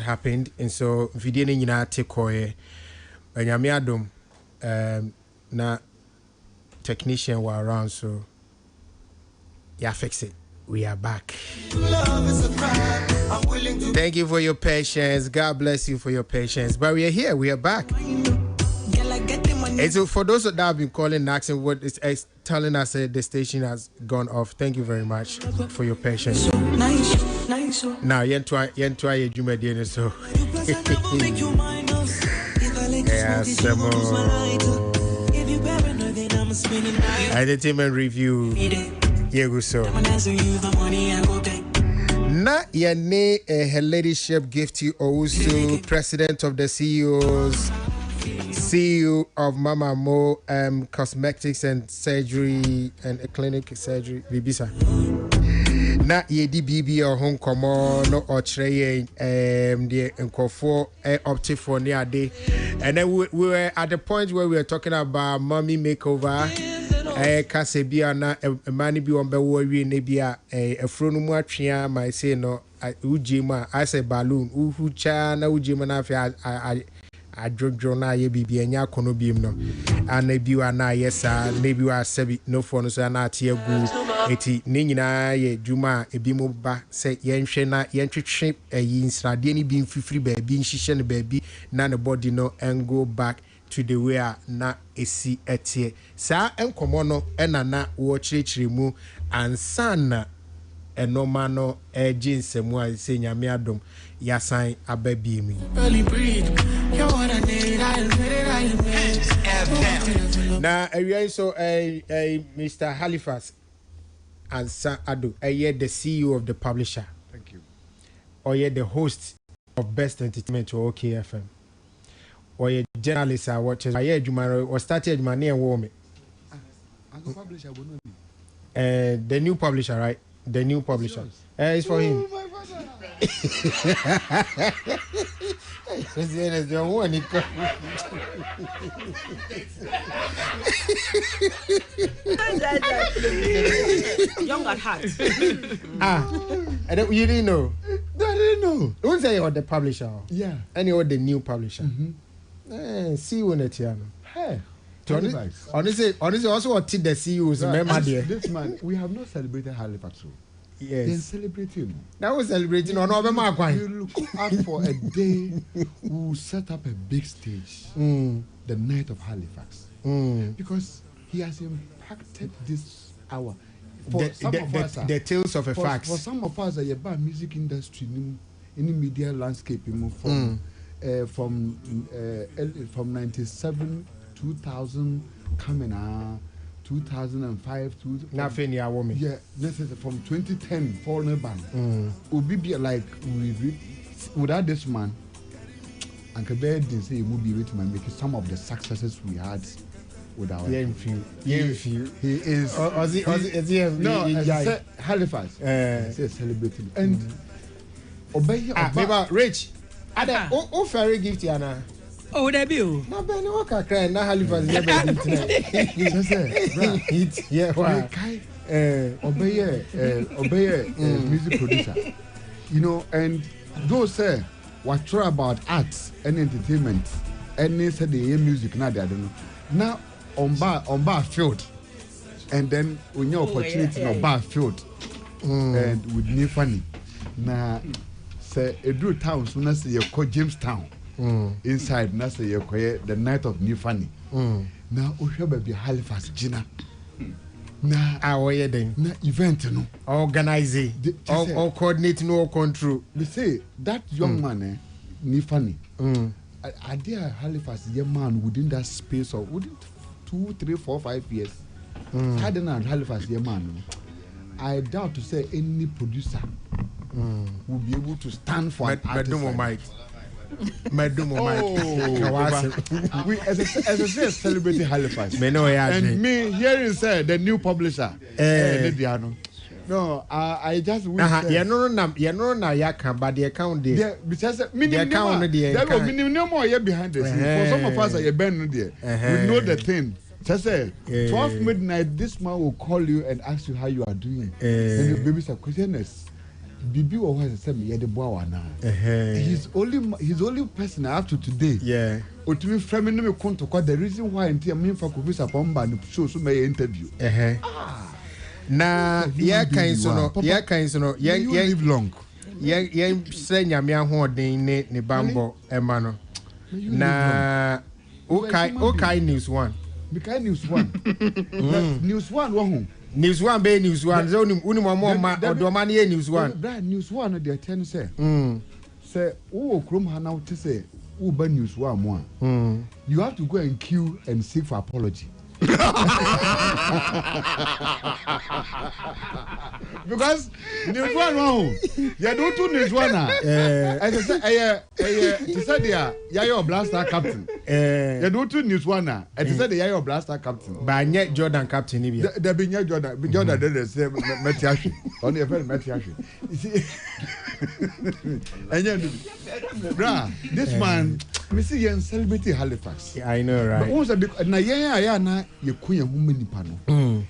happened, and so video ni nyina take koye. Nyame adom na technician were around, so yeah, fix it. We are back. Thank you for your patience. God bless you for your patience. But we are here. We are back. And so for those that have been calling and asking what is telling us the station has gone off, thank you very much for your patience. Now, try your so. Entertainment review. So. Na yane her ladyship gift you also president of the CEO of Mama Mo Cosmetics and Surgery and Clinic Surgery Bibisa. Na yedi bibi or home komo no ochre the nkofo optic for near day. And then we were at the point where we were talking about mommy makeover. Kasebia na mani bi on be wo wi ne bia afro mu atwea my say no ujima I say balloon uhucha na ujima na afia adrodro na ye bibia nya kono biem no ana biwa na yesa ne biwa sebi no for no so na ate agu eti ne nyina ye dwuma ebi mu ba se yenhwe na yentwetwe yi nsrade ni bi mfifiri ba bi nhihye ne ba bi na ne body no and go back to the way na esi etie sa enkomo no enana wo chirechire mu ansana enoma no ejinsemu a se nyame adom yasan ababi mi na area so Mr. Halifax Ansa Ado the CEO of the publisher. Thank you. Or the host of Best Entertainment to OKFM. Or a journalist I watch or started my near woman. The publisher will not be. The new publisher, right? The new publisher. It's for him. Young at heart. You didn't know? I didn't know. Who's you're the publisher? Yeah. And you're the new publisher. See you in it, Tiano. Hey. Honestly, also what the CEOs remember there. This man, we have not celebrated Halifax. Yes. Then celebrating. That was celebrating on November. You look out for a day. We'll set up a big stage. The night of Halifax. Because he has impacted this hour. For some of us, the tales of a fax. For some of us, about music industry, in the media landscape, from 97, 2000, coming out. 2005 nothing ya woman. Yeah, this is from 2010 foreign band. Would be like without this man, Uncle Bear didn't say would be with man making some of the successes we had with our He is Halifax celebrating and obey Rich oh fairy gift yana. Oh, that bill. No, Benny Walker crying. Now Halifax never yeah, why? Obey music producer. You know, and those say what try about arts and entertainment, and they said the music. Now they don't know. Now on bar field, and then when your opportunity on bar field, and with new funny. Now say a drew town soon as you call Jamestown. Inside Nasa Yokoye, the night of New Funny. Now we have be Halifax Gina. Now our wedding, na event no organizing, all coordinating, all control. They say that young man, New Funny. I dare Halifax young man within that space of within 2, 3, 4, 5 years. Cardinal Halifax young man. I doubt to say any producer will be able to stand for an artist. We as I say celebrating Halifax. And me hearing say the new publisher. No, I just wish. You know na yaka, but the account there. Because minimum more year behind the scene. For some of us, are been there. We know the thing. Just say 12 midnight. This man will call you and ask you how you are doing. And your baby's a questioners. Bibi or what say me the boy na. He's only person I have to today. Yeah. Otumi frame no me konto kwa the reason why nti me fa ko visa pomba no show so me interview. Na ya kan so no ya live long. Ya say nyame ahoden ne bambo ema no. Na okay news 1. Because news 1. News 1 wo ho. News 1 be news 1 so uni mo ma odoma na news 1. That news 1 no dey tell say. Say wo krom ha na wo say wo ba news 1 mo. You have to go and queue and seek for apology. Because news 1 wrong. You do two news 1 na. As I say to say there Yayo Blaster captain. You do two news 1 na. As I say the Yayo Blaster captain. Ba nye Jordan captain ni bia. There be nye Jordan dey say Metiashi. On your friend Metiashi. You see. Bra, this man me see you celebrity Halifax. Yeah, I know, right? But once na na you kunya humani pano.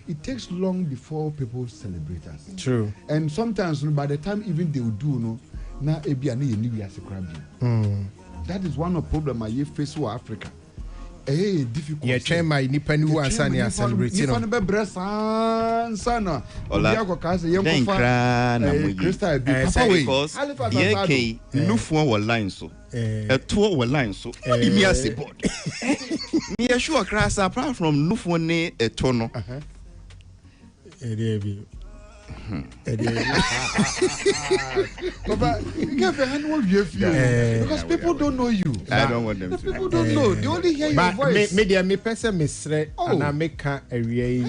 It takes long before people celebrate us. True. And sometimes by the time even they will do no na ebi ani ye new as a crab. That is one of the problem I face with Africa. Difficult. Yeah, train my nipa ni wan sana celebrate no. Nipa no be bresa sana. Ola. Then cry na mo yi. Because yeke nufu won line so. Eto won line so. Di mi ase board. Me sure crass apart from nufu ne eto no. But you can't handle your because people don't know you. I don't want them to. People don't know. They only hear your voice. Me person misre and I make a area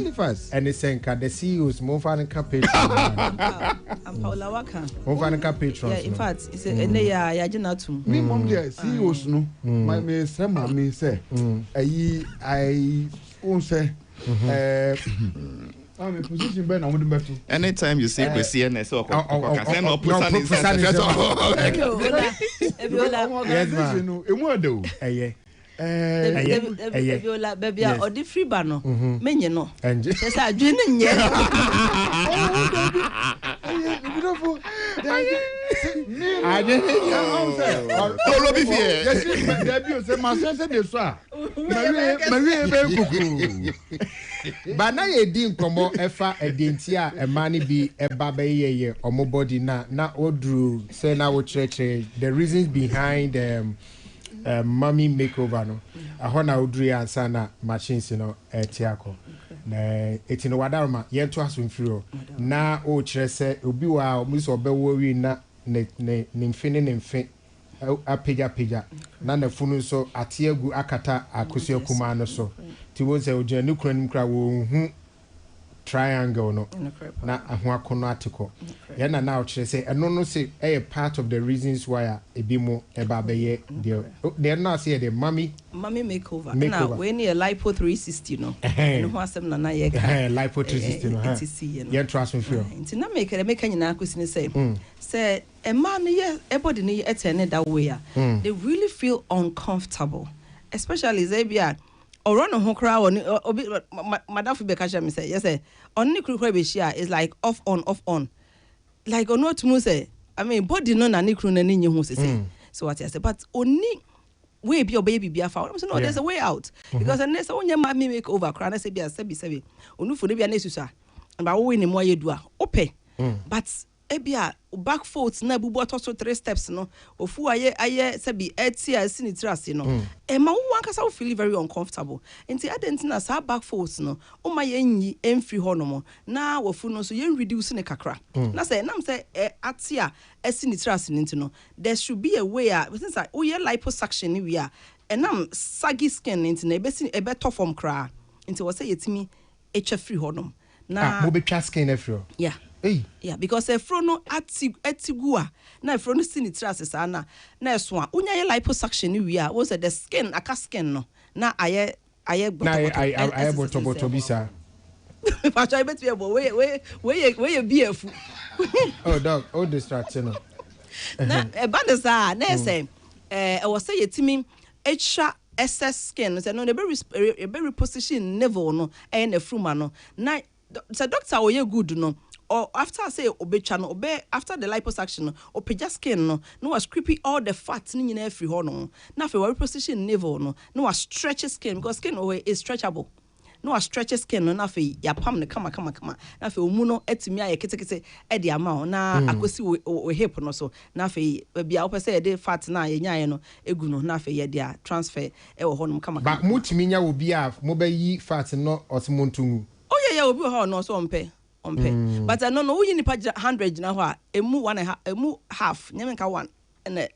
and it's saying the CEOs more fan patrons. I'm Paula Waka. More fan patrons. Yeah, in fact, it's a ya jinatum. Me mom there CEOs no. My me say I won't say I'm in position Ben I wouldn't bet. Anytime you say CNS or yes, baby or the free banner. Menye no. Yes, I drink I But now you didn't come out efa edentia a money be a baby ye or more body na odru say na wo church the reasons behind mommy makeover no ahona odru ansa na machines no etiako na etino wadarma ye to aso mfiri na o kire say obi wa omuso obewo wi na ne mfini ne mfe apija na na funu so atiegu akata akosia kuma no so ti won say ojan ni kura nim kra wo hu triangle no na aho akono atiko ya na o kire say eno no say a part of the reasons why e bi mo e ba be ye they na say the mommy makeover na we need a lipo 360 no no ho asem na ye ka lipo 360 no ha ye trust me feel nti na make nyina akosini say a man everybody need attend that way they really feel uncomfortable, especially Zabia or run a hokra or Madam Fibeka me say yes only crew be share is like off on like or not to say I mean body no na nikru na ninyi hu say so what I say but only way be your baby be afa so no there's a way out because unless onye ma me make over cry na say be sebi onu fo ne bia na susa ba wo ni mo yedua ope but ebia back foot na bubu atoso 3 steps no ofu aye sabi etia sinitrase no e ma wo ankasa wo feel very uncomfortable enti adentina sa back foot no o ma yenyi emfri ho no mo na wofu no so yen reduce ne kakra na say nam say atia sinitrase nti no there should be a way since o ye liposuction ni wi a enam saggy skin nti na ebe to form kra nti wo say yetimi echa free ho no na mo be twa skin afro yeah. Hey. Yeah, because a frono atigua na frono sinitrase sana na so a unya ye liposuction ni wi a was the skin aka skin no na aye boto bisa pa try bet we beefu oh dog oh distraction na e bandesa na say e was say yetimi extra excess skin so no be reposition level no e na fruma no na so doctor oye good no or after I say obe channel obe after the liposuction ope just skin no was creepy all the fat ni nyina free ho no na fe we reposition navel no was stretch skin because skin is stretchable no was stretch skin no na fe ya pam ne kama na fe omu no etimi aye ketekete e de ama na akosi we hip no so na fe bia opese ye de fat na ye nyaye no egu no na fe ye de transfer e wo ho no kama ba mutimi nya obi a mo ba yi fat no otomontungu oh yeah obi ho no so ompe but I no we nipa 100 na ho a emu half nyemenka 1 and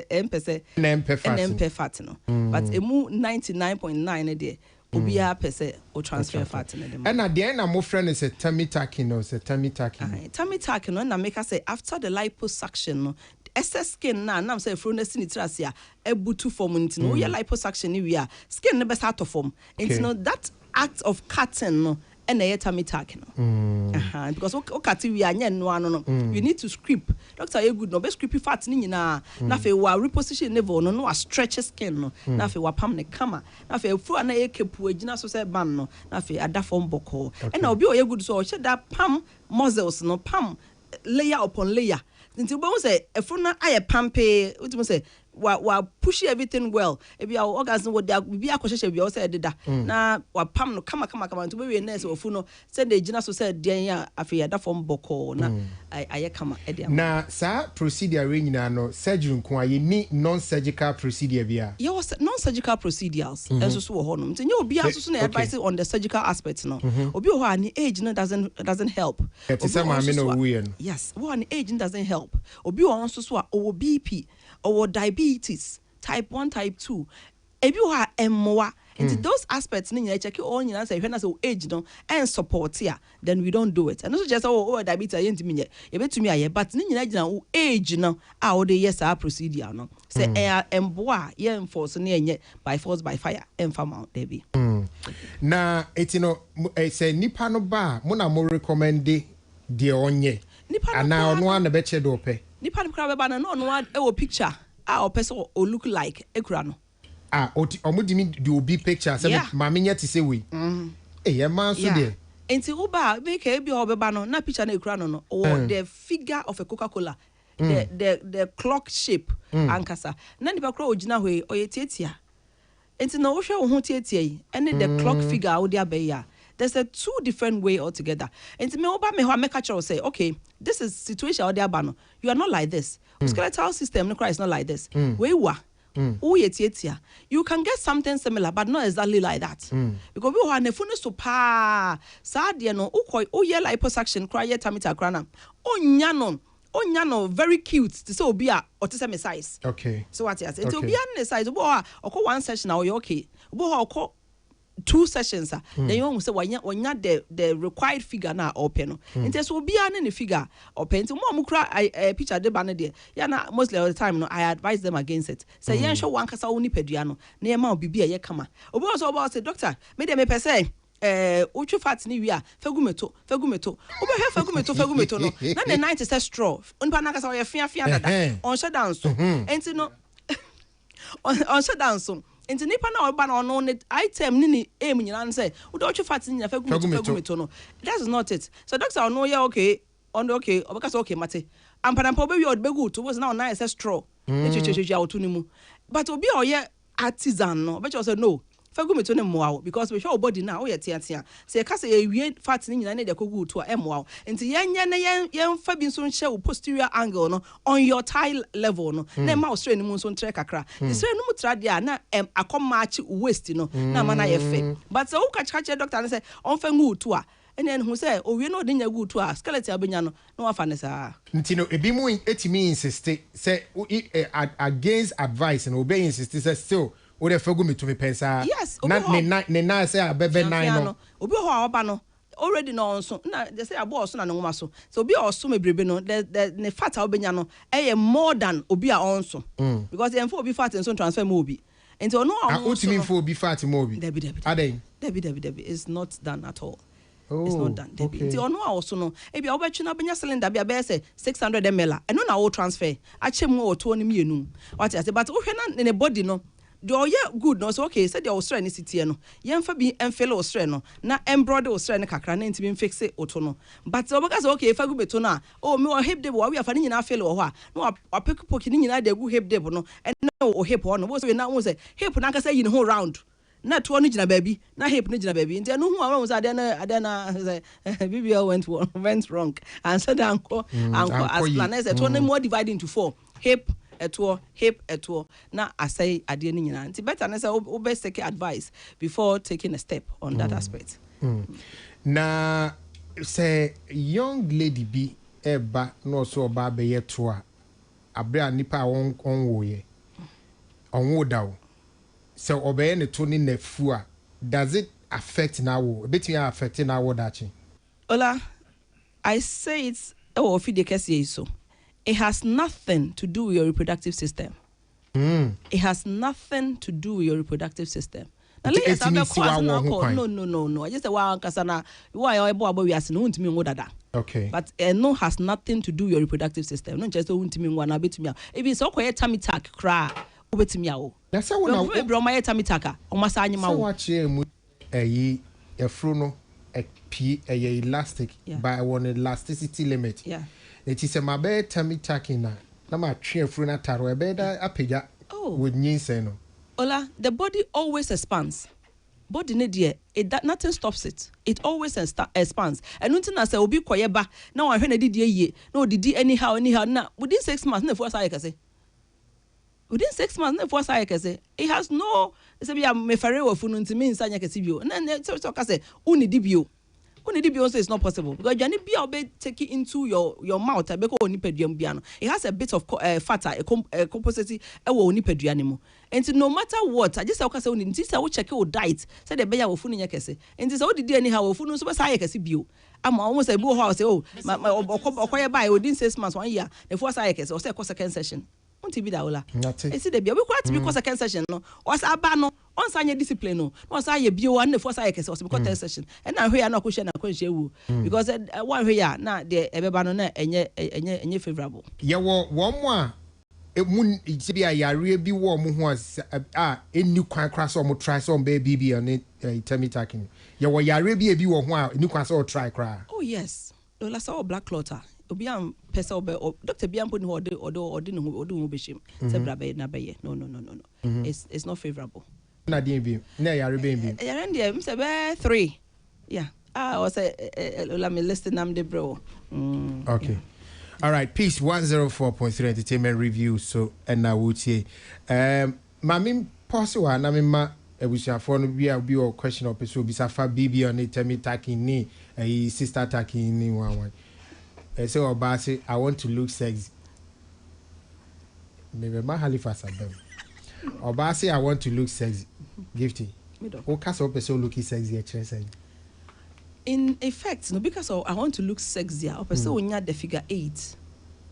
empese and fat no but emu 99.9 there obia pese o transfer fat na dem and at the end mo friend is a tummy tucking no tummy tucking no na make us say after the liposuction no excess skin na say fro na sini trasia ebutu form nti no your liposuction ni we a skin ne be start of form nti no that act of cutting no and a tummy tuck no because o cut we anya no ano no you need to scrape doctor you good no be scrape fat ni nyina na fe wa reposition level no wa stretch skin no na fe wa pam ne kama na fe fu na ye kepu agina so say ban no na fe ada form boko and na obi o ye good so o che da pam muscles no pam layer upon layer nti bo say efu na aye pampe uti say wa push everything well ebi our orgasm wo dia bi akohye bi o say deda na wa pam no kama nti we nurse ofu no say the gina so say den ya afi da form boko na aye kama e dia na sa procedure we nyina no surgery nko aye ni non surgical procedure bia you was non surgical procedures enso so wo ho no nti nye obi aso na advice on the surgical aspect no obi ho ani age no doesn't help it is ma me no we no yes one age doesn't help obi ho so so o BP or diabetes type 1 type 2 ebi wa emwa into those aspects ni nyina check all nyina say hwe na say age no and support here then we don't do it and also just diabetes yenti minye ye betumi aye but ni nyina gina age no a wo de yes our procedure no say emboa ye enforce na enye by force by fire emfama there be na etino say nipa no ba mo na mo recommend de onye ana ono an be che do pe nipa no kra be ba na no e wo picture a person o look like ekura no omudimi do obi picture say mama nya ti say we e man so there enti uba be ka bi obeba no na picture na ekura no the figure of a Coca-Cola the clock shape ankasa na nipa kra ogina hwe oyetietia enti na wo hwe wo ho tietia yi ene the clock figure wo dia be ya there's a two different way altogether. And me oba me ho make sure say, okay, this is situation or the you are not like this. Skeletal system no is not like this. We wa. You can get something similar, but not exactly like that. Because we have nefunu so pa sad no ye liposuction cry tamita crana. Onyano very cute to say obi a otise me size. Okay. So what you say? To obi a size obo a one session now you okay. Obo 2 sessions then you want say wanya the required figure na open no nti so obi a ne figure open nti mo kura picture de ba ne de ya na mostly all the time no I advise them against it say yen hwe wan kasa woni padua no na yema obibi a ye kama obi so obo say doctor me de me pese uchu fat ni wi a fagumeto obi he fagumeto no na the 90 say straw onpa na kasa o ye fia dada on shut down so nti no on shut down so into nipa na oba na ono ne item ni aim nyina say wo do twa fat nyina fagumeto no that's not it so doctor ono ya okay obeka say okay mate ampada mpa obewi odbegu to was now nice straw che auto ni mu but obi o ye artisan no obeka say no fagumeto ne moa because we show body na wo ye tia say ka say ewie fat ni nyina ne de kogu to a moa enti yenye ne yen fa bi so nhye wo posterior angle no on your thigh level no na ma ostre ni mu so ntre kakra isre no mu tra dia na akomachi waist no na ma na ye fe but so wo ka cha doctor say on fa ngu to a ene hu say owie no de nya gu to a skeleton abenya no na wa fa ne sa nti no ebi mu etimi insist say against advice no obey insist say still o de fagumeto me pensa yes na ne na say abebe nine no obi ho a oba no already no onso na they say abo oso na nwoma so obi oso mebrebe no the fat a obenya no more than obi a onso because dem for obi fat and so transfer mo obi and so no ultimate for obi fat mo obi debi it's not done at all. It's not done. Okay. Ono also no. Ebi obetwe na benya cylinder bia be say 600 ml. Eno na wo transfer. Achemu o to ni mienu. What I say but wo hwe na ne body no the oye good no so okay said the ostre ni city no yemfa bi enfele ostre no na embroider ostre ne kakra na ntimi fix oto no but obeka say okay fa gu beto na oh me o hip dip wa we afa ni nyina fele wo ho a no a pick poke ni nyina de gu hip dip no and no hip ho no wo say na wo say hip na ka say yin ho round na to no gina baby na hip no gina baby nti no hu a wo say adena say BBL went wrong and said anko as plan say to no more divided into 4 hip eto na asay ade ni nyina nti better na say obe seek advice before taking a step on that aspect. Na say young lady bi eba no so oba be yeto a abra nipa won wo ye onwo dawo say obey ne to ni nafu a does it affect now bit me affect now that Ola, I say it's ofide kese so it has nothing to do with your reproductive system. It has nothing to do with your reproductive system. Now let's have a call. No. I just say wow, kasana. Why I boy we ask no untimi ngo dada. Okay. But no has nothing to do with your reproductive system. Not just untimi ngo na betumi. If it's okay, tummy tuck cry. Ubetumi awo. Na say wona we bro my tummy tucker. O masa anyima wo. So watch mu efru no elastic by one elasticity limit. Yeah. It is a mabe tummy tucking na ma twe efru na taro ebeda apega with nyinse no. Ola, the body always expands. Body ne dear, nothing stops it. It always expands. And until I say obi koyeba, now I heard didi ye, no didi anyhow now within 6 months na for say kase. Within 6 months na for say kase. It has no say be me fare wo funu ntimi nsanya kase bio. Na so kase uni dibio. Unidibio is not possible because you need be take it into your mouth. It has a bit of fat, a composite. And no matter what, I just say I will check your diet. Say the bear will food in your case. And this all the anyhow food no super say bio. I'm almost a boo house. Oh, my by within 6 months 1 year. The first I case or say second session. Unti bi da ola. I see the be quite to be second session no. Was aba no on sanya discipline no. No say bio and the first I case was because third session. And now here na question na question wu because one here na the ebeba no na enye favorable. Ye wo one more emun be a yare bi wo mo ho eni kwan kra so mo try so baby on tummy tucking. Ye wo yare bi wo ho a eni kwan so try kra. Oh yes. Ola saw black clotter. Obiam pesa obe Dr. Biampo no odo be shim. Sebra be na be no. It's not favorable. Na dey bi. Na yare be bi. Yare dey me say be 3. Yeah. I was let me listen am the bro. Okay. Yeah. All right, Peace 104.3 Entertainment Review so and na wutie. Mami possible na me ma ebusiafo no bi o question up so bi safa bibi on tummy tucking ni sister tucking ni one. So Obasi, I want to look sexy. Maybe my Halifax abem. Obasi, I want to look sexy. Gifty. Who cast up so looking sexy in effect, no, because I want to look sexier. So when you the figure 8,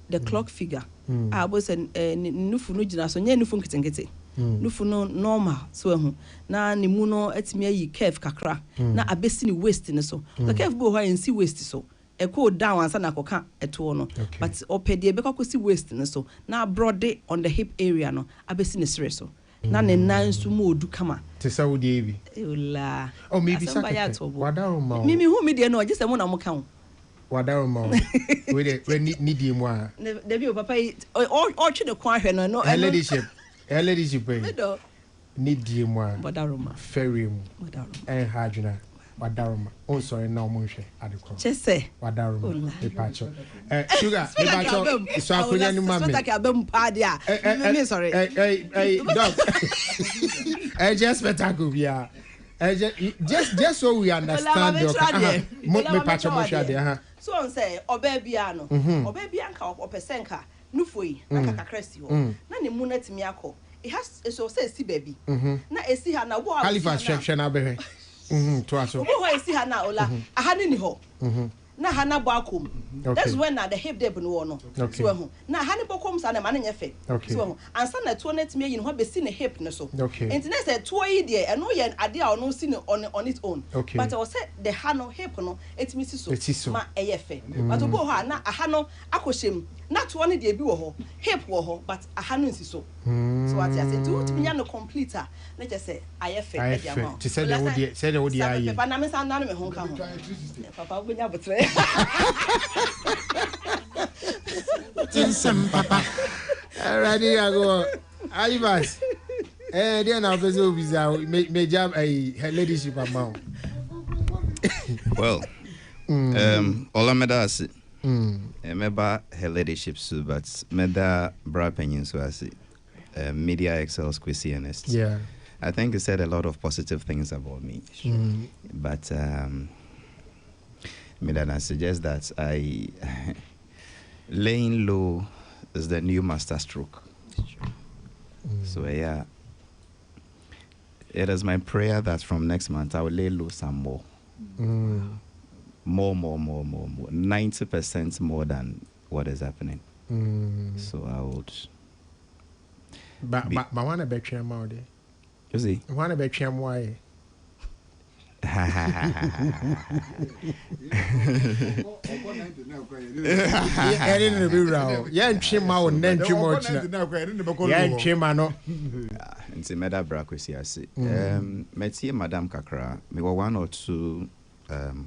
the clock figure. I was nufu no jina so nye nufu nkete. Nufu no normal so na ni mu no etime yi curve kakra na abesi ni waist ne so. The curve bo ho en si waist so. E go down ansa na koka eto no but opede be kosi waist ne so na broad on the hip area no abesi ne sere so na ne nan so mo odu kama te sa wo die bi ola oh maybe wadaro ma mimi hu me de no je se mo na mo kan wadaro ma we need die mo a de bi o papa o twe de kwa hwe no leadership need die mo a wadaro ma ferry mu wadaro hadwina Wadaruma. Oh, sorry, no munche. Adeko. Just say. Wadaruma. Depacho. Sugar. Depacho. So I couldn't know mammy. Like a bum padia. Sorry. Hey, dog. Just spectacle, yeah. Just so we understand. Me pacho musha de. So on say obebiano. Obebianka opesenka. Nufoi. Naka kresi ho. Na ne mu na timi akọ. It has so say si baby. Na esi ha na wo. Halifax chef na be. Twaso. Who see her now, Ola? I had any ho. Na hana bakum. That's when the hip dip no no. So na hana bakum sa na man nyefe. So ansa na to net me yin ho be see ne hip no so. Internet say to yi de e no ye ade a no see on its own. But I was say the hano hip no etimi si so ma eyefe. But obo ho na hano akoshem Not one of the be hip war, but a hand so. So what I said to me, no completer. Let's just say I have faith. To say the would be but I'm not home. Papa, we have a tray. Some papa. Ready, I go. Alibas. Then I'll be may jam a ladyship amount. Well, Olameda remember her ladyship too, but Meda Bra Penyon so I see Media Excels Quisianist. Yeah. I think he said a lot of positive things about me. But I suggest that I laying low is the new master stroke. So yeah. It is my prayer that from next month I will lay low some more. More. 90% more than what is happening. So I would. But one of the more there. You see? One of the why. Madam Kakra, maybe one or two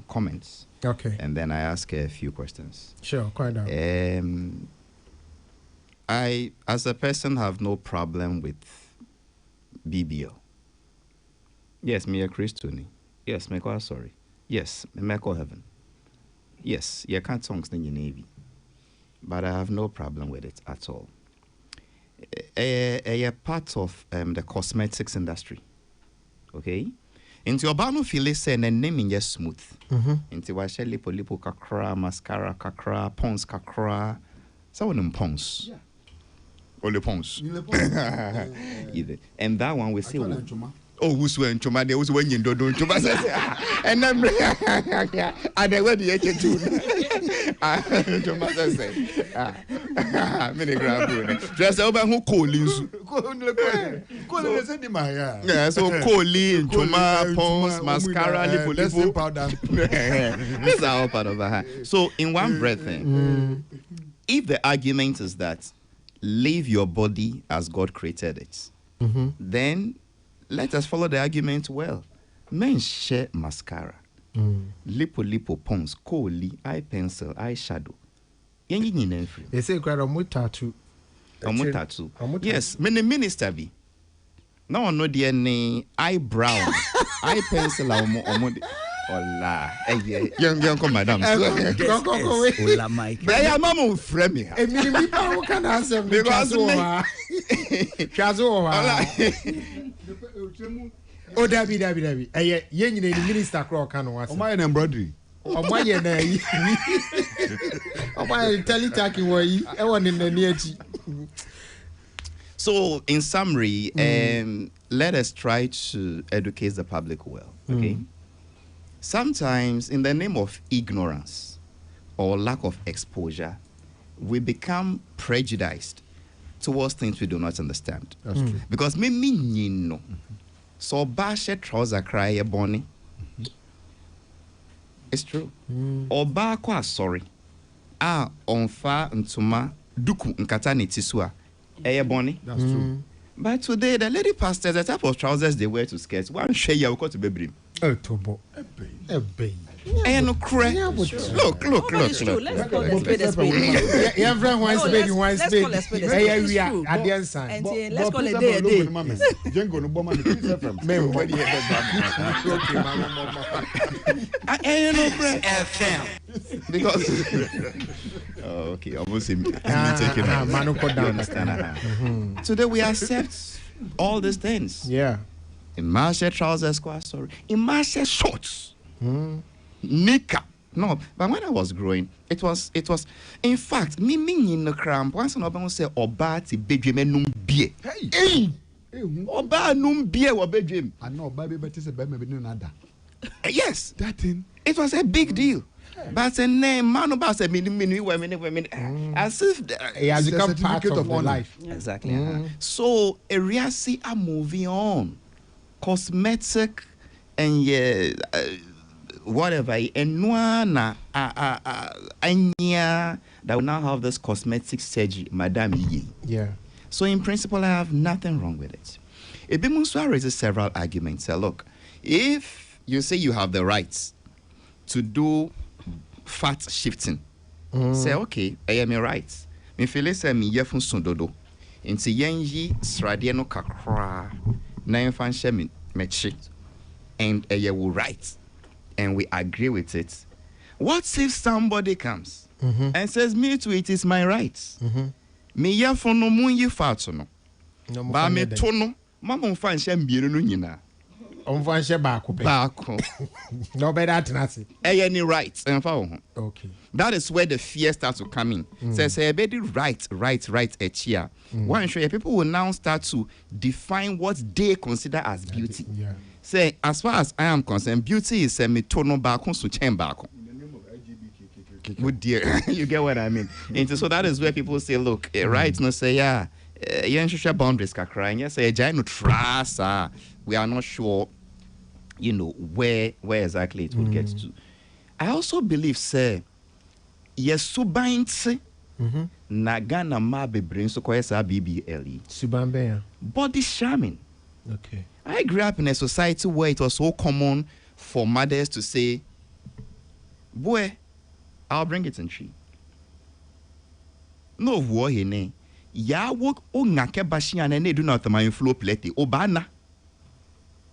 comments. Okay. And then I ask a few questions. Sure, quite down. I, as a person, have no problem with BBL. Yes, me a Christian. Yes, me call sorry. Yes, me call heaven. Yes, you can't songs in your navy. But I have no problem with it at all. A part of the cosmetics industry. Okay? Into Obano feel say and naming yes smooth. Into washe lipo kakra, mascara kakra, pons kakra. So on pons. Yeah. Or the pons. Either. And that one we say oh, who's when Choma, there was when you don't Choma. And I'm I never did it too. Choma said, many grab. Just over who calling. Yeah, so Colin, Choma, Pons, mascara, lipo powder. This is all part of that. So, in one breath, if the argument is that leave your body as God created it, then let us follow the argument well. Men share mascara, lipo pons, coli, eye pencil, eye shadow. They say quite a tattoo. Yes, many minister be. No, no, dear, eyebrow, eye pencil, Hola, young madam. Hola, Mike. I am a friend. How can I answer because oh, Debbie. A young minister crock can watch my embroidery. Oh, my teletacking way. I want in the near. So, in summary, let us try to educate the public well. Okay. Sometimes, in the name of ignorance or lack of exposure, we become prejudiced towards things we do not understand. That's true. Because me no. So bashe trouser cry a bonny. It's true. Or ba kwa sorry. Onfa ntuma duku nkata ni tisua. A bonny. That's true. But today, the lady pastors, the type of trousers they wear to skirts, one share you go to baby. Oh, Tobo. A bay. And no crack. Look. Let's call a spade. Everyone spade, one spade. Hey, we are at the inside. And let's call it a day. Jango no bomber the Peace FM. I no crack. FM. Because okay, almost taking it. Today we accept all these things. Yeah. In Marshall trousers, sorry. In Marshall shorts. Nika. No, but when I was growing, it was. In fact, me in the cramp. Once an open say, "Obati bedroom num bie." Hey, Oba num bie or bedroom. I know, baby, but it's a baby no nada. Yes, that thing. It was a big deal. But a name, man, about a women, as if it has become part of my life. Exactly. So, areas are moving on. Cosmetic and whatever, and na anya that will now have this cosmetic surgery, Madam Yi. Yeah. So in principle, I have nothing wrong with it. Ebimunso raises several arguments. Say, look, if you say you have the rights to do fat shifting, say, okay, I am right. Me feel say me yefun sundodo. Inti yenji sradie no kakra na yefan she me mechi, and you will right, and we agree with it. What if somebody comes and says, me too, it is my rights? Me yefun no munyi fat no. Ba me tono. Mama fan sham biru no nyina. Fan she baako. No better atnasi. Any rights and okay. That is where the fear starts to come in. Says everybody right here. One sure people will now start to define what they consider as beauty. Yeah. Say as far as I am concerned, beauty is me tono baako so chen baako. Good dear, you get what I mean. And so that is where people say, look, right no say yeah. Boundaries kakra. Yes, we are not sure, where exactly it would get to. I also believe, sir, yes, subainti nagana ma bebrin so kwesa BBLE. Subambe. Body shaming. Okay. I grew up in a society where it was so common for mothers to say, boy, I'll bring it in tree. No war here. Ya work o ngake bashi ane do not my flow plate obana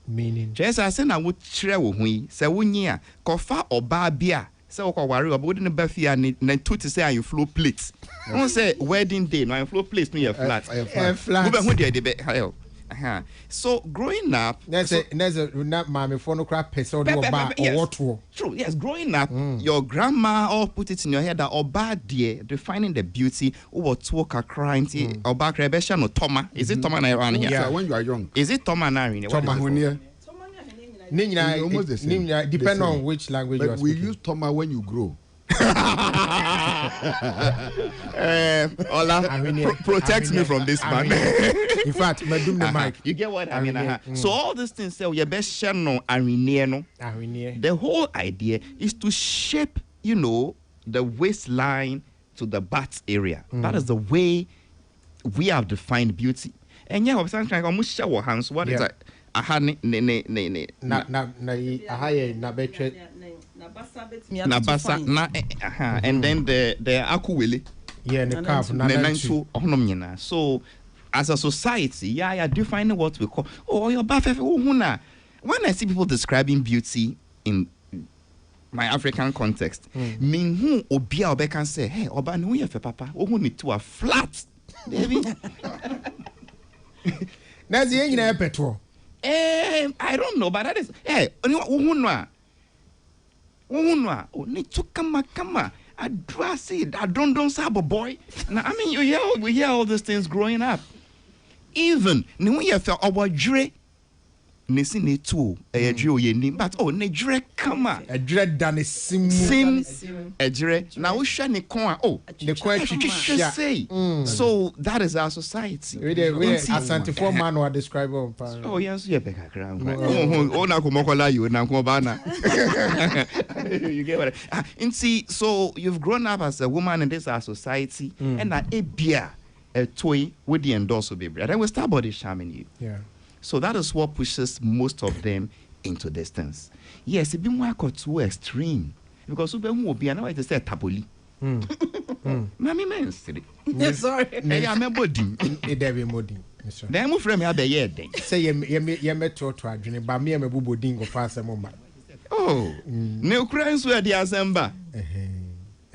meaning just I say na wo kire wo hu se wonyi a kofa oba bia se wo kware oba wodi ne ba fia na tuti say you flow plate won say wedding day no flow plate no you flat flat wo be hu de be hell. So growing up, there's a not mommy for no crap person or bar or what? True, yes. Growing up, your grandma all put it in your head that oba dear defining the beauty over talk crying oba krebesha no toma. Is it toma na around here? Yeah, when you are young. Is it toma na around here? Toma hunia. Almost the same. Depend on which language you are speaking. We use toma when you grow. Ola, protect me from this man. In fact, the mic. You get what I mean? So all these things say your best channel the whole idea is to shape, the waistline to the butt area. That is the way we have defined beauty. And yeah, sometimes almost shower hands. What is that? And then the akuwele. Yeah, the calf. So as a society, yeah, defining what we call your buffet. When I see people describing beauty in my African context, mean who obia obe can say, hey, oba no ye fe papa, who need to a flat. Baby. That's the engine petrol. I don't know, but that is unwa. Ni to kama. I dress it. I don't sabo boy. Now I mean we hear all these things growing up. Even ni when you feel our dre nisi ne tu dre oyeni but ne dre kama dre dan sim dre na wo hwe ne kon ne kon twitwia say so that is our society we asante for man or describe yes you be kakra na ko mokola you na ko bana you get what so you've grown up as a woman in this our society and na ebia a toy with the endorse of baby and then we start body shaming you. Yeah. So that is what pushes most of them into distance. Yes, it be more too extreme because we will be another to say taboli. Mami men silly. Sorry. Hey, I'm a body. It be modi. Then we frame have a year then. Say ye me to adwene ba me me bubo dingo fa asem ma. Oh. No crimes were the assembly.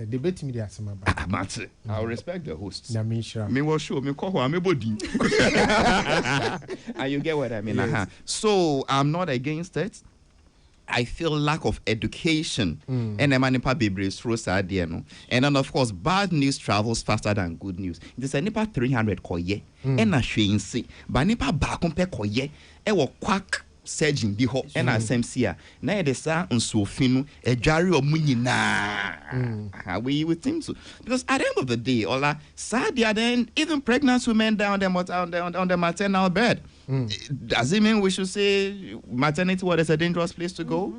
Debate me the asema ba. I'll respect the hosts. Na me sure. Me was sure me call am body. And you get what I mean? Yes. So I'm not against it. I feel lack of education and emanipa bebre through sadia no. And then of course bad news travels faster than good news. This is nipa 300 koye and na hwe nsi. Ba nipa ba kompe koye e wo kwak surgeon bi ho and asem sia na e de sa nsuofinu edware omunyina we would think so, because at the end of the day ola sadia then even pregnant women down on the maternal bed. Does it mean we should say maternity ward is a dangerous place to go?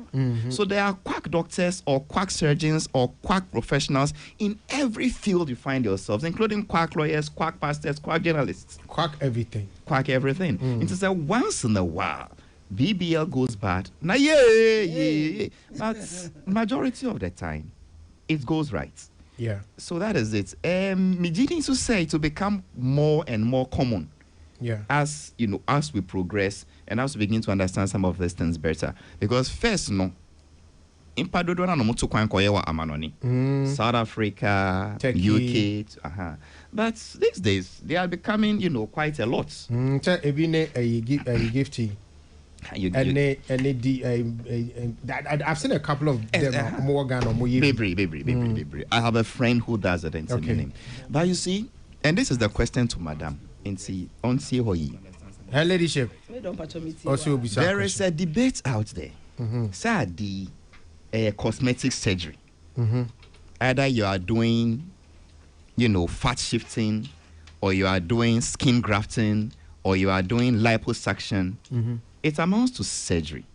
So there are quack doctors or quack surgeons or quack professionals in every field you find yourselves, including quack lawyers, quack pastors, quack journalists. Quack everything. Quack everything. It's a once in a while BBL goes bad. Now yeah. But majority of the time it goes right. Yeah. So that is it. Mijini to say to become more and more common. Yeah. As you know, as we progress and as we begin to understand some of these things better. Because first, no, in Padodona no mutu kwankoyewa amanoni. South Africa, Turkey. UK, but these days they are becoming, quite a lot. Gifty. I've seen a couple of them. Morgan or Baby. I have a friend who does it in name. But you see, and this is the question to Madam. Her ladyship. There is a debate out there. The cosmetic surgery. Either you are doing, fat shifting, or you are doing skin grafting, or you are doing liposuction. It amounts to surgery.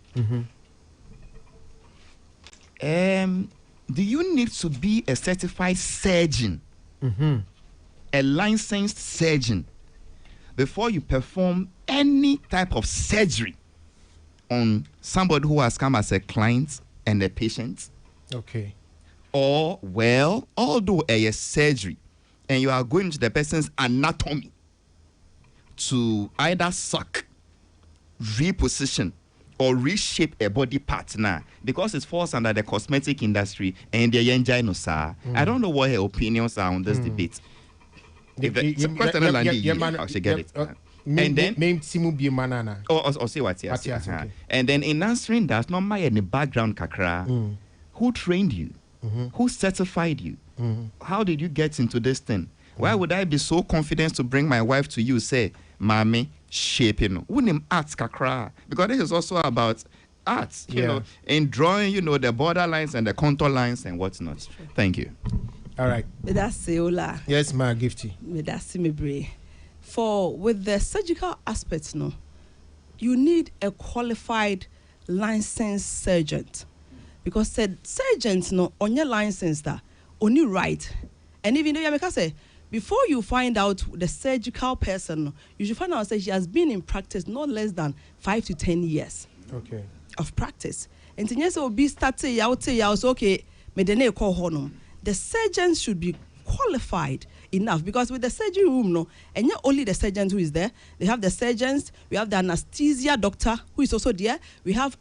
Do you need to be a certified surgeon, a licensed surgeon, before you perform any type of surgery on somebody who has come as a client and a patient? Okay. Or, well, although a surgery and you are going into the person's anatomy to either suck, reposition, or reshape a body part now, because it falls under the cosmetic industry and the engine, sir. I don't know what her opinions are on this debate. If the question is I should get it. And then or say what yes. Okay. And then in answering that, no matter any background kakra, who trained you? Who certified you? How did you get into this thing? Why would I be so confident to bring my wife to you, say, Mommy, shaping? Wouldn't arts kakra? Because this is also about arts, you know, in drawing, the border lines and the contour lines and whatnot. Thank you. All right. Yes, ma Gifty. For with the surgical aspects, you need a qualified licensed surgeon, because said surgeons on your license that only right, and even though you say before you find out the surgical person, you should find out that she has been in practice not less than 5 to 10 years. Okay. Of practice. And yes, will be starting out okay. The surgeons should be qualified enough, because with the surgery room, and not only the surgeons who is there, they have the surgeons, we have the anesthesia doctor who is also there, we have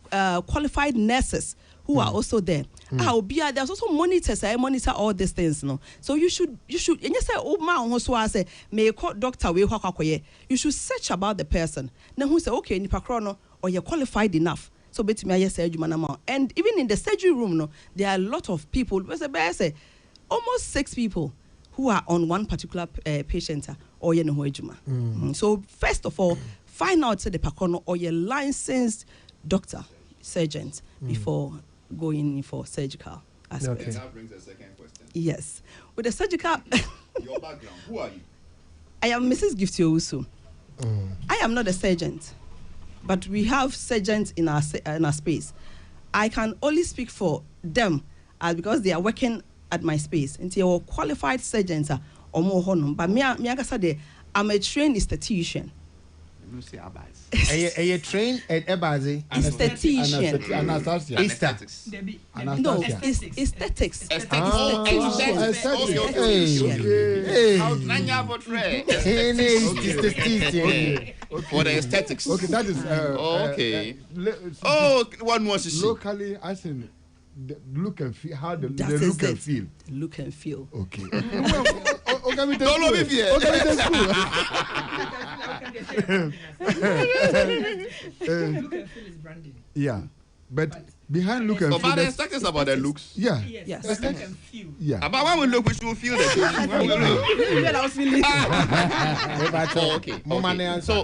qualified nurses who are also there. There's also monitors. I monitor all these things. So you should. And you say, oh man, also I say, may call doctor we you should search about the person. Then who say, okay, nipa krono, or you're qualified enough. So bet me and even in the surgery room, there are a lot of people. Say almost 6 people who are on one particular patient or So first of all, find out the pakono or your licensed doctor, surgeons before going in for surgical aspect. Okay. That brings the second question. Yes. With the surgical... Your background, who are you? I am Mrs. Gifty Owusu. I am not a surgeon, but we have surgeons in our space. I can only speak for them because they are working at my space. And they are qualified surgeons or more honor. But me, I'm a trained esthetician. Are you trained at Ebazi? Esthetician. Aesthetics. No, aesthetics. For the aesthetics. Okay, that is okay. One was locally, as in the look and feel, how the look and feel. Look and feel. Okay. Look and feel is branding. Yeah. But behind look and so feel. But the aesthetics about the looks. Yeah. Yes. Yeah. About when we look, we should feel the Okay. So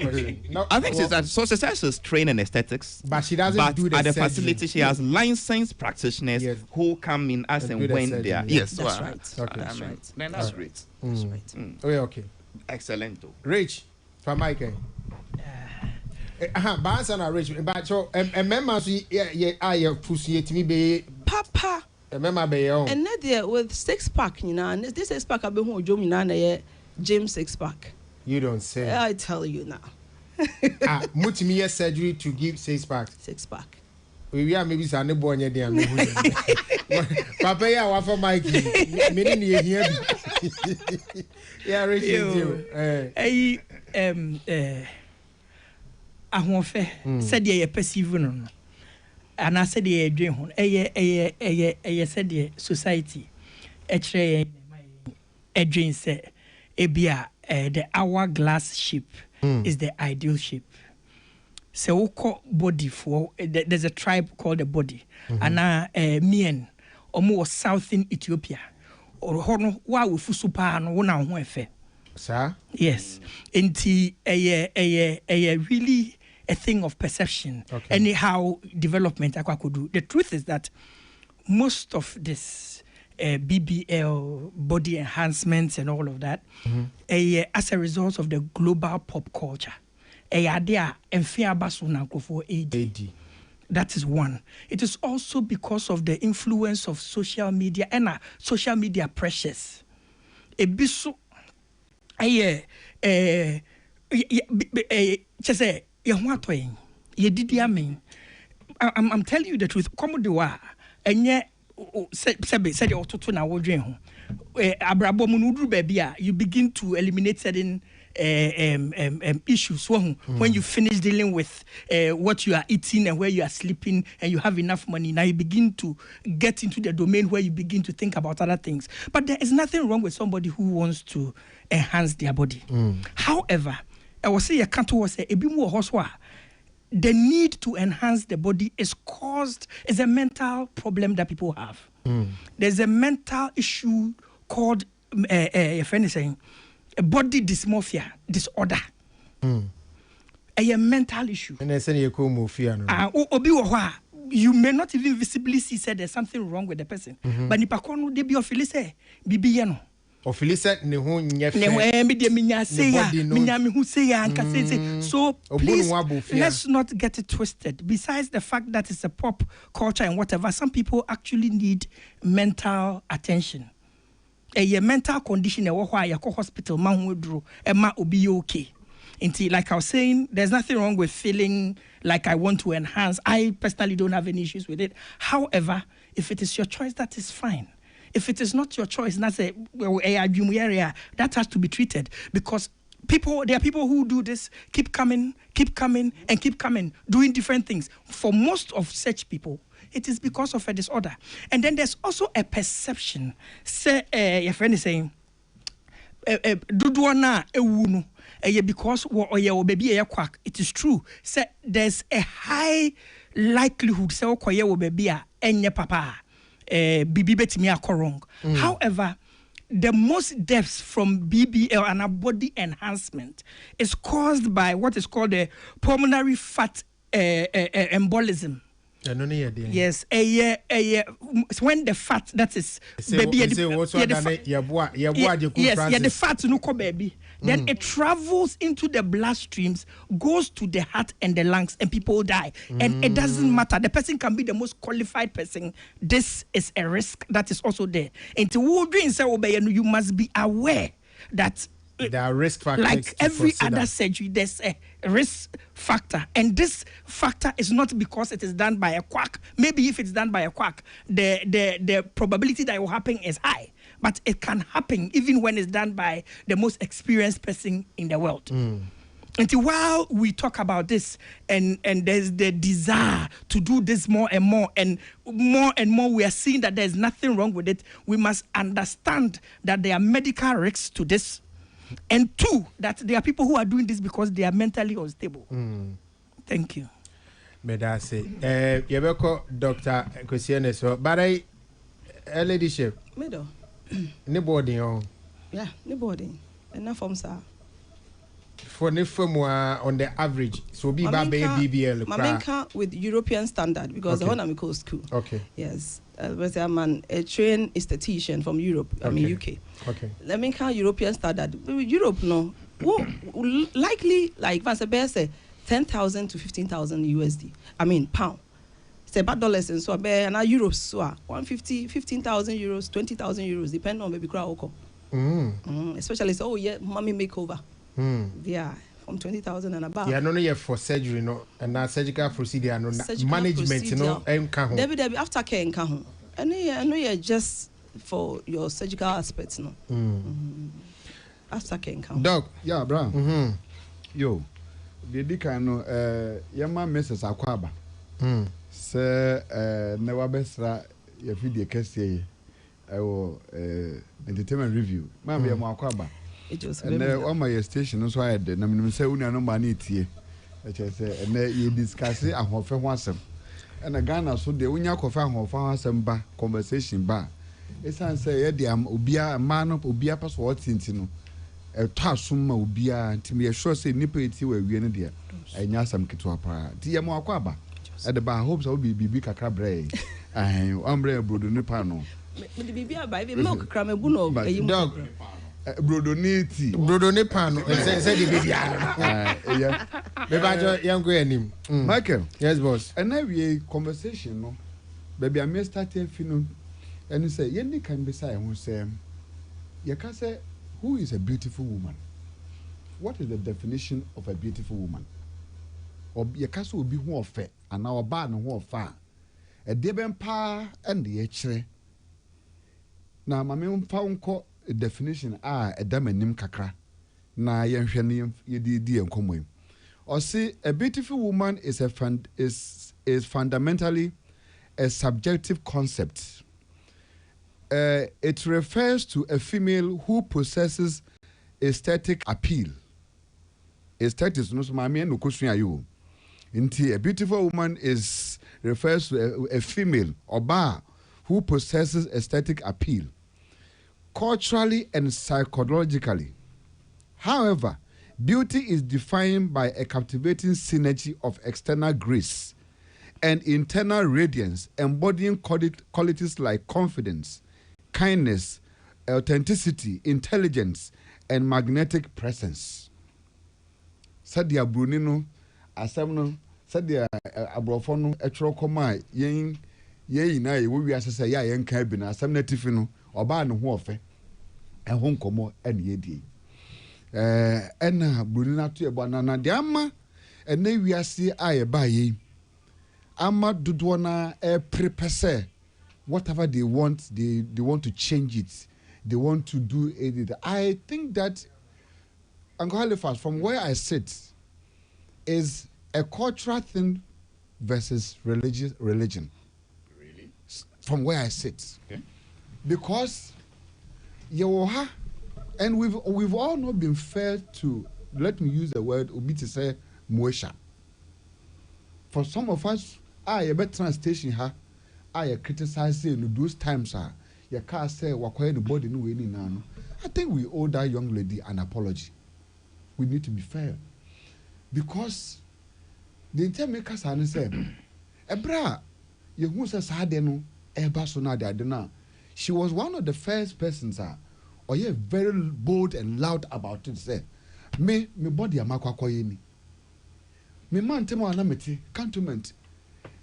I think Success trained in aesthetics, but she doesn't do the at the surgery. facility she has licensed practitioners who come in as and when they are. Yes, That's right. Okay. That's right. Then that's great. That's right. Oh, yeah, okay. Excellent. Rich, from Mike. Bansa na Rich, but so remember, I appreciate me be Papa. Remember, be your And not there with 6-pack, you know, and this 6-pack I've been home, Joe, you know, James 6-pack. You don't say. I tell you now. Multi-year surgery to give 6-pack. 6-pack. We are maybe some boy near there. Papa, yeah, what for Mikey? Many here. Yeah, Rich, you. Ahofe said ye perceive no and I said ye dream ho said ye society e dream say ebia the hourglass shape is the ideal shape. So we body for there's a tribe called the body and Mien omo southern Ethiopia or hono wa we fusu pa no na ho efe. Sir? Yes. Inti really a thing of perception. Okay. Anyhow, development I could do. The truth is that most of this BBL, body enhancements and all of that, as a result of the global pop culture, AD. That is one. It is also because of the influence of social media and social media pressures. Ebiso I'm telling you the truth. Come do wa enye said ototo na wodwen ho. Abrabo mu nudru baby a you begin to eliminate certain issues when you finish dealing with what you are eating and where you are sleeping and you have enough money. Now you begin to get into the domain where you begin to think about other things. But there is nothing wrong with somebody who wants to enhance their body. However, I was saying the need to enhance the body is a mental problem that people have. There's a mental issue called a body dysmorphia disorder. A mental issue. And I say you come you may not even visibly see say there's something wrong with the person. But nipakono de bi ofili say bibi Ofilisa ne ho nyefe. So please, let's not get it twisted. Besides the fact that it's a pop culture and whatever, some people actually need mental attention. A mental condition why you hospital man wodro ma obi okay. Like I was saying, there's nothing wrong with feeling like I want to enhance. I personally don't have any issues with it. However, if it is your choice, that is fine. If it is not your choice, that's area that has to be treated, because there are people who do this, keep coming, doing different things. For most of such people, it is because of a disorder. And then there's also a perception. Say, your friend is saying, because baby quack. It is true. Say there's a high likelihood say baby papa. BB betimi wrong. However, the most deaths from BBL and a body enhancement is caused by what is called a pulmonary fat embolism. Yes, when the fat that is baby the fat no ko baby. Then it travels into the bloodstreams, goes to the heart and the lungs, and people die. And it doesn't matter. The person can be the most qualified person. This is a risk that is also there. And you must be aware that there are risk factors. Like every other surgery, there's a risk factor. And this factor is not because it is done by a quack. Maybe if it's done by a quack, the probability that it will happen is high. But it can happen even when it's done by the most experienced person in the world. Until while we talk about this and there's the desire to do this more and more, we are seeing that there's nothing wrong with it. We must understand that there are medical risks to this. And two, that there are people who are doing this because they are mentally unstable. Thank you. me da say yebeko Dr. Kosiene so but I leadership middle ne boarding on yeah ne boarding enough from sir for ne firm on the average so be ba BBL Mamenka with European standard because the one I'm called school. Okay. Yes. But I'm a trained esthetician from Europe. I mean UK. Okay. Mamenka European standard. Europe no. Likely like Van say 10,000 to 15,000 USD. I mean pound. It's about dollars and so and euros so 150 15,000 euros 20,000 euros depending on baby crowd. Especially so mommy makeover. Yeah, from 20,000 and above. Yeah, no, for surgery, no, and now surgical procedure, no, management, no, Debbie, after care in Kahun. And I know you're just for your surgical aspects, no. After care in Kahun. Doc, yeah, bro. Yo, the Dicano, Yama Mrs. Aquaba. Sir, never best, your video case, I will entertainment review. Mammy, Aquaba. And on my station, so I had the name say, we are no money here. And you discuss it and offer once. And a Ghana so the Unya Kofa of some bar conversation bar. It's answer, Ubia, a man of Ubia password since a tassuma Ubia, and to me a sure say nippity where we are dear. And Yasam Kitwapa, Tia Moaquaba. At the bar hopes I'll be Bibica Cabre. And Umbre Brudo Nipano. But the Bibia by the milk cramebuno, dog. Brodone pan said the baby. Yeah. Maybe young him. Michael. Yes, boss. And now we conversation, no. Baby, I may start film and you say, Yendi can be say, who say, you can say, who is a beautiful woman? What is the definition of a beautiful woman? Or your castle will be who of fair, and our barn who of far. A deben pa and the H. Now, my main found call. Definition a damanim kakra na yenhwene yedi enkomwe or say a beautiful woman is fundamentally a subjective concept. It refers to a female who possesses aesthetic appeal. Aesthetics no mama no kusua you nti a beautiful woman refers to a female oba who possesses aesthetic appeal culturally and psychologically. However, beauty is defined by a captivating synergy of external grace and internal radiance, embodying qualities like confidence, kindness, authenticity, intelligence, and magnetic presence. Sadia Brunino, Asamno, Sadia Abrofono, Etrokoma, Yen, Yena, we are say, Yan Cabin, Asam Natifino, or Ban Warfare. And home come and yedi. And Brunina to a banana, the amma, and then we are see I buy ye. Amma Dudwana prepare whatever they want, they want to change it, they want to do it. I think that Uncle Halifax, from where I sit, is a cultural thing versus religion. Really? From where I sit. Okay. Because Yehoha, and we've all not been fair to, let me use the word obi to say moesha. For some of us, I better translation ha, I criticize in those times you can't say wakwaya the body no way ni nano. I think we owe that young lady an apology. We need to be fair. Because the entire makers are say, Ebra, you who says hadeno, eba so na de she was one of the first persons or yeah, very bold and loud about it. Say, me body amakwa koyeni. Me man temo anameti cantonment.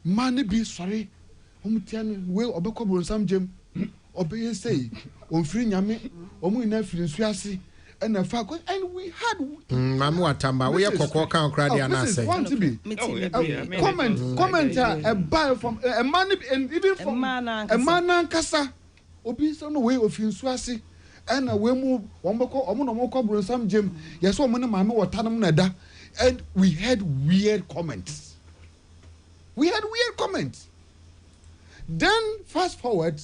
Man be sorry. Omutian we obeko bronsam jem. Obeye say, on free nyame, omu ina free nsuasi. And the fact, and we had Mamu Atamba, we are Coco Crowdy and I say, want to be comment a buy from a man and even from a man Kasa. Obi so no way of insuasi and a we move one more some gym. Yes, woman, mamma, or Tanam Nada. And we had weird comments. Then, fast forward,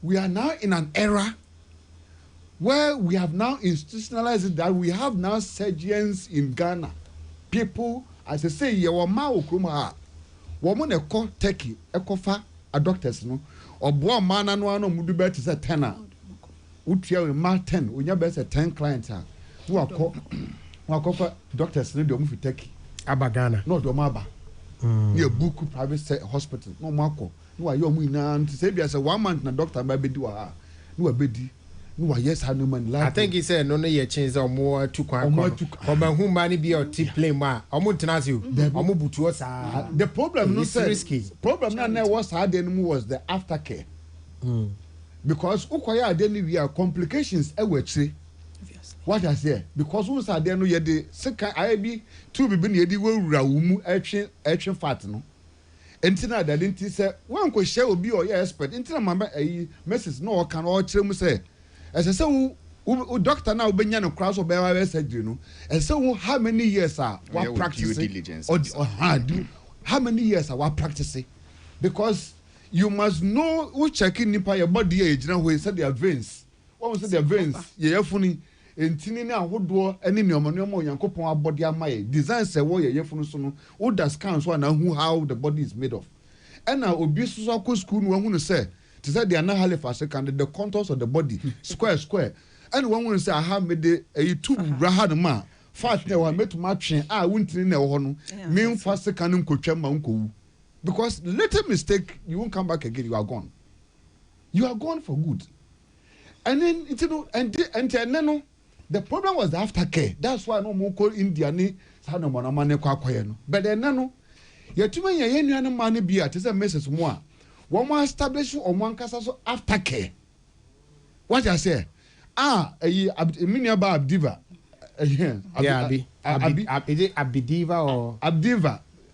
we are now in an era where we have now institutionalized it, that we have now surgeons in Ghana. People as I say ye wa ma okrum ha wo mo na ko Turkey ekofa a doctors no obo ma na no ano mudu be te say 10 a utua we ma 10 onya be say 10 clients a wo akọ doctors no de omu fi Turkey abagana no do ma ba near book private hospital no mo akọ no wa ye omu ina nti say bia say 1 month na doctor ba bedi wa ha no wa bedi no wa yes ha no man life. I think he said no ye change omo tu kwan omo hu ma ni bi o ti play ma omo tena se omo butu o sa. The problem no say risky. Problem na was hard anymore was the aftercare. Because ukoya ade ni we are complications e wetire. What I say because who say ade no ye de second I be two bibi na ye di wura wo mu etwe fat no. Entina that didn't say one ko share obi or ye expert entina mama message no kan o kire mu say as I say who doctor now obenya no cross or be surgery no and so how many years are what practice or how many years are what practice because you must know who checking nipa your body age na we say their veins what we say their veins ye yefuni entini na ahodo ene neomo Yankopon abody amaye design say wo ye yefunu so no who does scan so na who how the body is made of and now obi so akọ school no hu no say to say they are not Halifax can the contours of the body square and one will say I have made a two rahad ma fat na wa metu ma twen a wuntini na ho no me fast can nkotwa ma nkowu because little mistake you won't come back again, you are gone for good. And then you know and then the problem was the aftercare. That's why no more call India ni sana mwana mane kwa no but then no yetuma ye nua no mane bia te say message mo a wo mo establish o mo ankasa so aftercare. What I say minia ba Abdiva Abdiva or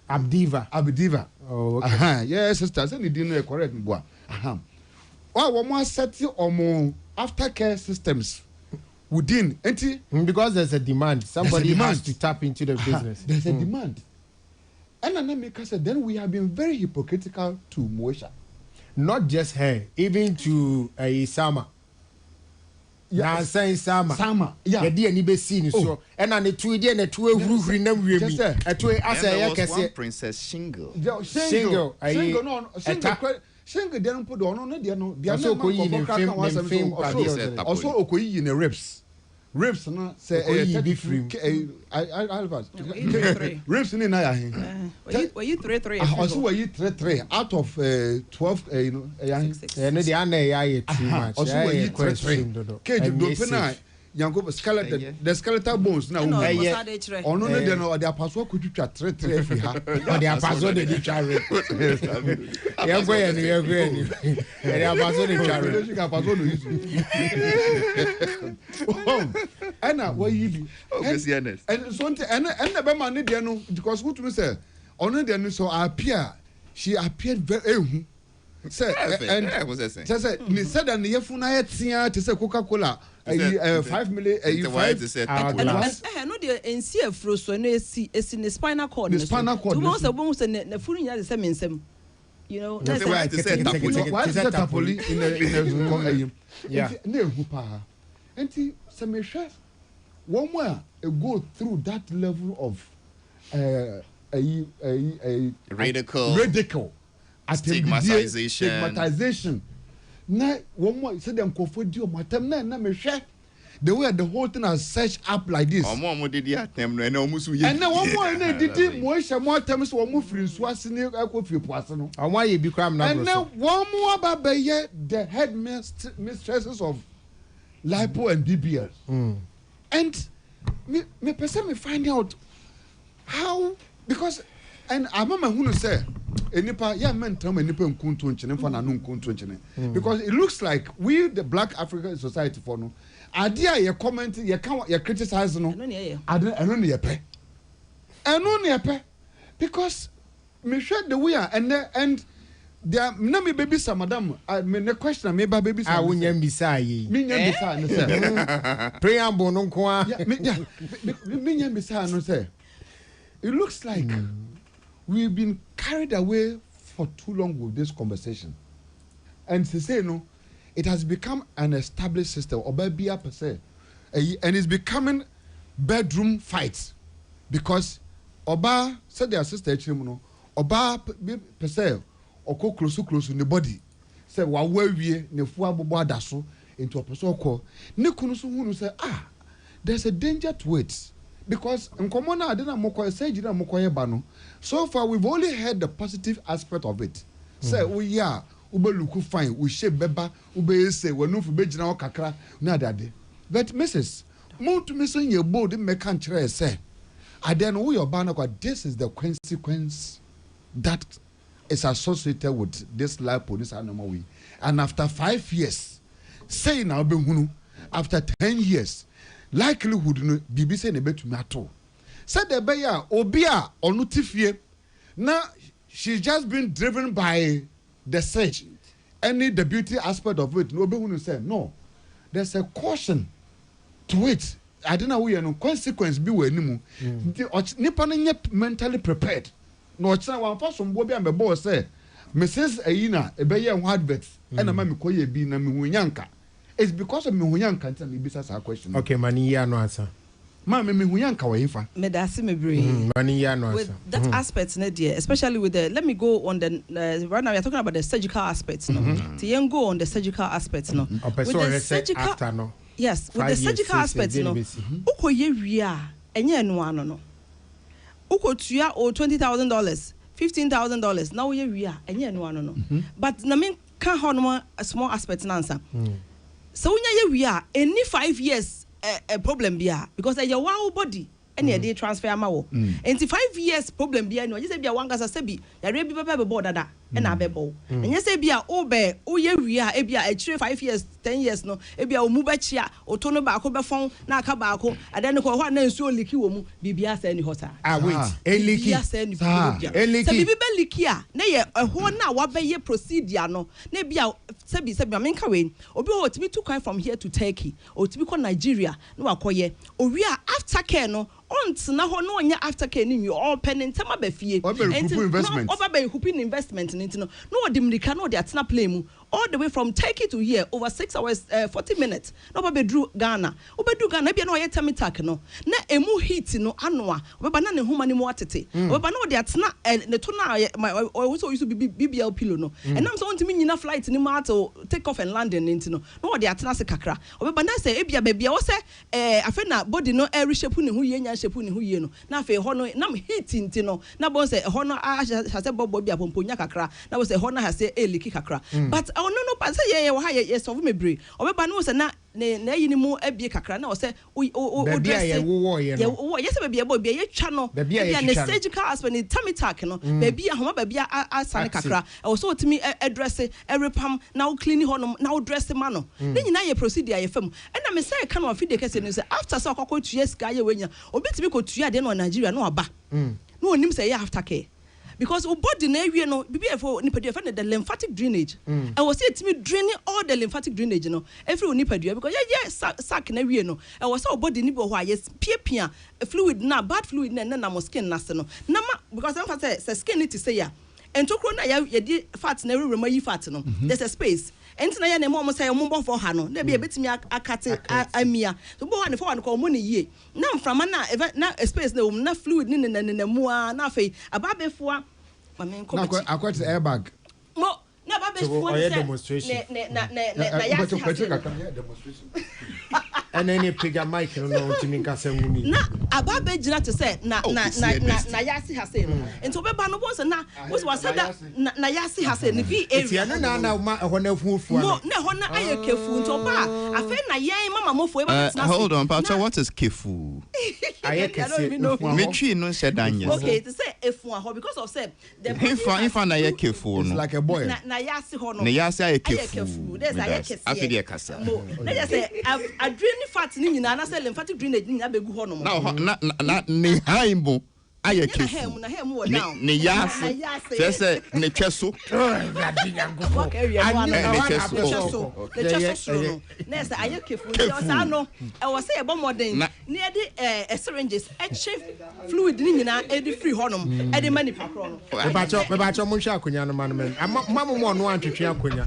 Abdiva. Oh, okay. Yes, sister. Say you didn't correct me, boy. Why one set your aftercare systems within? Because there's a demand. Somebody has to tap into the business. There's a demand. And then make us say, then we have been very hypocritical to Moesha. Not just her, even to Sama. Yeah, saying Sama. Yeah. The dear Nibe seen so. And on the 2 day and the 2 every name we me. At 2 as I can say Princess Shingle. Shingle didn't put on no. The also Okoyi in the ribs. Ribs no say be free. Ribs in na were you 3 also were you 3 out of 12 you know no the ane too much also were you 3 cage do pena yanko skeleton the skeletal bones na ono no de no the apaso akotwitwa 3 fi ha the apaso de tware yanko ye ni the apaso de tware the apaso no use ana why you be and so and the be man de no because who to say ono de no so appear she appeared very say and say ni said that the yefuna yetia to say Coca-Cola 5 million 5 no the NC afro so no esi ne spinal cord the spinal cord to most of say na furu nya say mensem you know that's why to say tapoli in the yeah na ehu pa enti se me hwe one more go through that level of radical stigmatization. Na one more said them confo di o matem na me hwe the way the whole thing has set up like this. Omo did atem no na omo so ye. And na one more na didi mo hwe mo atem so omo firi nsu ase ne akofie poase no. Omo ye bi kram na bro. And na one more baba ye the head mistresses of Lipo and BBL. And me person me find out how because and amama who say enipa ya mentam enipa nkuntu nchene fa na no nkuntu nchene because it looks like we the Black African society for no ade a ye comment ye can ye criticize no eno ne ye pe because me share the way and there na me baby sa madam me ne question me ba baby sa wonya mbisa yi me nya mbisa no say preamble no nko a me nya mbisa no say it looks like we've been carried away for too long with this conversation. And to say no, it has become an established system, or baby per se, and it's becoming bedroom fights because Oba said their sister Chimuno, Oba per se, or co close in the body. Say, while we ne fuaboa dasso into a person call. Nikunusu say, there's a danger to it. Because in common, I didn't mokoye say, you don't mokoye bano. So far, we've only heard the positive aspect of it. Say, we are, ube luku fine, we shape beba, ube say, we no fube jina kakra, na dade. But Mrs. Mo to missing your board in country say, I then know your banner, this is the consequence that is associated with this life for this animal way. And after 5 years, say now be hunu, after 10 years, likelihood no bibi say ne betu mato. Said the beya obia onutifie. Now she's just been driven by the search. Any the beauty aspect of it, no be hunu say no. There's a caution to it. I don't know where no consequence be we nimu. Nipa no mentally prepared. No chana one person bobi am be boss say Mrs. Ayina ebeye ho advert and ma me koye bi na me hunyanka. It's because of me hunyanka nta me bisa sa question. Okay, mani ya no answer. Ma me hunyanka wa yifa. Me da se me bring. Mani ya no answer. With that aspect na dear, especially with the let me go on the right now we are talking about the surgical aspects no. To go on the surgical aspects no. With the surgical after no. Yes, with the surgical aspects no. Uko ye wi a enye no ano no. Uko tuya o $20,000, $15,000 now ye wi a enye no ano no. But na me kan ho no a small aspect na answer. So unya ye wi a any 5 years a problem bia because your wow body any day transfer ama wo. And 5 years problem bia no you say bia wangasa say bi ya re bi baba be dada e na bebo. And you say bia obe o ye wi a e bia e 5 years 10 years no e bia o mu ba chia o to no ba ko be fon na aka ba ko ade ne ko ho na nsu oliki wo mu bibia sa ni hota. Wait, eliki. Eliki. So bibi be liki a na ye ho na wa be ye procedure no na bia sebi menka we obi o timi to come from here to Turkey o timi ko Nigeria na wakoye o wi a after care no na ho no nya after care ni you all penning tema ba fie investment over by hooping investment no odimrika no de atena play mu all the way from Turkey to here over 6 hours 40 minutes no ba bedru Ghana obedu Ghana bia no ye temitak no na emu heat no anoa obeba na ne homa ni mu atete obeba na de atena ne to na o so use BBL pillow no enam so ontimi nyina flight ni ma to take off and land into no de atena se kakra obeba na se ebia ba bia wo se afa na body no reshape ni hu ye nya shape ni hu ye no na afa ho no na heat nti no na bo se ho no ha se bobo bia pomponya kakra na bo se ho no ha se eliki kakra but no pa say ye wa ye solve me bre obeba no se na yi ni mu abie kakra na o se o dress ye wo ye no ye se bia bo bia ye twa no bia ne surgical aspect ni tamitak no bia homa bia asane kakra o so otimi address repam na o clean ho no na o dress ma no ne nyina ye procedure ye fam e na me say ka no afide kese no say after so akoko tuye sika ye wenya obetimi ko tuya de no Nigeria no aba no onim say ye after care because our body na ewie no bibi efo nipadua fa the lymphatic drainage and was it me draining all the lymphatic drainage no every nipadua because sack na ewie no and was our body ni bo ho yes pia fluid na bad fluid na mo skin na se no na ma because am say skin it say ya entokro na ye di fat na rema yi fat no there's a space enti na ya na mo say mo bo for ha no na bia betimi akate amia so bo ha ne for ko mo ne yie na mframa na space na fluid ni na mu a na afei ababefo mame ko akwat airbag mo na babefo demonstration na ya demonstration and any picture mic no ntimi nkasa ngumi na ababe gira to say na yasi hase no enti obeba no bo say na wo say na yasi hase ni vi area na ma ho na fufu no na ho na aye kefu enti oba afa na yen mama mofo eba na hold on Pacha, what is kefu aye kese me twi no said danye okay to say efu ho because of say the if na ye kefu no like a boy na yasi ho no na yasi aye kefu there's aye kese afi de kasa na just say adrenaline fat ni nyina na say lymphatic drainage ni nyina begu ho no na ni haimbo aye kefu na hemu down ni yasi say ne tweso na say aye kefu so no e was say e bo modern ni e dey syringes e chief fluid ni nyina e dey free ho no e dey mani pakro no me ba cho mo hwa akonya no man men mama mo no antwetwe akonya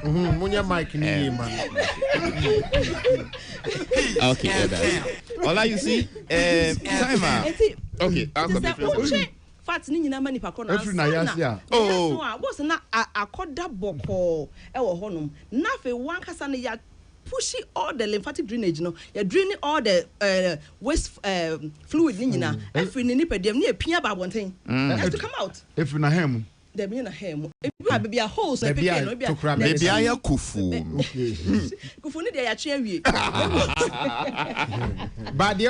munya mic ni ye man okay all you see time Okay, fat ni nyina mani pakro na na yasia oh boss na akoda boko e wo honom na fe wan kasa na ya pushing all the lymphatic drainage no you draining all the waste fluid ni nyina every ni pedem na epia ba bonten has to come out if na hem the be na hem ebi be a hole so ebi no be a kufu kufu ni dia ya twe awie but the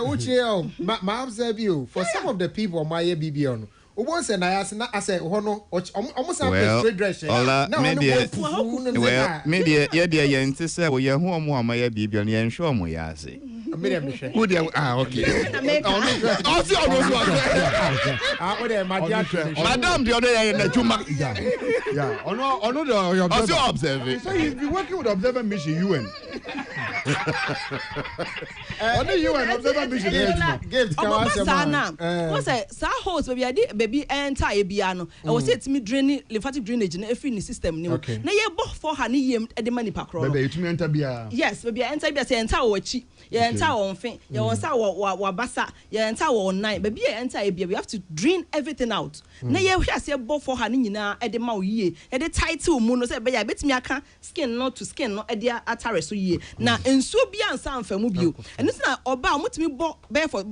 uche ma observe you for some of the people my BBO no obo say na yas na ase ho no omo say straight dress na media ye dia ye nti say wo ye ho omo amaya BBO no ye nhwe omo ya ase media me hwe who dia okay also madam the other ye na juma yeah ono the observe so you be working with observer mission UN only UN observer mission give Kawana what's say host baby enter ebia no e was say me drain lymphatic drainage na every ni system ni na ye bo for ha ni yem e de mani pakro baby you enter bia yes baby enter bia say enter wo chi ye enter wo mfen ye won sa wo basa ye enter wo nine baby enter ebia we have to drain everything out na ye hwe ase bo for ha ni nyina e de ma wo yie e de title mu no say be ya betimi aka skin no to skin no e de atare so yie na ensuo bia ansa amfa mu bio eno na oba mutimi bo be for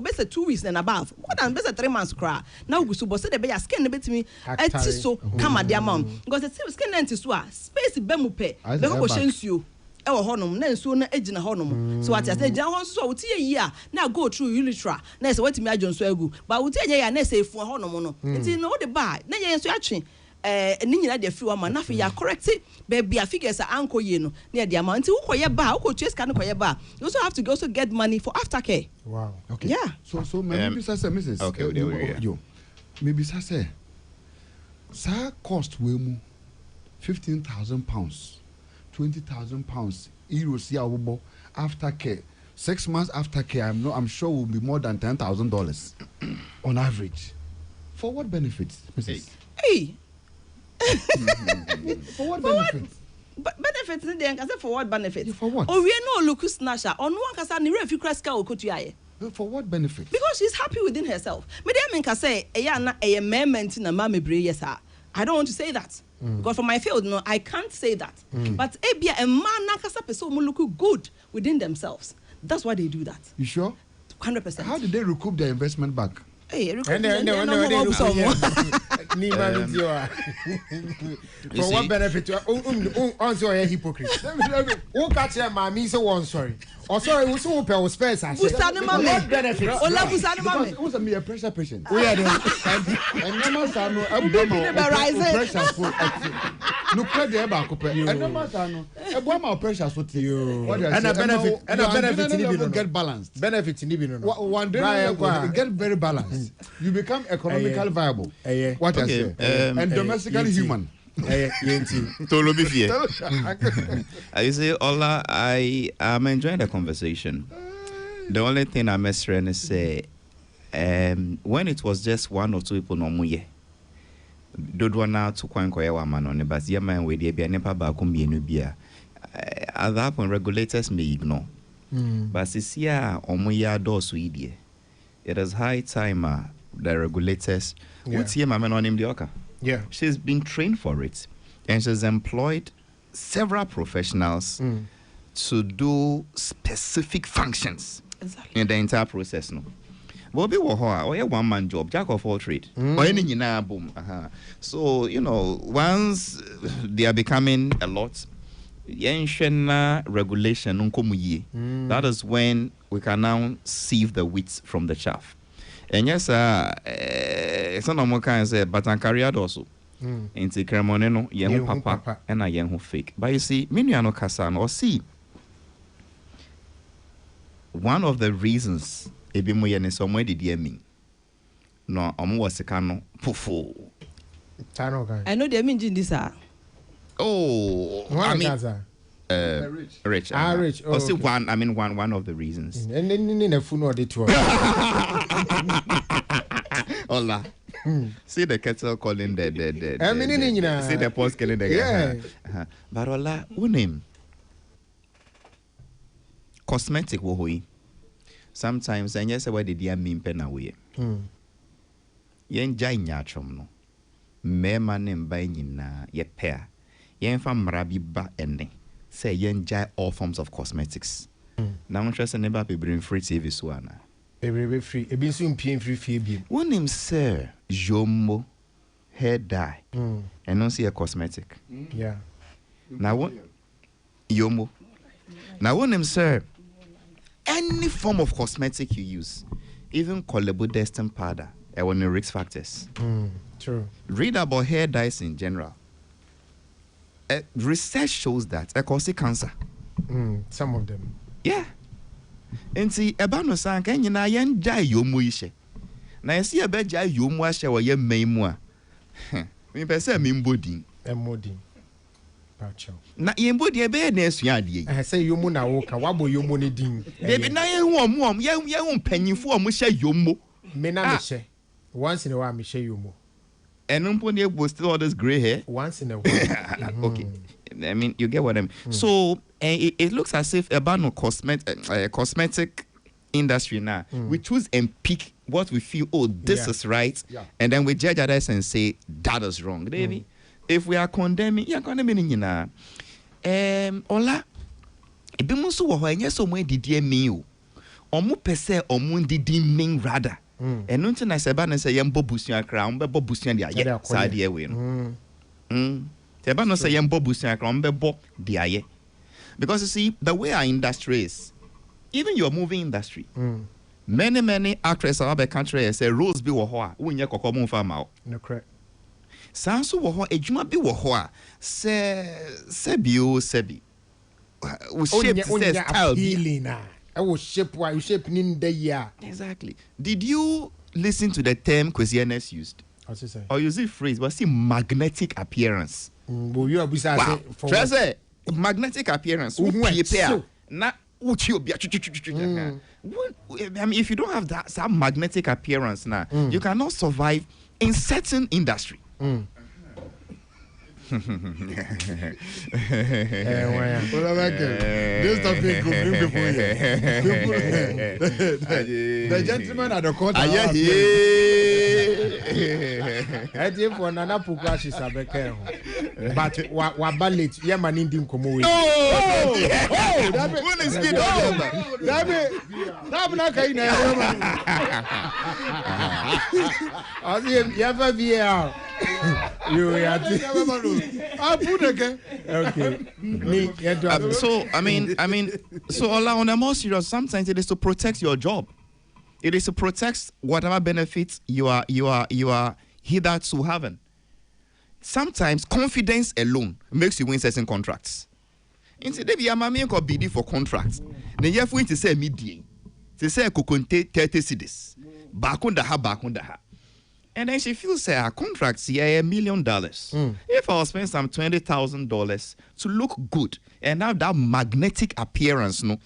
best 2 weeks and above more than best 3 months cra na ugusu bo say de be ya skin no betimi eti so kama de amam because the skin enti so a space be mu pe be ko hyensuo e wo honom na ensuo na egina honom so what say egina hon so wo tie yi a na go through urethra na say watimi ajonso agu but wo tie ye ya na say efu honom no enti no de ba na ye enso atwe ni nyina de free one na fe ya correct baby a figures anko ye no na de amount nti wo koye ba wo chase can koye ba you also have to also get money for aftercare. Wow. Okay. Yeah. So maybe say Mrs. Okay, yo maybe say cost we mu 15,000 pounds 20,000 pounds euros ya wo aftercare 6 months aftercare I'm sure will be more than $10,000 on average. For what benefits, Mrs. Hey. For what benefits? Benefits in there, I for what benefits? For what? Oh, we no look snatcher. On one kasa ni refi kreska o kotuaye. For what benefit? Because she's happy within herself. Me dem mean ka say eya na eye memment na ma mebre yes ah. I don't want to say that. Because for my field no I can't say that. But ebia a man na kasa person mo look good within themselves. That's why they do that. You sure? 100%. How did they recoup their investment back? Hey, for what benefit? On so a hypocrite. Who catch him, mommy? So one sorry. Oh, sorry, we saw pay space. What benefit? Ola busani mami. Who's a pressure patient? We are and number sano. Pressure for. No credit eba kope. And number sano. Ebwa pressure so ti. And a benefit. And a benefit in get balanced. Benefit in even. One day get very balanced. You become economically viable. What I say. And domestically human. Tolo bifie. I say, Ola, I am enjoying the conversation. The only thing I must say, when it was just 1 or 2 people no muye, Dodwana to Kwankoya Waman on the Baziaman with the Bianepa Bakumbi Nubia. At that point, regulators may ignore. But Sisia Omuya Doswidi. It is high time the regulators would see my man on him the oka. Yeah. She's been trained for it. And she's employed several professionals to do specific functions in the entire process. No. Bobby Wahoa, or a one-man job, jack of all trade. Or any boom. So, once they are becoming a lot, regulation, that is when we can now sieve the wheat from the chaff. And yes, it's not more kind of say, but I'm carried also. Into Cremoneno, yen papa, and I yen who fake. But you see, Miniano Casan or see one of the reasons Ebimoyen is somewhere did you mean? No, was a cano, pufo. I know they mean this. Oh, I mean, rich. Rich. Oh, see, one of the reasons. And then in a funeral, they tour. Hola. See the kettle calling the see the post calling the yeah. But Hola, who name? Cosmetic wohui. sometimes and yes where did you mean pen away yen jai nyatrom no me manem by nyina ye pair yen fam rabi ba ene say yen jai all forms of cosmetics now interest never be bring free TV so ana be free e bin so mpien free bi one him sir Jomo hair dye and non see a cosmetic yeah now what Yomo now one him sir any form of cosmetic you use, even colobodestin powder, one of the risk factors. True. Read about hair dyes in general. Research shows that it causes cancer. Some of them. Yeah. And see, ebano san kan yina yen jai yomu ishe. Na yesi ebe jai yomu ashe wa ye meimwa. Mi pese mi mbodi. Mbodi. Na yembodi ebe na esua ade yi say yomu na wo ka wabo yomu ne din baby na ye hu omo ye hu mpanyinfo omo hye yomu me na me hye once in a while me hye yomu enumpo ne ego still all this gray hair once in a while okay I mean you get what I mean so it looks as if about no cosmetic industry now we choose and pick what we feel this is right and then we judge others and say that is wrong baby. If we are condemning, you are condemning nyina. Ola, ebi mo so wo ho enye so mo didie mi o. Omo pese omo didi min rather. Eno nti na se ba na se ye mbo busua kra, omo be bo busua dia ye. Sa dia we no. Se ba no se ye mbo busua kra, omo be bo dia ye. Because you see the way our industry is, even your movie industry. Many actresses are be country say roles bi wo ho a, wo nye kokomo fa ma o. No correct. Sanso wo ho ejuma bi wo ho a sebi wo shape style healing na e wo shape wa you shape ni nda ya exactly. Did you listen to the term Kwesianes used? What you say? Or use it phrase but see magnetic appearance. But you abisa say for say magnetic appearance na uchi obi I mean if you don't have that some magnetic appearance now you cannot survive in certain industry. This topic could bring people here. The gentleman at the court. I did for Nana Pukashi Sabeke. But what ballet, Yaman Indian Komo. Oh, that is good. Never be out. You okay. So I mean, so on a more serious, sometimes it is to protect your job. It is to protect whatever benefits you are hitherto having. Sometimes confidence alone makes you win certain contracts. Instead, if you are mammy or BD for contracts, then you have to say median. They say Kokonte 30 cedis. Bakundaha. And then she feels her contracts here $1 million. If I will spend some $20,000 to look good and have that magnetic appearance, no,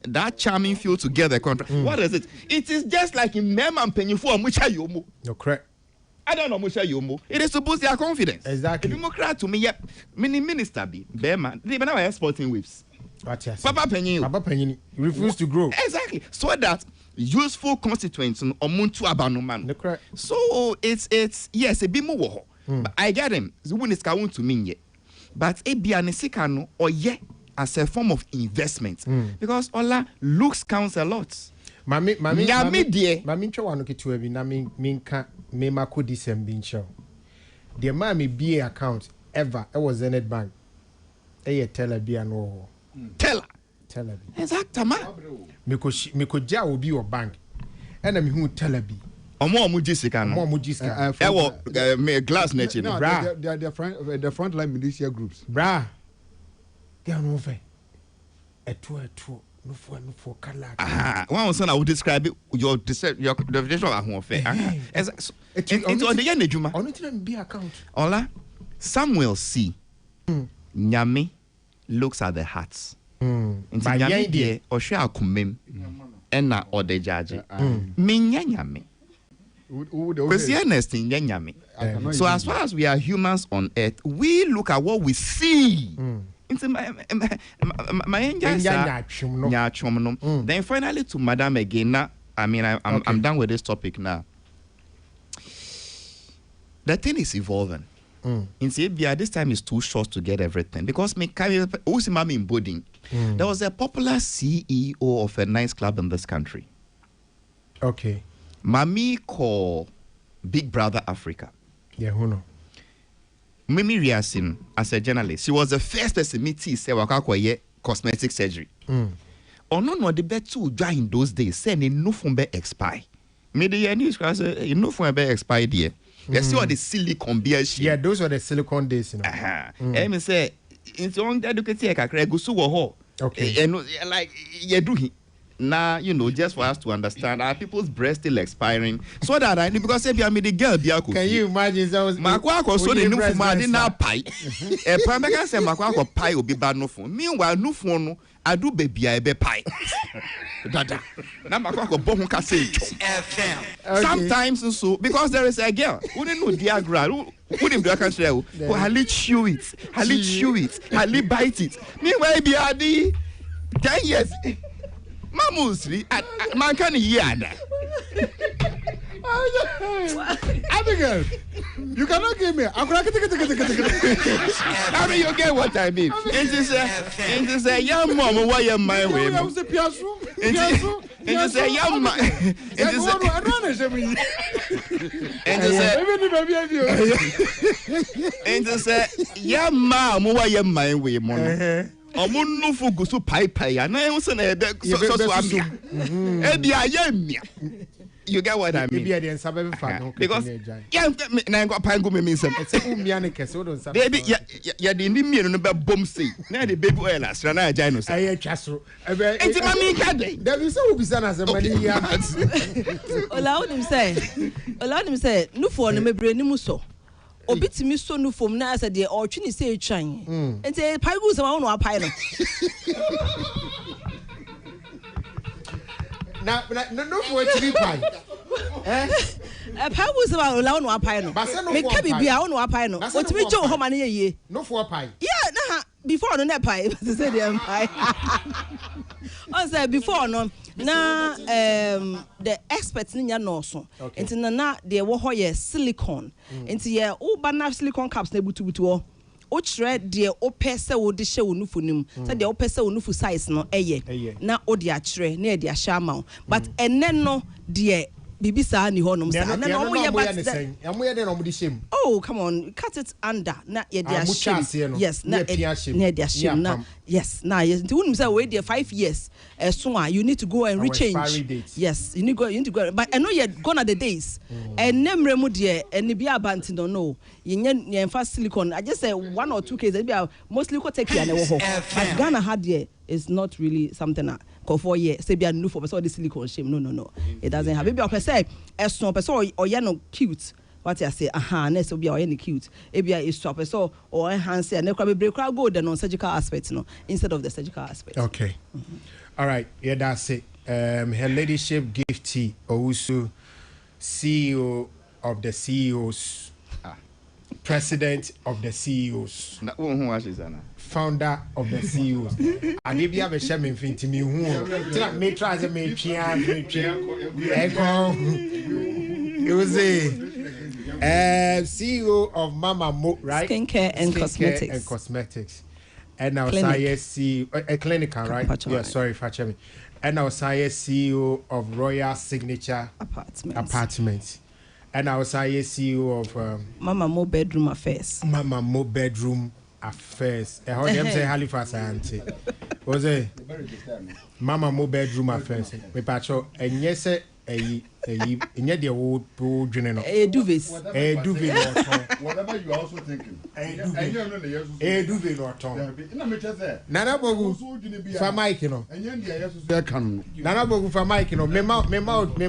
that charming feel to get the contract. What is it? It is just like in Mem and Penny for Mucha Yomo. No correct. I don't know Mucha Yomo. It is to boost their confidence. Exactly. If you cry to me, yep, mini minister be Bearman. They now exporting whips. Papa Penny refuse to grow. Exactly. So that useful constituents on Muntu Abanoman. Correct. So it's yes, a bit more. But I get him. The one is going to mean yet. But a be an esikano or yet as a form of investment. Because all looks counts a lot. Mami chwa no ketu abi na minka me mako December ncho. The mami BA account ever was Zenith Bank. Teller bi ano. Teller. Exactly, ma. Miko ja obi o bank. Ena mi hu teller bi. Omo jisika no. Omo jisika. Me glass na chi no. The front line militia groups. Bra. Get no fe. Eto no for kala. One son I would describe your definition of ahun fe. It's on the yen ejuma. Ono ti na bi account. Ola Samuel C. Nyame looks at the hearts. Nti nyame de ohwe akomem ena ode judge. Me nyame. Because honest in nyame. So as far as we are humans on earth, we look at what we see. into my then finally to Madam again. Now, I mean, I'm done with this topic now. The thing is evolving. In Sabia, this time is too short to get everything because there was a popular CEO of a nice club in this country. Okay. Mami called Big Brother Africa. Yeah, who know? Mimi Riasin, as a journalist, she was the first person me to say wakakwaye cosmetic surgery. No, the bet to in those days, saying no phone be expire. Me the news say no phone be expired here. You see what the silicone beer shit. Yeah, those were the silicone days, you know. Me say it's on educated kakra go so ho. Okay. And like you do now, you know, just for us to understand, are people's breasts still expiring? So that I because if you the girl be can you imagine that was Makwa so the new phone did not pie. A pameka say Makwa pie will be bad no phone. Meanwhile, no phone I do baby I be pie. Dada. Now Makwa bon ka say sometimes so because there is a girl who didn't know diagram. Who didn't do a country? Who hardly chew it, hardly chew it, hardly bite it. Meanwhile, be adi 10 years. Mamusri, man can hear that. Abigail, you cannot give me. I mean, you get what I mean. It is a young mom who I am my way. It is a young man. It is a young mom who I am my way. Omunnu fugu so pai ya na ehun se na ebe so amia ebi ayamia you get what I mean ebi ade nsa be fa no because ya na ngo pai ngo me nsem ese umia ne kese do nsa baby ya de ndi mienu no be bom sei na de baby oil asra na agya no say aye twasoro ebe enti mami ka dey da bi so obi sana se mani ya ola onim say nufu no mebre ni mu so obi timi so no fom na asa de otwe ni say twan enti pai gu se ma wono apai no na no for tv pai pai gu se ma wono apai no me ka bibia wono apai no otimi jo ho ma na ye no for pai yeah na before no na pai say dem pai on say before no na the experts ni nya no so enti na de wo ho ye silicone enti ye wo ba na silicone caps na butubutu wo o kire de o pese wo de hye wo nufu nim say de o pese wo nufu size no eye na o de a kire na e de a hye ma but enne no de bibisa ni honom sa na no mo ye but oh come on cut it under na ye de a shame yes na de a shame na yes na yes nti wonu say we dey 5 years so you need to go and rechange yes you need to go but I know you gone are the days and nemre mu de eni bia abanti no no ye fa silicone I just say 1 or 2 cases bia mostly ko take here na wo ho but Ghana had there is not really something that for year say bia new for person the silicone shame no it doesn't have maybe I say person or you no cute what I say na so bia or you cute e bia is so person or enhance and be break go the non surgical aspect no instead of the surgical aspect. Okay. All right, yeah, that's it. Her Ladyship Gifty Owusu, CEO of the CEOs, President of the CEOs, Founder of the CEOs. And if you have a shame in me, who may try to make it was a CEO of Mama Mo, right? Skincare and cosmetics. And now CEO a clinical, right? Yeah, sorry for me. And now CEO of Royal Signature Apartments. And now CEO of Mama Mo Bedroom Affairs. Mama Mo Bedroom Affairs. How them say Halifax auntie. Was it Mama Mo Bedroom Affairs? Me pacho and yes in the old general duvet whatever you are also thinking duvet or tongue Nana Bogu for Mike, you know. Nana Bogu for Mike, you know. Me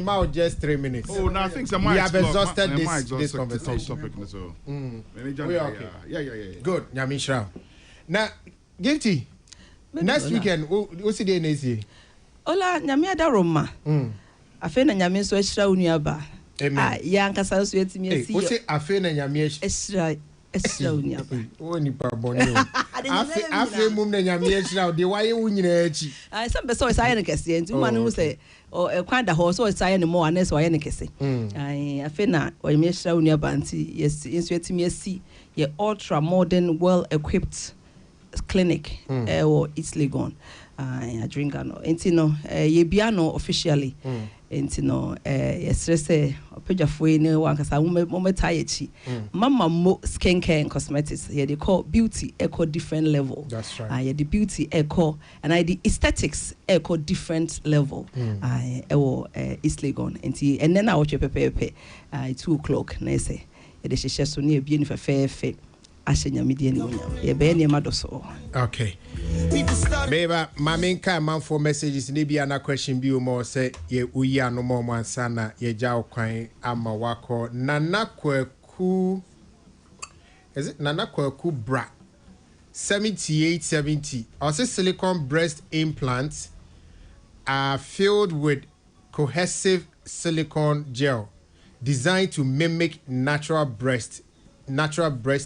mouth just 3 minutes. Oh, no, I think we have exhausted this conversation. Topic, so. We are okay. Yeah. Good, Nyamisha. Now, Gifty, next weekend, what's the day next year? Ola, Nyamiada Roma. Afe na nyame so ehira onua ba ya ankasa so etimi asi o se afe na nyame ehira onua ba o ni pa boni o Afe mum na nyame ehira de waye wo nyina echi. Some person say na kese nti woman who say o kwanda ho so say na mo anes waye na kese. Afe na o me ehira wo nua banti yes inso etimi asi ye ultra modern well equipped clinic or East Legon. I drink no enti no ye bia no officially enti no yestrese opejafo ne wankasa mo tie chi mama mo skincare and cosmetics ye they call beauty echo different level. That's right. Ye the beauty echo and the aesthetics echo different level. East Legon enti and then I watch pepe 2 o'clock na say ye de hye so na ebie ni fefe ashenya media ni ye be na ma do so. Okay. Baby, my main kind man for messages ni bia na question bi o mo say ye uyi anu mo ansa na ye jaw kwan ama wako Nana Kwaku. Is it Nana Kwaku bra 7870 also silicone breast implants are filled with cohesive silicone gel designed to mimic natural breast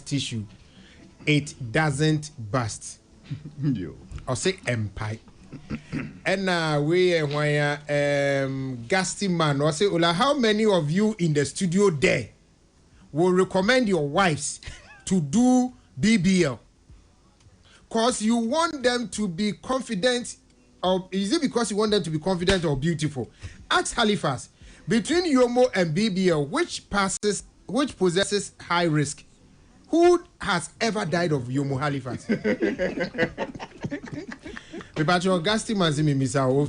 tissue. It doesn't burst. Or say empire. And we when Gasty man or say Ola, how many of you in the studio there will recommend your wives to do BBL? Cause you want them to be confident, or is it because you want them to be confident or beautiful? Ask Halifax, between Yomo and BBL, which possesses high risk? Who has ever died of Yomo Halifax? But your Gasty Mazimi Misa or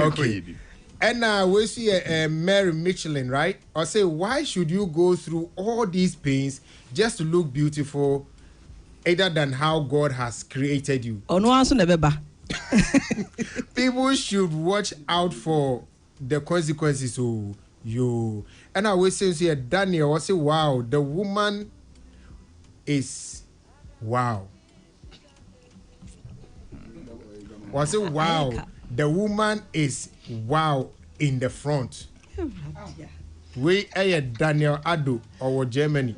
okay. And we see Mary Michelin, right? Or say, why should you go through all these pains just to look beautiful, other than how God has created you? Oh, no answer never. People should watch out for the consequences. So you and I will say here, Daniel, I say, wow, the woman is wow. I say, wow, the woman is wow in the front. We Daniel Ado or Germany.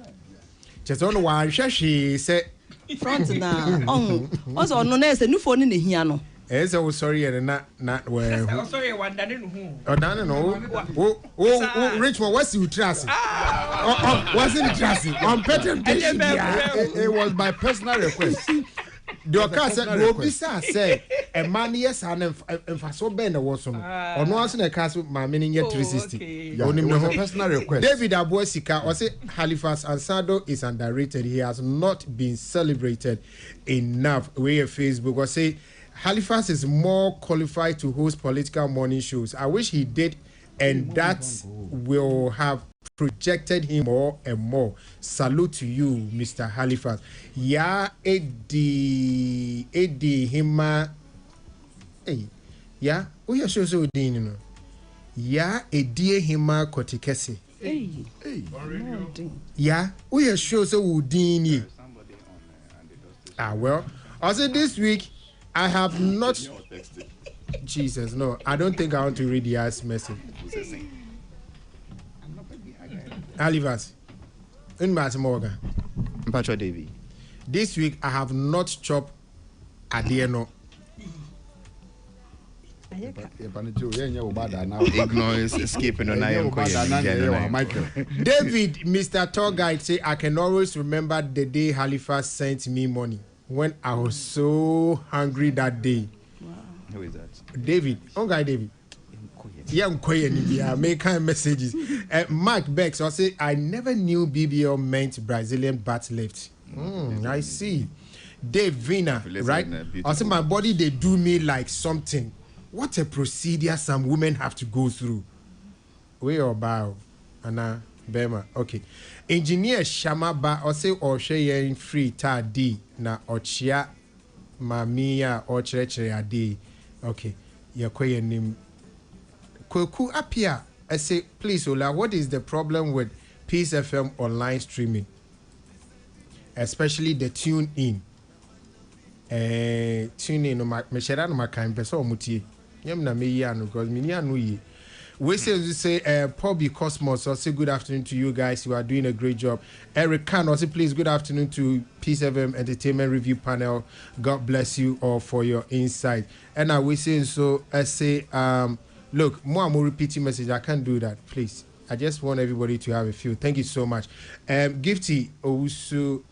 Just on why she said front now. Also, no, there's a new phone in the hiano. As I was sorry, and not well. Sorry, one done who? Oh, no. Oh, Richmond, what's you trust? Wasn't trusting? On better, it was my personal request. The occur said, Robisa said, a man, yes, and so Ben was on. Or no one in a castle, my meaning yet 360. Only no personal request. David Abuesika, or say Halifax Ansado is underrated. He has not been celebrated enough. We have Facebook or say Halifax is more qualified to host political morning shows. I wish he did, and that will have projected him more and more. Salute to you, Mr. Halifax. Ya Eddie Hima. Hey, ya. Who you show so din no? Ya Eddie Hima Kotikesi. Hey. Ya. Who you show so udini? Well. Also this week I have not. Jesus, no. I don't think I want to read the ass message. Halifax, in Morgan. Patrick Davy. This week I have not chopped Adieno. Ignorance escaping on Michael. David, Mr. Tour Guide, say I can always remember the day Halifax sent me money when I was so hungry that day. Wow. Who is that? David. Oh, guy, David. Yeah, make kind messages. Mark Bex, I say I never knew BBL meant Brazilian butt lift. I see. Dave Vina, right? I say my body they do me like something. What a procedure some women have to go through. We or bow, Anna Bema. Okay. Engineer Shamaba, I say or share free ta D na ochia mamia or chere adi. Okay. Yakoye name. Kweku Apia, I say, please, Ola, what is the problem with Peace FM online streaming? Especially the tune in. Tune in, no, Meshara no Makan, Peso Muti. Yam na me yan, because Minia no ye. We say Pobby Cosmos. I say good afternoon to you guys. You are doing a great job. Eric Khan also please good afternoon to Peace FM Entertainment Review Panel. God bless you all for your insight. And I will say so. I say look, more repeating message. I can't do that, please. I just want everybody to have a few. Thank you so much. Gifty Owusu,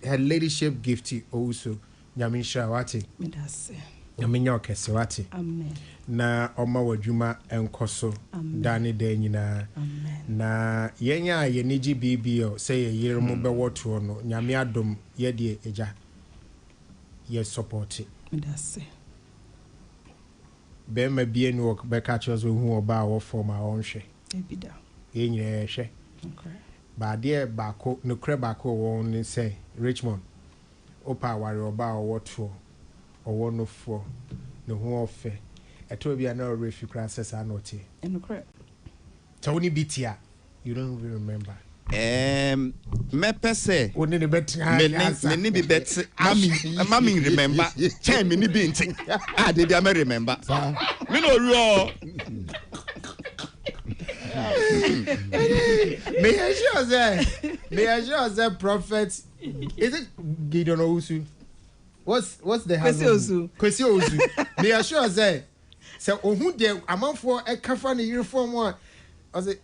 her ladyship Gifty Owusu. Nyamin Shawati. Nyamin Kesewati. Amen. Na Oma Wajuma Enkoso. Dani Denina. Na Yenya Yeniji BBO. Say a year mube water no. Nyamiadum Yedi Eja. Yes, support it. Ben may be in work by catchers who are bow for my own share. In your share. But dear Bako, no crabako won't say Richmond. Opa worry about what for or one of four. No more fair. I told you I know if you classes are not here. And the crap. Tony Bitia, you don't even remember. Me pese. Only the better. Me be better. Mami remember. Chen me ni binting. Ah, did I remember? Me no raw. May I sure say prophet. Is it Gideon Owusu? What's the Kwesi Osu. May I sure say who there among for a kafan uniform one. I say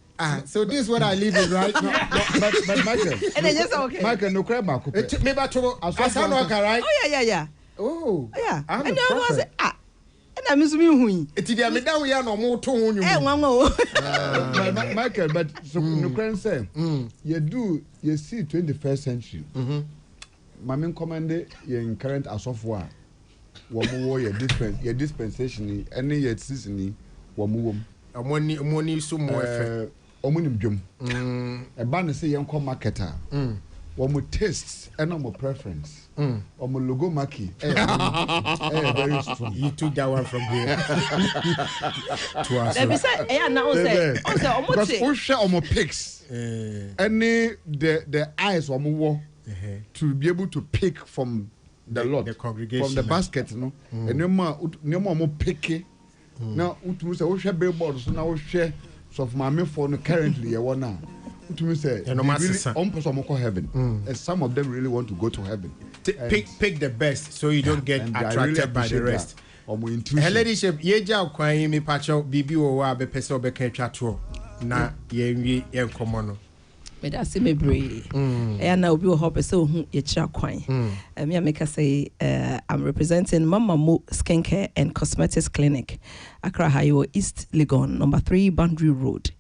so this is what I live in right now. But Michael. And then yes, okay. Michael, no crab back. Maybe I told right? Oh yeah. Oh yeah. I'm and then I say and I'm assuming who. It is me down here no more to who. Michael, but so no crab say you see 21st century. Mamin commande in current asofwa. Wamu your dispensation any yet season wamu. Money so more effect. Omunim dwom. E ba ne say yen come marketer. Womo tastes and no preference. Omo logo maki. Very strong. You took that one from here. To us. Let me say now say omo because we share omo pics. Any the eyes omo wo to be able to pick from the lot, the congregation, from the basket, no. And no more picky. Now, we say we share billboards. Now we share so of my phone currently. I wanna. We say really on heaven, and some of them really want to go to heaven. Pick the best, so you don't get attracted really by the rest. Ladyship, yeja kwai mi pacho bibi wo wa be pese obeka twato na ye enkomo. That's me brave. And now we will hope so. You check kwan. Me make say I'm representing Mama Mo Skincare and Cosmetics Clinic, Accra Highway, East Legon, number 3 Boundary Road.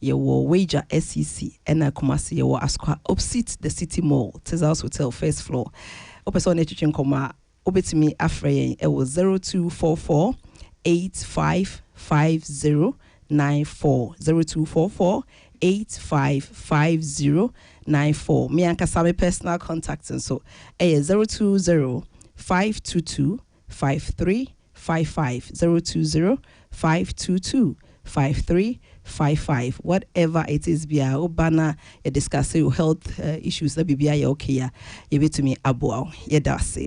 You will wager SEC and Kumasi. You will ask opposite the City Mall, Tezos Hotel, first floor. Opeson Etchin Koma. Obetimi Afrayen. It was 0244 855094 0244 855094. Me and Kasame personal contacts and so 020 522 5355 020 522 5355. Whatever it is, be a banner you discuss your health issues that be okay. You be to me abo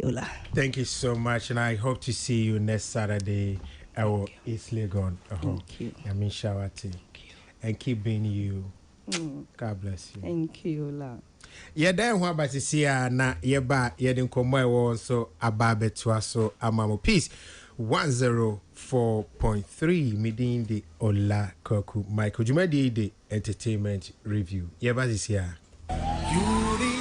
ola. Thank you so much, and I hope to see you next Saturday at East Legon. Thank you. Yamin Shawati. And keep being you. God bless you. Thank you, la. Yeah, then what about this year? Na yeba yedin komo ewo so ababe so amamo peace 104.3 midin the Ola Koku Michael Jumadi the entertainment review. Yeba this year.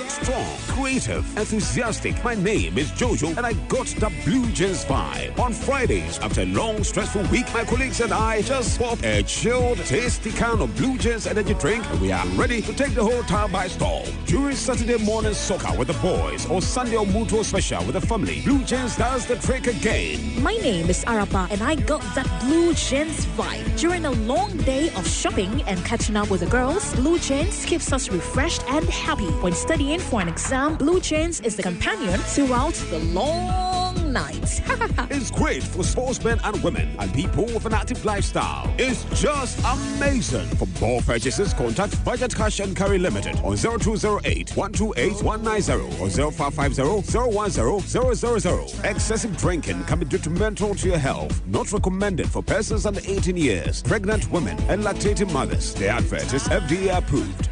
Strong, creative, enthusiastic. My name is Jojo, and I got the Blue Jeans vibe. On Fridays, after a long, stressful week, my colleagues and I just pop a chilled, tasty can of Blue Jeans energy drink, and we are ready to take the whole town by storm. During Saturday morning soccer with the boys, or Sunday or Mutual special with the family, Blue Jeans does the trick again. My name is Arapa, and I got that Blue Jeans vibe. During a long day of shopping and catching up with the girls, Blue Jeans keeps us refreshed and happy. When studying for an exam, Blue Jeans is the companion throughout the long long nights. It's great for sportsmen and women and people with an active lifestyle. It's just amazing. For more purchases, contact Budget Cash and Carry Limited on 0208 128 190 or 0550 010 000. Excessive drinking can be detrimental to your health. Not recommended for persons under 18 years, pregnant women, and lactating mothers. The advert is FDA approved.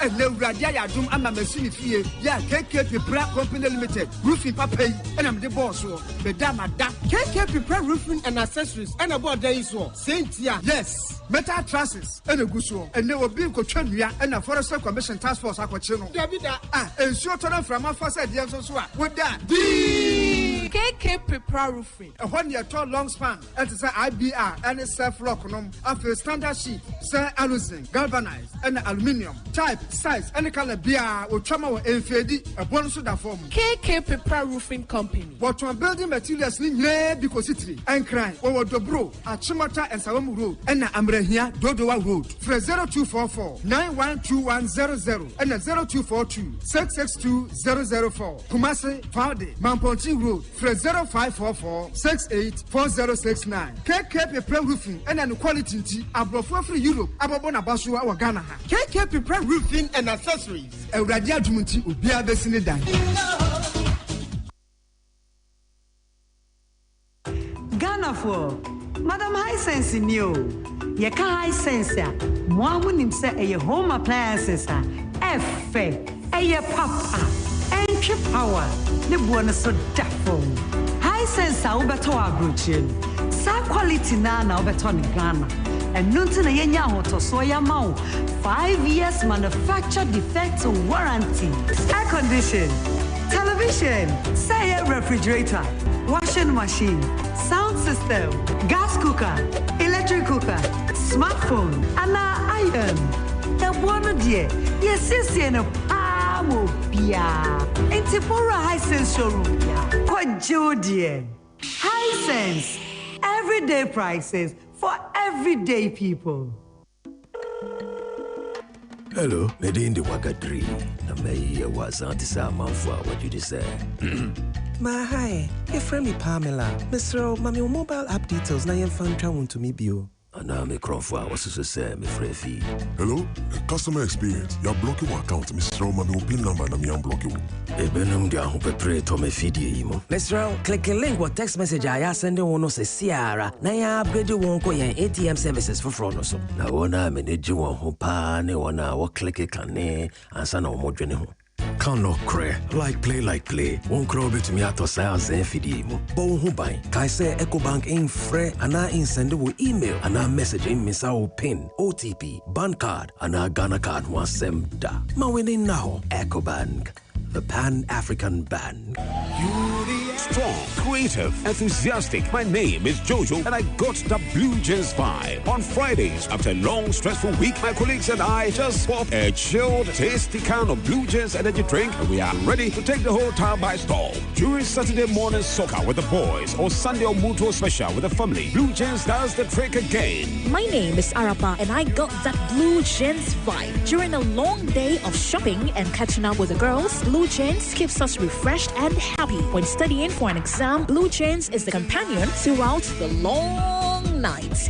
And no Radia Dum and Mamma yeah, KK Pipra Company Limited, roofing papa, and I'm the boss, the Dama Da, KK Pipra roofing and accessories, and about days, Saint yes, metal trusses, and a good show, and there will be Cochonia and a Forest Commission Task Force Aquachino, and short on from our first ideas also, with that. KK Pipra roofing, a 1 year tall long span, and it's IBR and a self rock after standard sheet, Sir Alusin, galvanized, and aluminium, type. Size and the color beer or trauma or enfedi a bonus of that form. KK Pipra Roofing Company. What one building materials need because it's and crying over Dobro at Chimata and Salamu Road and Ambrehia Dodowa Road. For 0244 912100 and 0242 662004. Kumasi Faude Mamponti Road for 0544 684069. KK Pipra Roofing and an quality above free Europe Ababona Basu our Ghana. KK Pipra Roofing and accessories. A radio Jumunti will be a best Ghana for Madam High Sense in you. Yaka High Sense, Mwamun himself a home appliances, F, a papa, entry power, the bonus of Daffo. High Sense, I'll bet to our Bruchin. Sa quality nana over Tony Ghana. And Nunton Yenya Hoto Soya Mau 5 years manufacture defect warranty. Air condition, television, say refrigerator, washing machine, sound system, gas cooker, electric cooker, smartphone, and iron. The one dear, yes, and a power pia. In Tipura High Sense showroom, quite dear. High Sense, everyday prices for everyday people. Hello, Medindi Wagadri. Namay was anti-sama for what you say. My hi, your friend me Pamela. Mr. Mami mobile app details na yen fan travel to me bio. Ana me Crawford was to say me free. Hello, the customer experience. You're blocking your account, Mr. Mami pin number na me unblock you. Ebenum dia ho pepre to me feed imo. Mr. Click a link or text message I send one say Ciara. Na ya upgrade won ko yen ATM services for front so. Na wona manage won ho pa ne wona wo click kan ne ansa na wo modwene ho. Can't cray, like play. Won't crow bit me at or sales and feed Bon Hubai, Kai say EcoBank in free and I send email and I message in Miss our PIN, OTP, bank card, and our Ghana card was sent da. Ma winning now, EcoBank, the Pan-African Bank. Strong, creative, enthusiastic. My name is Jojo, and I got the Blue Jeans vibe. On Fridays, after a long, stressful week, my colleagues and I just pop a chilled, tasty can of Blue Jeans energy drink, and we are ready to take the whole town by storm. During Saturday morning soccer with the boys, or Sunday or Mutual special with the family, Blue Jeans does the trick again. My name is Arapa, and I got that Blue Jeans vibe. During a long day of shopping and catching up with the girls, Blue Jeans keeps us refreshed and happy. When studying for an exam, Blue Jeans is the companion throughout the long nights.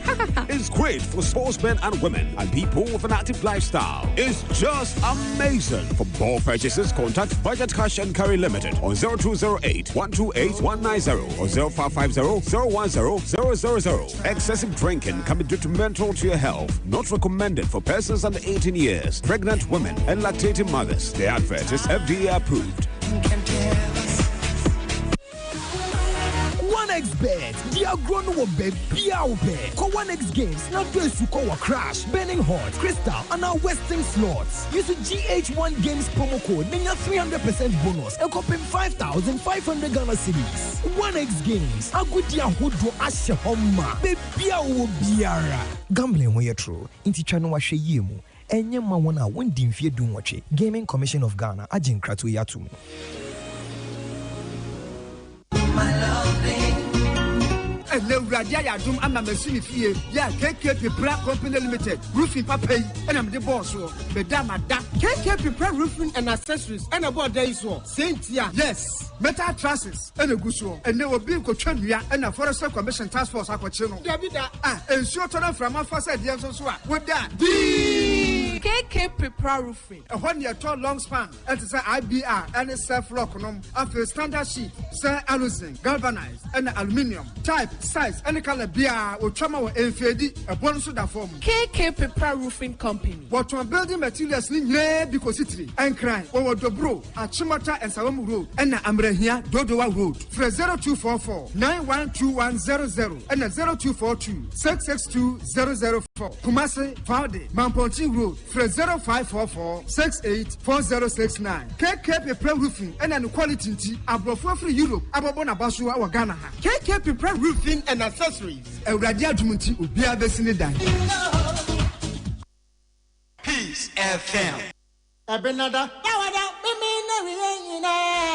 It's great for sportsmen and women and people with an active lifestyle. It's just amazing. For more purchases, contact Budget Cash and Carry Limited on 0208 128 190 or 0550 010 000. Excessive drinking can be detrimental to your health. Not recommended for persons under 18 years, pregnant women, and lactating mothers. The advert is FDA approved. 1xBet, the grown will be Biaube. Call 1x games, not those who call Crash, Burning Hot, Crystal, and our Western slots. Use the GH1 Games promo code, then your 300% bonus, and copy 5,500 Ghana cedis. 1x Games, a good Yahudo Asha Homa, Biawo Biara. Gambling when you're true, Inti Chano Washe Yimu, and Yama Wana won't dimfie Dumwache, Gaming Commission of Ghana, Ajin Kratu Yatum. And the Radia Yadum and Mamma Fie, yeah, KK Pipra Company Limited, roofing papa, and I'm the boss, Madame KK Pipra Roofing and Accessories, and about days, Saint yes, metal trusses, and a gusso, and there will be Cochonia and a Forest Commission Task Force Aquachino. And short enough from our first ideas with that. KK Pipra Roofing, a 1 year tall long span, and it's an IBR and a self lock after standard sheet, Sir Alusin, galvanized, and aluminium, type, size, and color beer or trauma or LFD, a bonus of that form. KK Pipra Roofing Company. What one building materials in here because it's and crime over Dobro, at Chimata and Salamu Road, and Ambrehia, Dodowa Road, for 0244 912100 and 0242 662004. Kumasi, Valde, Mamponti Road, for 0544 684069. KK Pipra Roofing and an quality abroad for Europe, Ababona Basu, our Ghana. KK Pipra Roofing and Accessories. A Radia Dumunti will be a vicinity. Peace FM. Abenada.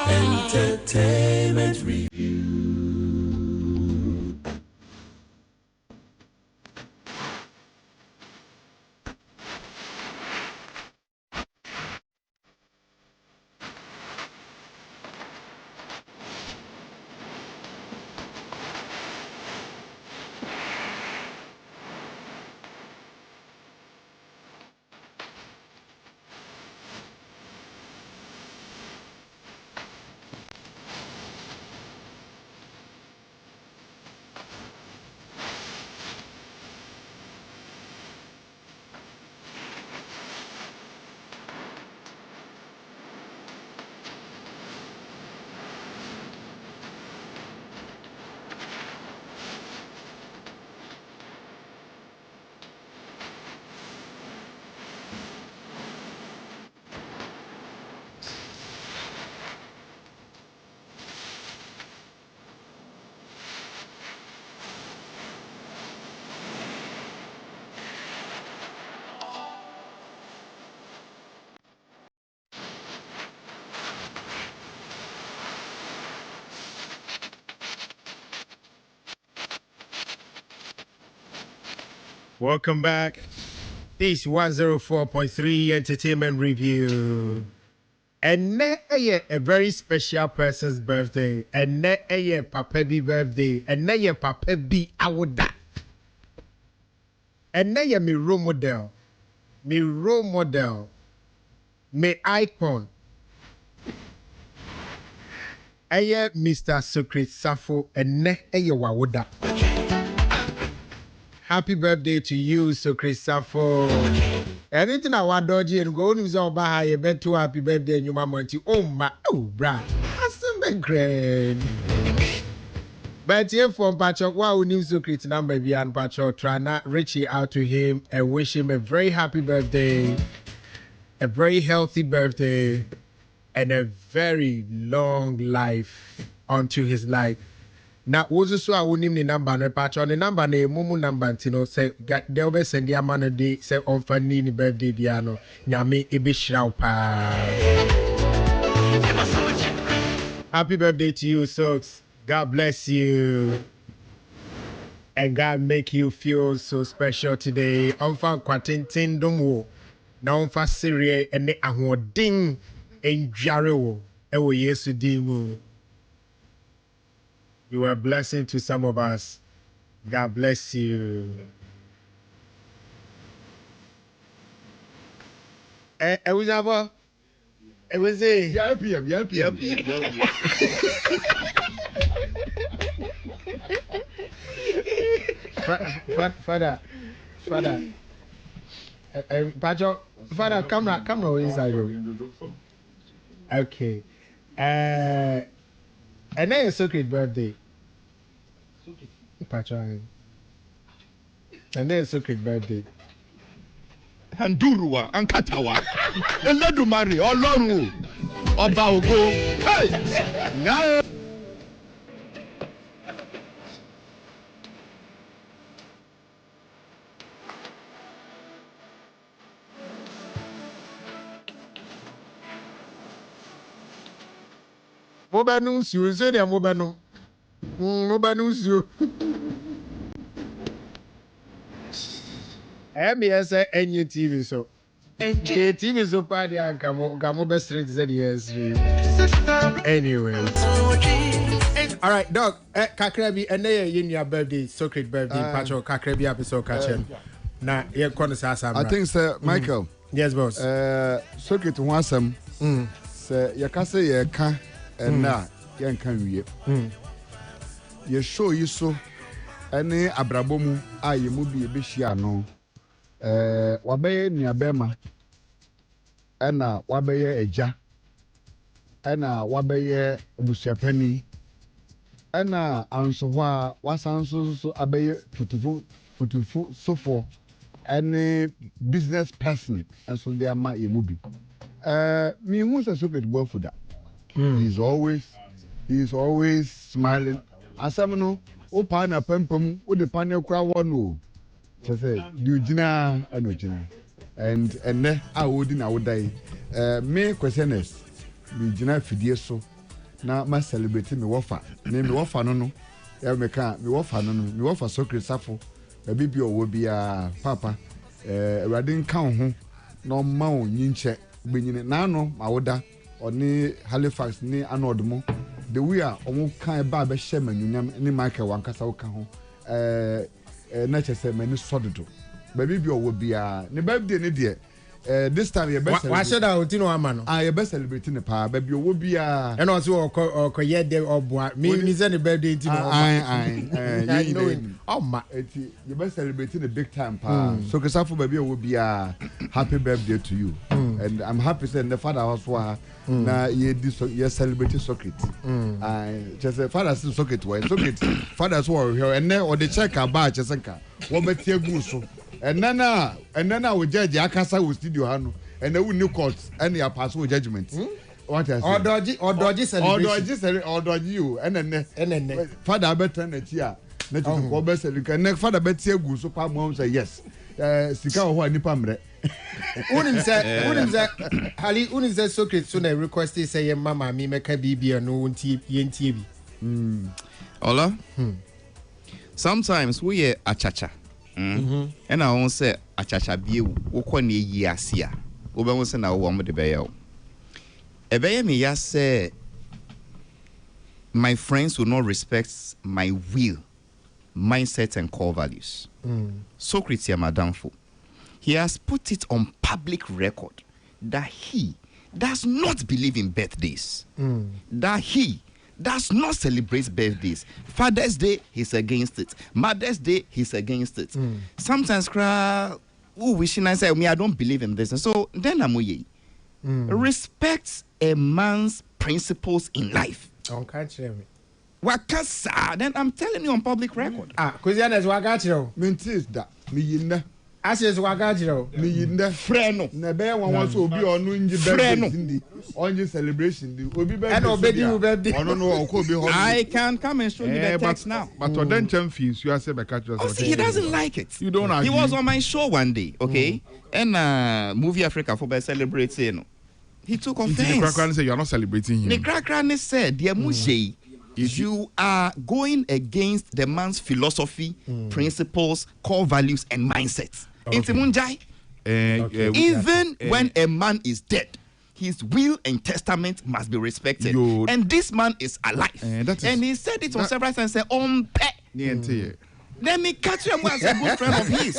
Entertainment Review. Welcome back. This 104.3 Entertainment Review. And now a very special person's birthday. And now a Papa B birthday. And now a Papa B Awoda. And now me role model. Me role model. Me icon. Aye Mr. Secret Safo. And now a Wawoda. Happy birthday to you, so Christopher. Anything I want dodgy and go news on by a bed to happy birthday and your mama. Oh my, oh, bruh. That's been great. But here from Patrick, wow, news secret number beyond Patrick, try not reaching out to him and wish him a very happy birthday, a very healthy birthday, and a very long life unto his life. Na wozu so a wonim ne number no patcho ne number na emumu number ntino say de obe send ya man de say on fani ni birthday dia no nyame ebe hiraw pa. Happy birthday to you, Socks. God bless you. And God make you feel so special today. Onfa kwatintin domwo. Na onfa serie ene ahodin enjare wo ewo Yesu dimu. You were a blessing to some of us. God bless you. It was about. It was a. Yep. Father. Pacho, Father, come inside. Okay. And then a secret birthday. Patron. And then a secret birthday. Handurua, Ankatawa. Eledumari, Olonu. Oba Ogo. Hey! Now. Mobanu, you say they are Mobanu. Mobanu, you. MBS any TV so. TV so party and come best straight said yes. Anyway. All right, dog. Kakrebi and your birthday, sacred birthday, Pacho Kakrebi episode catching. Now you're going to say something. I think sir Michael. Yes, boss. Sacred one some. Sir you can say you can and now you can we. You show you so any abrabomu aye mu bi ebehia no wabeye nuabema ena wabeye eja ena wabeye obusuapani ena ansohwa wasanso so abeye futufu sofo any business person and so they ama ye mu bi me who say Socrates boy for that. He's always smiling asamno o pa na pempom o de panel kra wono say you gina anogina and ne a wodi na wodai me questioners me gina fidie so na ma celebrate me wofa no ya me ka me wofa no me wofa Socrates safo bibi owo bia papa awade nka ho no ma o nyinche benyine na no ma woda oni Halifax ni anodmo the way omo kan ba be hye manunyam ni Michael wankasa wo ka ho na chese mani sododo baby bi owo bia ne birthday ne de this time you best wa sheda otino ama no you best celebrate ne pa baby owo bia e no so okoye de oboa me say ne birthday tino you know oh ma you best celebrate the big time pa so kesafo baby owo bia happy birthday to you and I'm happy say the father also na ye celebrate Socrates just father see Socrates why Socrates father so here and then or the check about chesenka wo betie gu so and then we judge akasa we studio hanu and then we new court and your pass judgment what I say or dodgy you and then father better na tia na to go best and father betie gu so pa mom say yes sika ho anipa mre unim say hali unim say Socrates so na request say mama mi meka bibia no nti yentie bi Ola sometimes we achacha and I won't say achacha bi wo ko na yi ase a wo be won say na wo mo de be yo e be me ya say my friends will not respect my will, mindset and core values. Socrates Madamfo, he has put it on public record that he does not believe in birthdays, that he does not celebrate birthdays. Father's Day, he's against it. Mother's Day, he's against it. Sometimes, wishing I say, I don't believe in this. And so then I'm respect a man's principles in life. Wakasa, then I'm telling you on public record. Kuziana is Wagachiro. Mintis that me yinda. Ashes Wagachiro. Me yinda. Freno. Nebe one wants to be on Ninja birthday. On your celebration. Obi birthday. I can come and show you the text now. But for then fees, you are saying he doesn't like it. You don't agree. He was on my show one day, okay? And Movie Africa for celebrating. He took offense. Say you are not celebrating him. The Krakran said, dear Mujay, you are going against the man's philosophy, principles, core values, and mindsets. Even when a man is dead, his will and testament must be respected. And this man is alive. And he said it on several times. Said, let me catch him as a good friend of his.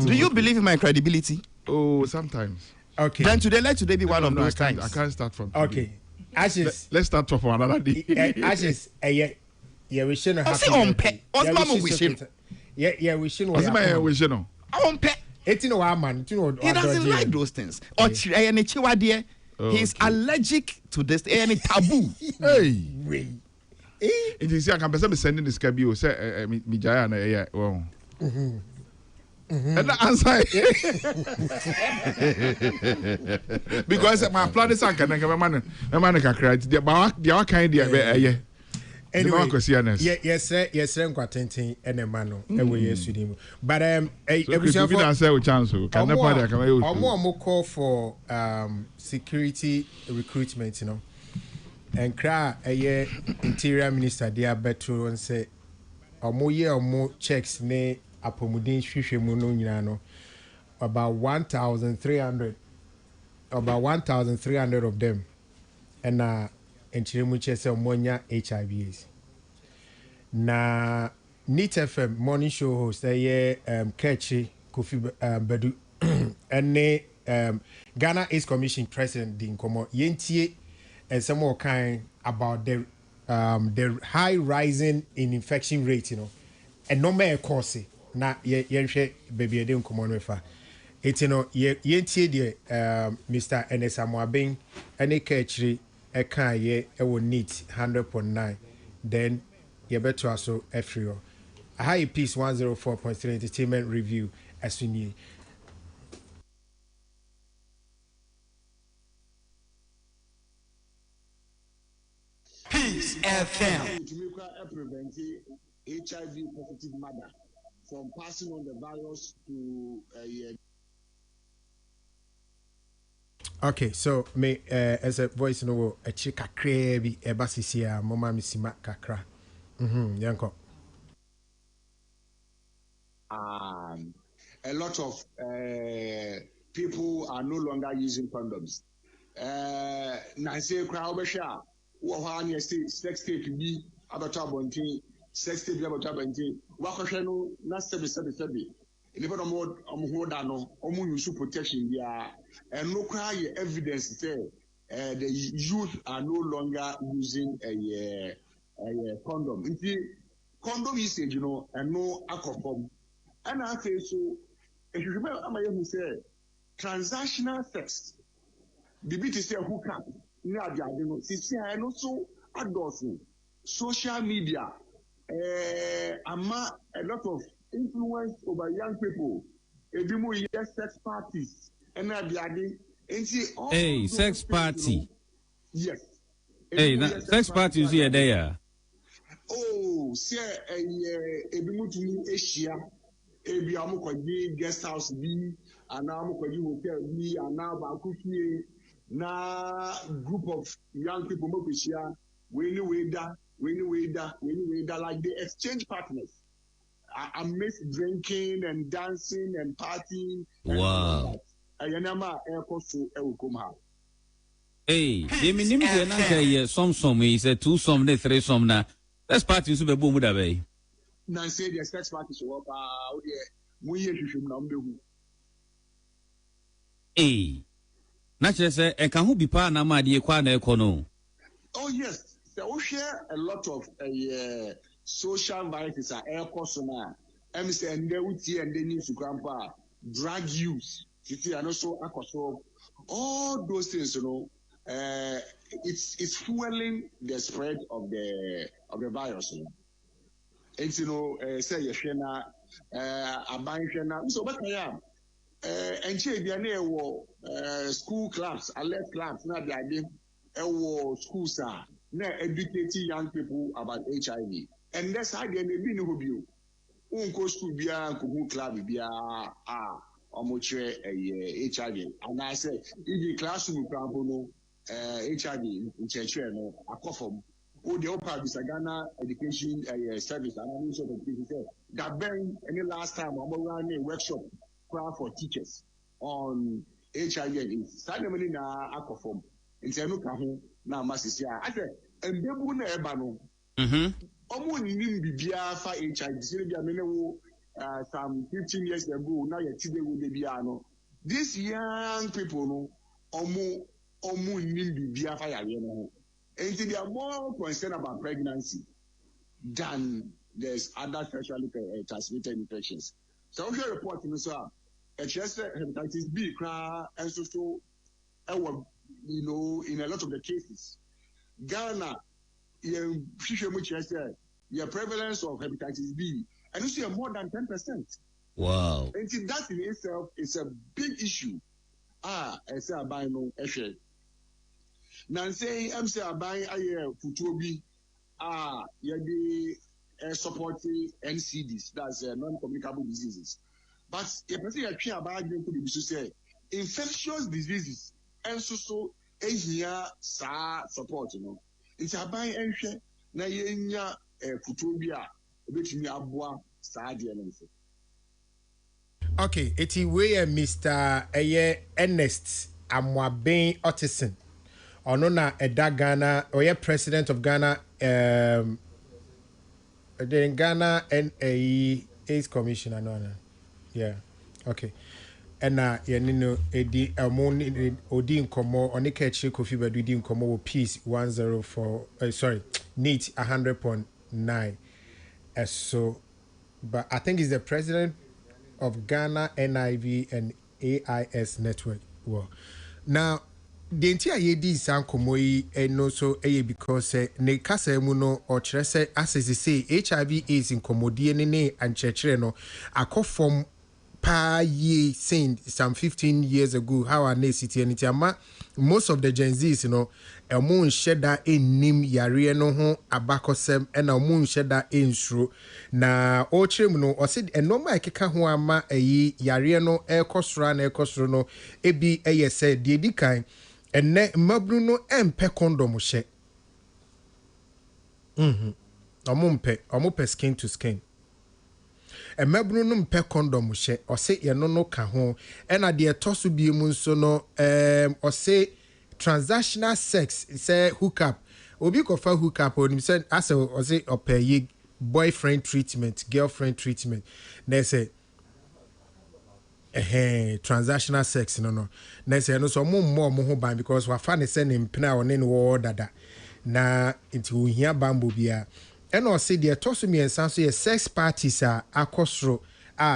Do you believe in my credibility? Oh, sometimes. Okay. Then let today be one of those times. I can't start from today. Okay. Ashes. Let's start from another day. Ashes. Yeah, we shouldn't have. What's mama wishing? Yeah, we shouldn't. What's my wishing? On pet. He doesn't like those things. He's allergic to this. Any taboo. Hey. It is I can sending this cabio. Say me jaya na yeah. Wow. And the answer because my plan is I can man can cry. The kind yeah. Anyway, yes, Quatentin and a man, and we yes with him. But chance. More call for security recruitment, you know. and cry a interior minister dear better and say or more checks ne apomudin hwehwe mu no nyina no about 1,300 of them and enchirimu chese omonya HIVs na Neat FM morning show host Kechi Kofi Bedu and Ghana AIDS Commission President Din Komo Yentie and some more kind about the high rising in infection rate, you know, and no more course na yenhwe baby ede nkomo no fa eti no yentie de Mr. Enesamuabin ene Kechi eka ye ewo Neat 100.9 then ye beto aso efrio a high piece 104.3 entertainment review as we need. Peace FM. To make prevent HIV positive mother from passing on the virus to Okay, so me as a voice no a chika krebi e basisia mama misima kakra. Yanko. A lot of people are no longer using condoms. Nancy Crowbesha, Wahania sex tape be about Tabonti, sex tape about Tabonti, Wakashano, not 777. Never more Dano, Omu use protection there, and no cry evidence there. The youth are no longer using a condom. Condom usage, you know, and no alcohol. And I say so. If you remember, I'm going to say transactional sex. The bit is a hookup. I know so adults, social media, a lot of influence over young people. A bit more sex parties. And hey, sex party. Yes. Hey, sex parties here there. Oh, say a bit more to Asia. Ebi amukwaji guest house bi ana amukwaji hotel bi ana bakufi na group of young people mokwishia we like they exchange partners. I miss drinking and dancing and partying. Wow. Ayanama airkoso ewukomha. Hey, they mean him na say some he said 2 some 3 some na. Let's party so be boom da be. Nancy, the sex party show up. Hey, naturally, say, I can't be part of my dear Quano. Oh, yes. So we share a lot of social viruses are air persona. MC and they would see and they need to grandpa drug use. And also alcohol. All those things, you know, it's fueling the spread of the virus. You know? And you know, say Yeshena, Abanshena, so what I am. And school clubs, alert clubs, not the idea, schools are now educating young people about HIV. And that's how they may be no you. Unko school be a club be a HIV. And I say, if the classroom no HIV in church, no, a cough. Oh, the upper Ghana education service, and I'm sort of people say that Ben any last time I'm running a workshop for teachers on HIV and AIDS. Suddenly na akofom. Nti enu ka ho na masisi a. I say embebu na eba no. Omo nim bibia fa HIV. Say bia me wo some 15 years ago now you tide wo bibia no. These young people no omo nim bibia fa yare no. And they are more concerned about pregnancy than there's other sexually transmitted infections. So we report in so hepatitis B and so you know, in a lot of the cases, Ghana, the prevalence of hepatitis B, and you see more than 10%. Wow. And that in itself is a big issue. I say I no issue. Nancy, I'm saying buying a futubi. You supporting NCDs, that's non-communicable diseases. But a person actually about them to say infectious diseases and so here support, you know. It's a buy and share. Na yenya futobia obetumi aboa saade no nso. Okay, eti we Mr. Ernest Amwaben Ottison. Ono na Eda Ghana, oye president of Ghana the Ghana NAE AIDS Commission no. Yeah. Okay. And yenino edi odi nkomo onika echi Kofi Badu di nkomo wo peace 104 NEAT 100.9. So but I think he's the president of Ghana NIV and AIS network. Well, now the entire yedi sankomo yi no so because ne kasa mu no or say as say HIV AIDS inkomodie ne anchechere no akofom pa ye saying some 15 years ago how our city and ama most of the Gen Zs moon sheda nim yare no ho abakosem and moon sheda insuro na o chirem no o said and normal keka ho ama yare no ekosro no ebi say de kan enne mabru no empe condom hye omumpe skin to skin. A mebru no mpe condom hye o se ye no ka ho e na de to so bi mu nso no o se transactional sex say hookup obi ko fa hookup onim say as o se opay boyfriend treatment girlfriend treatment na say transactional sex no na say no so mo ho ban because wa fa ne say ne mpena o ne wo dada na nti wo hia bambo bia and or say the toss me and so sex parties are akosro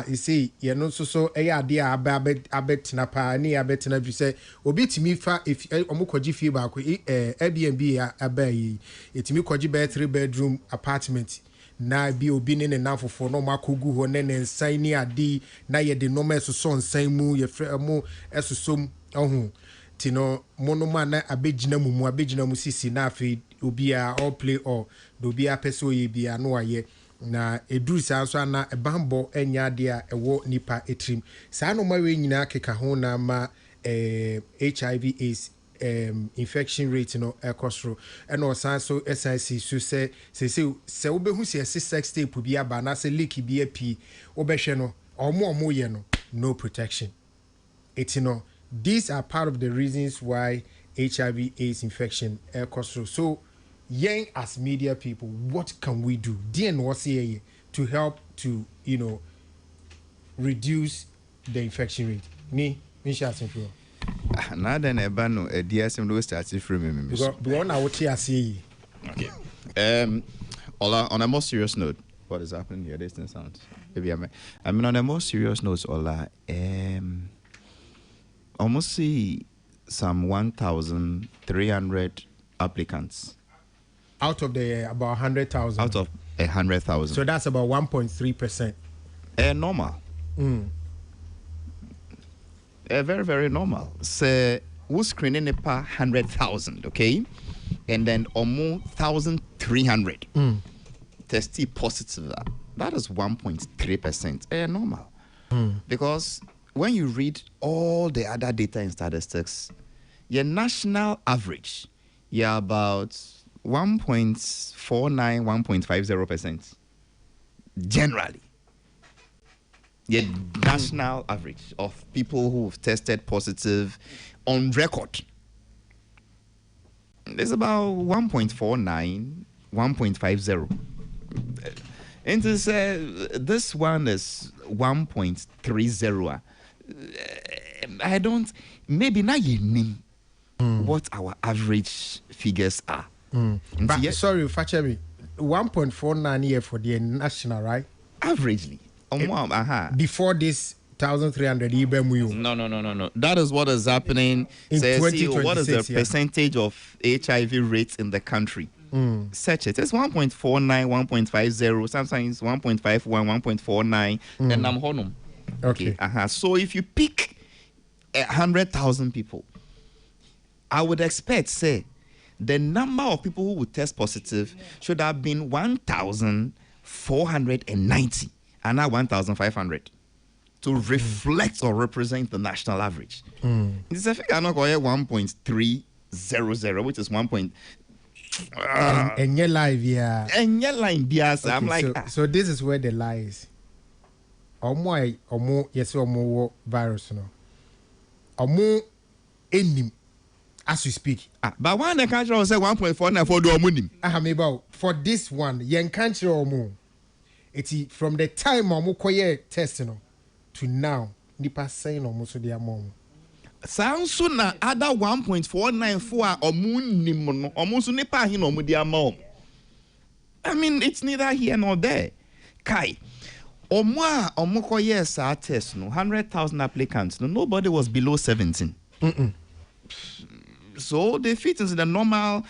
you see ye no so idea abet na pa ni abet na bi say obi timi fa if omukwaji fie ba ko Airbnb ya abayi etimi kwaji 3-bedroom apartment na bi obi ne nafofo no makogu ho ne nsan ni ade na ye de normal so nsan mu ye frɛ mu esosom ohun tino monoma na abegina mu sisi na afi obia all play all do bia peso ye bia no aye na eduru sa so na ebambo enya de a ewo nipa etrim sa no ma we nyina keka ho na ma HIV AIDS infection rate no ekosro and o san so SIC so say obehu se sex tape bia ba na se leak bia pi obehwe no omo ye no no protection etino. These are part of the reasons why HIV AIDS infection causes. So, young as media people, what can we do? DNWCA to help to reduce the infection rate. Me shouting for. Now then, Ebano, a DSM do start from me. Because I would say. Okay. Ola, on a more serious note, what is happening here? This sounds. Maybe I mean, on a more serious note, Ola, almost see some 1,300 applicants out of the about 100,000. Out of 100,000. So that's about 1.3%. Normal. Very, very normal. So we're screening per 100,000, okay, and then almost 1,300 tested positive. That is 1.3%. Normal. Because when you read all the other data and statistics, your national average, you're about 1.49, 1.50%. Generally. Your national average of people who've tested positive on record is about 1.49, 1.50. And this one is 1.30. I don't, maybe now you name what our average figures are. But sorry, Fachemi, 1.49 year for the national, right? Averagely. Before this 1,300 IBMU. No. That is what is happening. In 2026, what is the percentage of HIV rates in the country? Search it. It's 1.49, 1.50, sometimes 1.51, 1.49, and I'm honum. Okay. So if you pick 100,000 people, I would expect, say, the number of people who would test positive should have been 1,490 and now 1,500 to reflect or represent the national average. It's a figure not 1.300, which is 1. And your live, yeah. And your line, yes. I'm like, so this is where the lie is. Omo, yes, omo virus, no. Omo, enim, as we speak. But one the country was 1.49 for the money. Maybe for this one, yen country omo. It's from the time omo koye test, no, to now, nipa saying omo so their mom. Sounds soon na other 1.494 omu almost nipa hin omu dia mom. I mean, it's neither here nor there. Kai, omu koye sa test no 100,000 applicants. No, nobody was below 17. So they fit into the normal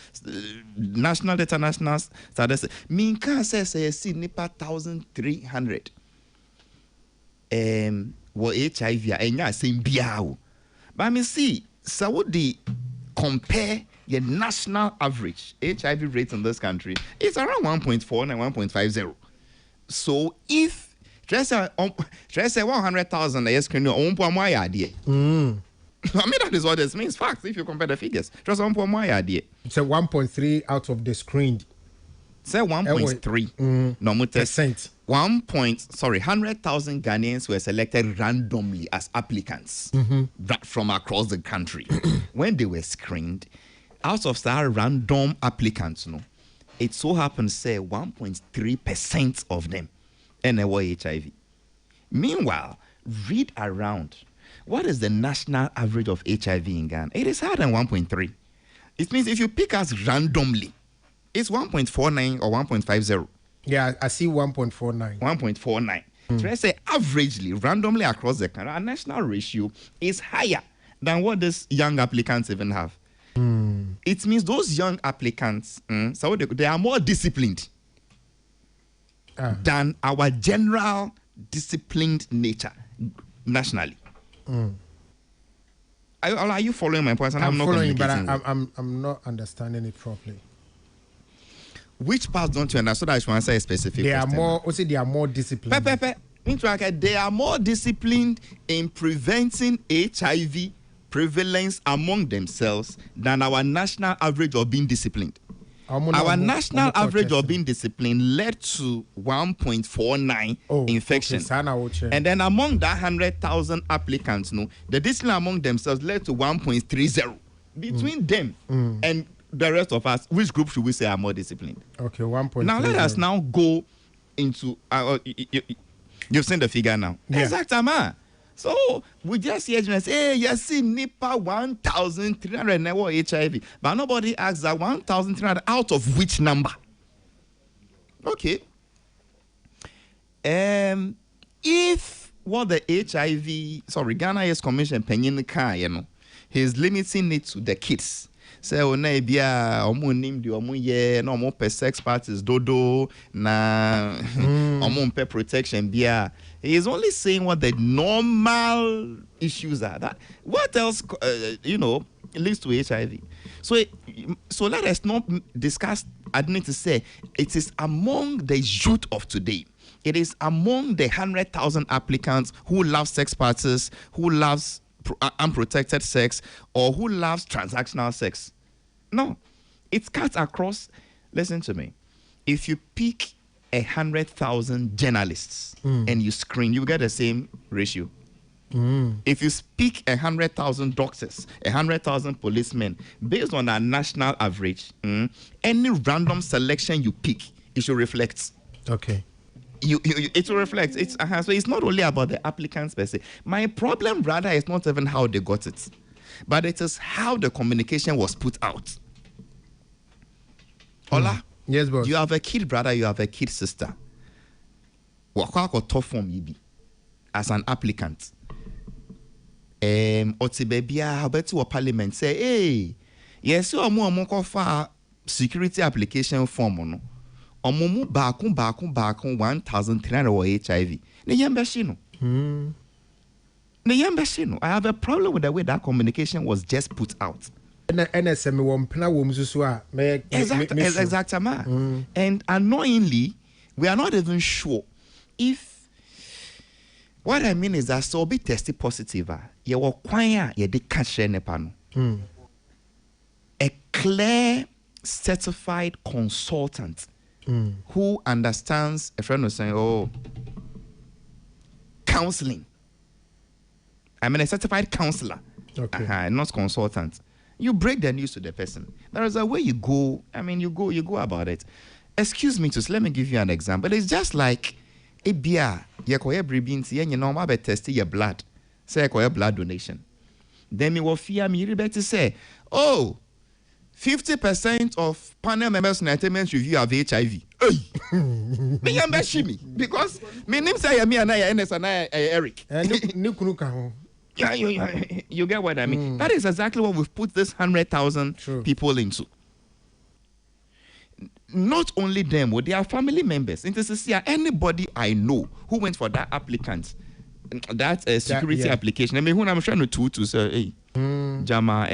national data, national status. Minka says see nipa 1,300. Wo HIV enya same biao. But I mean, see, Saudi compare the national average HIV rate in this country, it's around 1.4 and 1.50. So if just say 100,000 a year screen, I mean, that is what this means. Facts, if you compare the figures, just 1.1 idea. It's a 1.3 out of the screened. Say 1.3. No, percent. 100,000 Ghanaians were selected randomly as applicants from across the country. When they were screened, out of that random applicants, it so happens say 1.3% of them were HIV. Meanwhile, read around. What is the national average of HIV in Ghana? It is higher than 1.3. It means if you pick us randomly, it's 1.49 or 1.50. Yeah, I see 1.49. 1.49. So let's say averagely, randomly across the country, our national ratio is higher than what these young applicants even have. It means those young applicants, so they are more disciplined than our general disciplined nature nationally. Are you following my points? I'm not following, but I'm not understanding it properly. Which parts don't you understand? So that I should answer a specific they question. They are more disciplined. They are more disciplined in preventing HIV prevalence among themselves than our national average of being disciplined. Our national average of being disciplined led to 1.49 infection. Okay. And then among that 100,000 applicants, the discipline among themselves led to 1.30. Between them and the rest of us, which group should we say are more disciplined? Okay, 1.3. Now let us now go into you've seen the figure now. Yeah. Exactly. So we just hear hey, you see Nipa 1,300 never HIV, but nobody asks that 1,300 out of which number? Okay. If what the Ghana Health Commission Penyin he's limiting it to the kids. Say na bia omo nim di omo ye na omo per sex parties dodo na omo per protection bia. He is only saying what the normal issues are. That what else leads to HIV. So let us not discuss. I need to say it is among the youth of today. It is among the 100,000 applicants who love sex parties, who loves unprotected sex, or who loves transactional sex. No, it cuts across. Listen to me. If you pick 100,000 journalists and you screen, you get the same ratio. If you speak 100,000 doctors, 100,000 policemen, based on our national average, any random selection you pick, it should reflect. Okay. It will reflect. So it's not only about the applicants per se. My problem, rather, is not even how they got it, but it is how the communication was put out. Ola, yes, boss. You have a kid brother, you have a kid sister. Tough form you be as an applicant. Otibebia, how better parliament say, hey, yes, you are more for security application form, no. Omumu bakun 1,300 or HIV. I have a problem with the way that communication was just put out. Exactly. And annoyingly, we are not even sure if what I mean is that so be tested positive. You will acquire you catch a clear certified consultant who understands, a friend was saying, counseling. I mean, a certified counselor, not consultant. You break the news to the person. There is a way you go. I mean, you go about it. Excuse me, let me give you an example. It's just like a beer. You know, test your blood. Say a blood donation. Then me will fear me to say, 50% of panel members in attendance review have HIV. Me am because me name say me and I Eric. You get what I mean? That is exactly what we've put this 100,000 people into. Not only them, but their family members. Anybody I know who went for that applicant, that security application. I mean, when I'm trying to say, hey, Jama,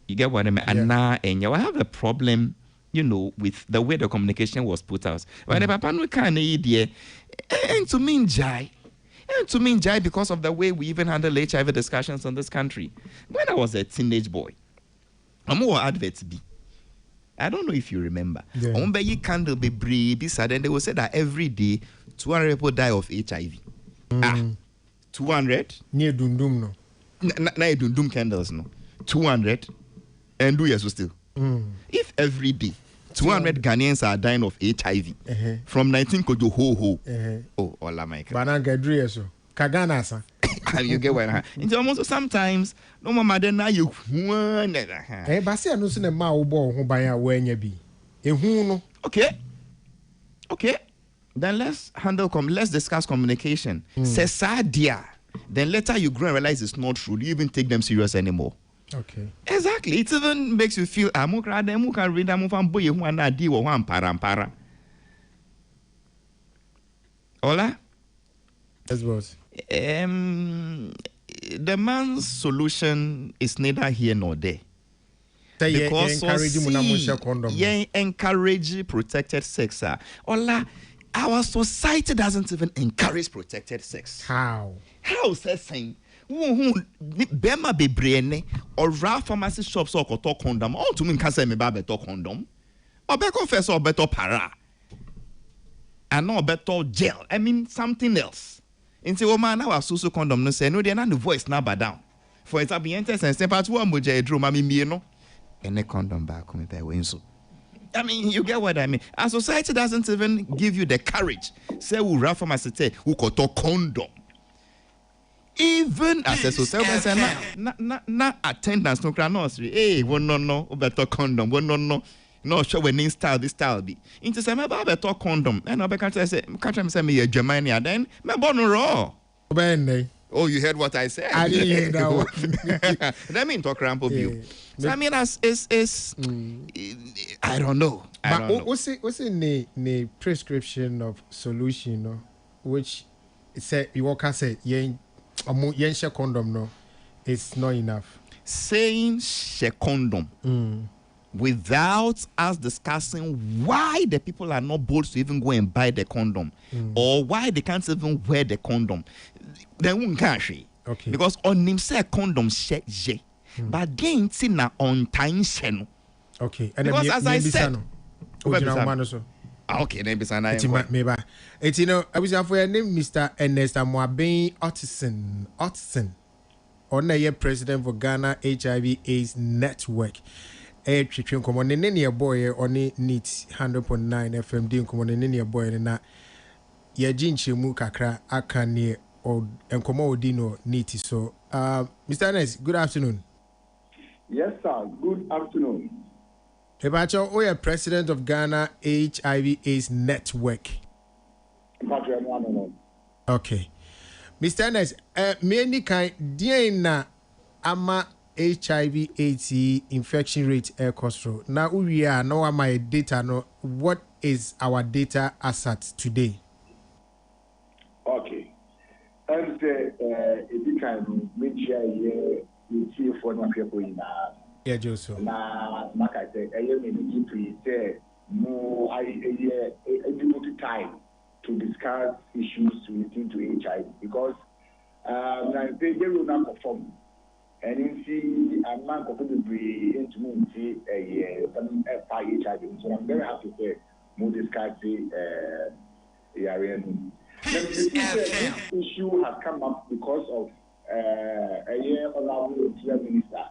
you get what I mean? And now, I have a problem, with the way the communication was put out. When the papa no can idea, and to me, Jai, because of the way we even handle HIV discussions in this country. When I was a teenage boy, I'm more adverts be. I don't know if you remember. You candle be brave, sad, and they will say that every day 200 people die of HIV. 200? Near Dundum no. Na Dundum candles no. 200 and do yes still. If every day 200 Ghanaians are dying of HIV from 19 kojo ho. Oh, Allah my God. Bananga Dreso. Kagana sa. You get what I mean? Almost sometimes no mama then now you one. Basi anu se na ma ubo ho ban a wanya bi. Ehu no. Okay. Then let's discuss communication. Say sadia. Then later you grow and realize it's not true. Do you even take them serious anymore? Okay. Exactly. It even makes you feel I'm can read para. Hola? Yes, boss. The man's solution is neither here nor there. Because encourage protected sex. Hola, our society doesn't even encourage protected sex. How says saying? Bema bebrene or pharmacy shops or koto condom. All to me can say me ba beto condom. Or be confess or beto para. And no beto gel. I mean something else. Into woman now susu condom no say no they na the voice na ba down. For example, enter sense part 1 moja edro mami mi no. Ene condom ba come be we so. I mean, you get what I mean. Our society doesn't even give you the courage. Say we pharmacy say we koto condom. Even as a society, na attendance no nursery. Hey, no, better condom. No show when this style be. Into say me ba better condom. And I can't say me a Germania. Then me born raw. Oh, you heard what I said? I didn't hear that one. That mean talk ramp view. So I mean, I don't know. But what's in the prescription of solution, no? Which say you can say yensha condom no, it's not enough. Saying share condom without us discussing why the people are not bold to even go and buy the condom or why they can't even wear the condom, then we can't see. Okay. Because on him say condom share but then it's na on time channel. Okay. And because as I said, okay, name is an maybe. It's I was for your name, Mr. Ernest Amoaben Otson. On a year president for Ghana HIV/AIDS Network. A chicken common in any boy on it needs 100.9 FM doing common in any boy and that. Ye jinchi mukakra akane or encomo dino niti. So, Mr. Ernest, good afternoon. Yes, sir. Good afternoon. Ebacho, we are president of Ghana HIV/AIDS Network. Okay. Mr. Ernest, many kind DNA ama HIV/AIDS infection rate air control. Now we are no my data no. What is our data asset today? Okay. And it kind which you see for my people in yeah, Joseph. Like I said, I am in say no. I devote time to discuss issues relating to HIV because I say they will not perform. and in see a man of the degree into moon see some HIV. So I'm very happy to say more discuss the area. This issue has come up because of a year honorable minister.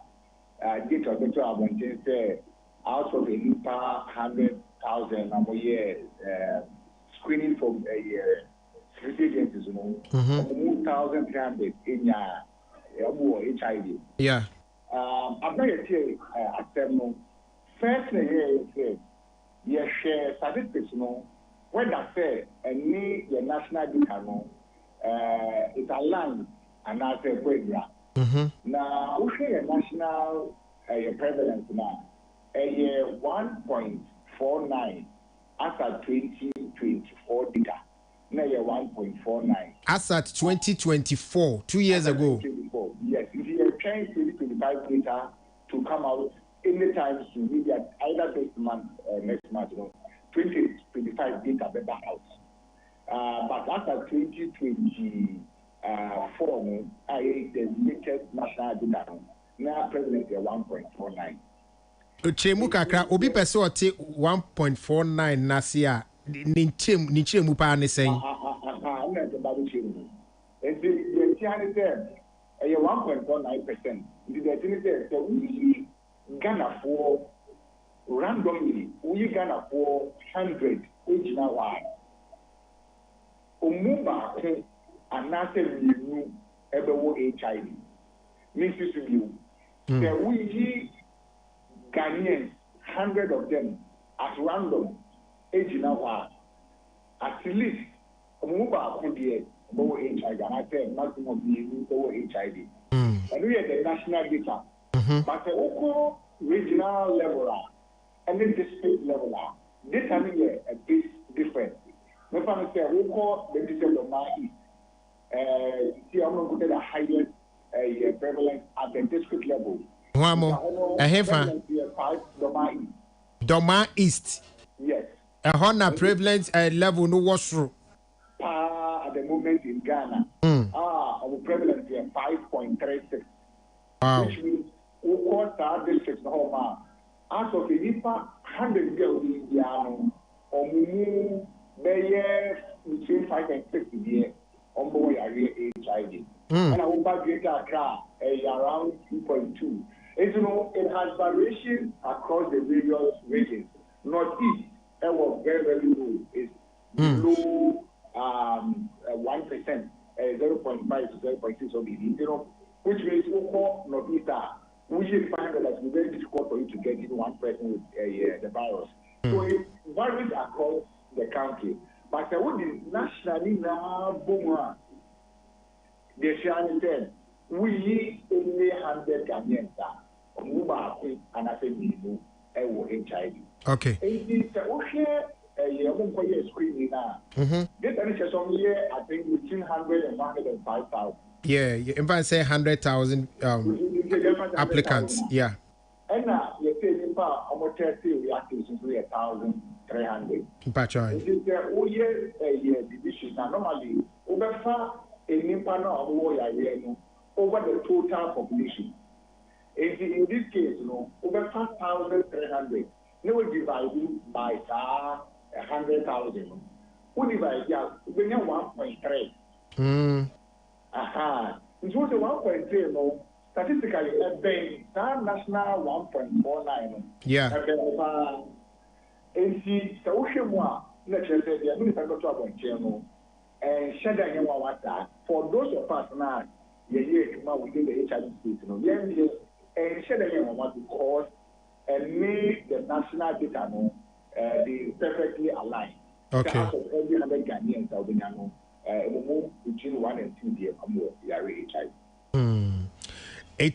Did Dr. Abontin say out of a NIPA 100,000 a year screening for a year. Security agencies, 1,300 in HIV. Yeah. I'm not yet here at them. First, you share statistics, when I say and need the national data, it's aligned and I say program. Now, we share national prevalence now, a year 1.49 as at 2024 data. 1.49. As at 2024, 2 years ago. Yes, if you are trying 2025 data to come out anytime soon, maybe either this month or next month, 2025 data better out. But as at 2024, the latest national data, now prevalence is 1.49. Chemu kakra, obi pese ote 1.49 nasia. Niche mu pa ne sen. I'm not about chemu. And the 1.49%. The thing is that we Ghana for randomly, we Ghana for 100 original one. Omumba and not new ever HIV. Mrs. You. There we Ghanaians, 100 of them at random. At least mobile could be lower HIV, and I say maximum lower HIV. And we have the national data, but the local regional level and then the state level data is a bit different. My family say we call the district of my east. See, I'm going to get the highest prevalence at the district level. Doma East. Yes. A Honda prevalence level no was through. At the moment in Ghana, our prevalence is 5.36. Wow. Which means we call our districts home out of the NIPA 100 girls in Indiana, or between 5 and 6 years on board HIV. And our back greater Accra around 2.2. As you know, it has variation across the various regions. Northeast. Was very, very low. It's below 1%, 0.5 to 0.6 of the which means Northeast we find that it's very difficult for you to get even one person with the virus. So it varies across the country. But what is nationally now, boom, the Shani said, we only 100 Ghanaians and I said, HIV. Okay. Screening now. This is some year, I think between 100 and 105,000. Yeah, if I say 100,000 applicants, yeah. And now you say in part, almost 30 applications to 1,300. Patchoy. This is the year division. Now normally, over a nimpano over the total population. In this case, over 5,300. They will divide it by 100,000. Who divide it? We have 1.3. Aha. It was a 1.3, no. Statistically, a bank, national 1.49. Yeah. And see, the ocean one, let's say, the administrator to a channel, and Shada Yamawata, for those of us now, within the HIV space, and Shada Yamawata because and make the national data be perfectly aligned. Okay. So out of every 100 Ghanaians, move between 1 and 2 years, HIV. When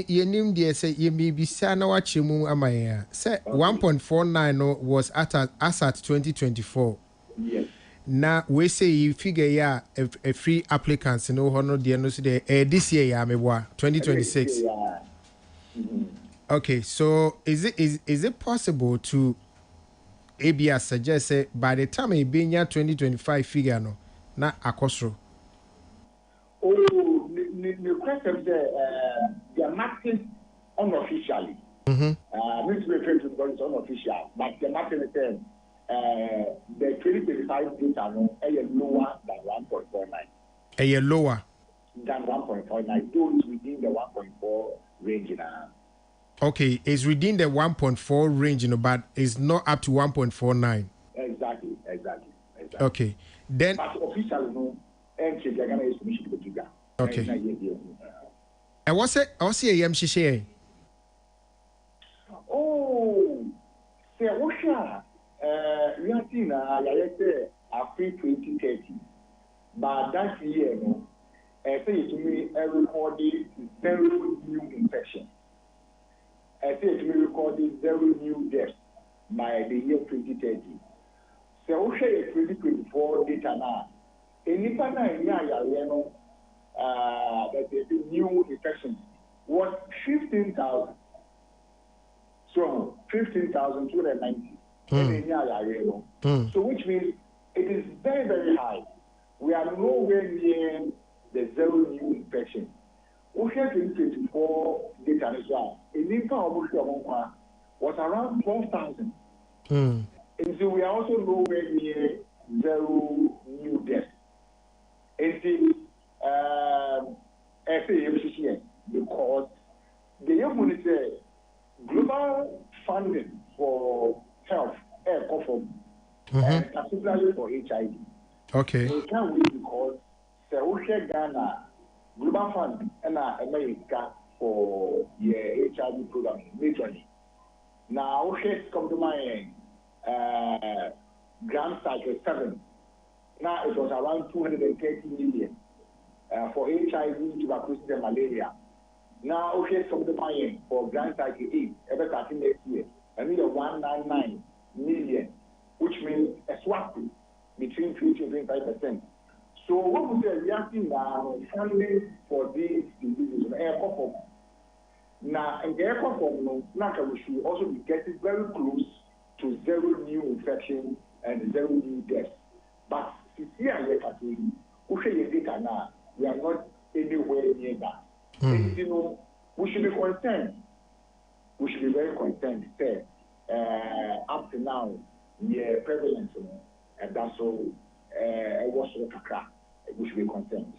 you name the say you may be sana wachimu amaya. Say 1.49 was at 2024. Yes. Now we say you figure a free applicants no honor the no this year ya me 2026. Okay, so is it possible to ABS suggest say by the time it be 2025 figure no na akosro? Oh, the question they are marketing unofficially. This is referred to because it's unofficial, but the marketing is the 2025 data is lower than 1.49. A lower than 1.49. Those within the 1.4 range now. Okay, it's within the 1.4 range, but it's not up to 1.49. Exactly. Okay, then. But officially, no. Okay. And what's it? What's the AMC? Oh, say Osha. We are seeing after 2030, but that year, no. I say to me, I recorded 0 new infection. I say to me, recorded 0 new deaths by the year 2030. So Osha 2024 data now. Anytime that the new infections was 15,000. So 15,290. So which means it is very, very high. We are nowhere near the 0 new infection. We have 2024 data as well. In Inca was around 12,000. And so we are also nowhere near 0 new deaths. And the FAMCCN, because the young say global funding for health, and particularly for HIV. Okay. They can't wait because the Ghana global fund and America for the HIV program majorly. Now, come to my Grand Cycle 7. Now it was around 230 million for HIV, tuberculosis, and malaria. Now, come to my for Grand Cycle 8, ever starting next year. I need a 199 million, which means a swap between 20 and 25%. So what we are reacting now funding for these diseases on air perform. Now, in the air perform, we should also be getting very close to 0 new infections and 0 new deaths. But we are not anywhere near that. And, we should be concerned. We should be very concerned. Up to now, the prevalence, and that's all. We should be concerned.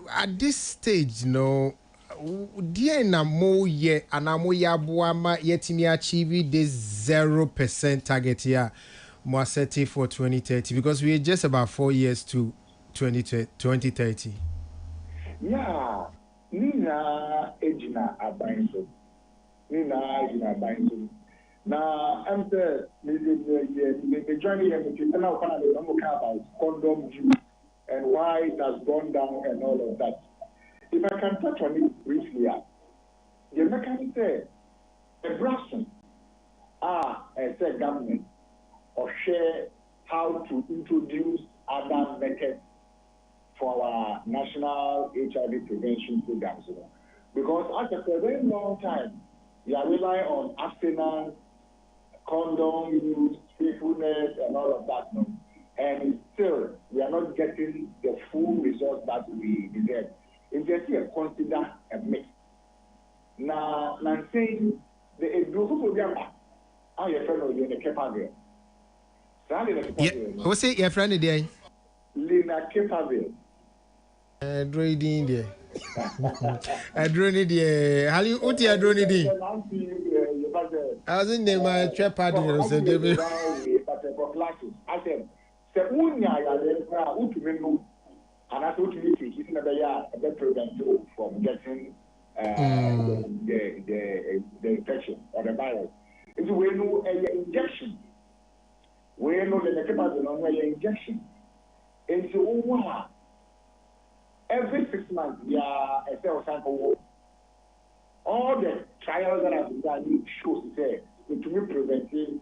At this stage, dear Namo ye anamoya buama yetimi achieve this 0% target here, more setting for 2030 because we are just about 4 years to 2030. Yeah, Nina Ejina Abainso. Now, I'm the journey and now about condom use and why it has gone down and all of that. If I can touch on it briefly, the mechanic said, a Brussels as a government or share how to introduce other methods for our national HIV prevention programs. Because after a very long time, you are relying on abstinence, condom use, faithfulness, and all of that. And still, we are not getting the full results that we deserve. If you consider a mix. Now, I'm saying the group of them are your friend of the Kepaville. What's it, your friend there? Lina Kepaville. Drone there. Drone there. How you what you drone there? I was in the my trap party. I said, the unya ya leka utumenu and I thought you need to keep a better prevent from getting the infection or the virus. It's we know a injection. We know the injection. And so every 6 months, a cell sample. All the trials that have been done shows that it will be preventing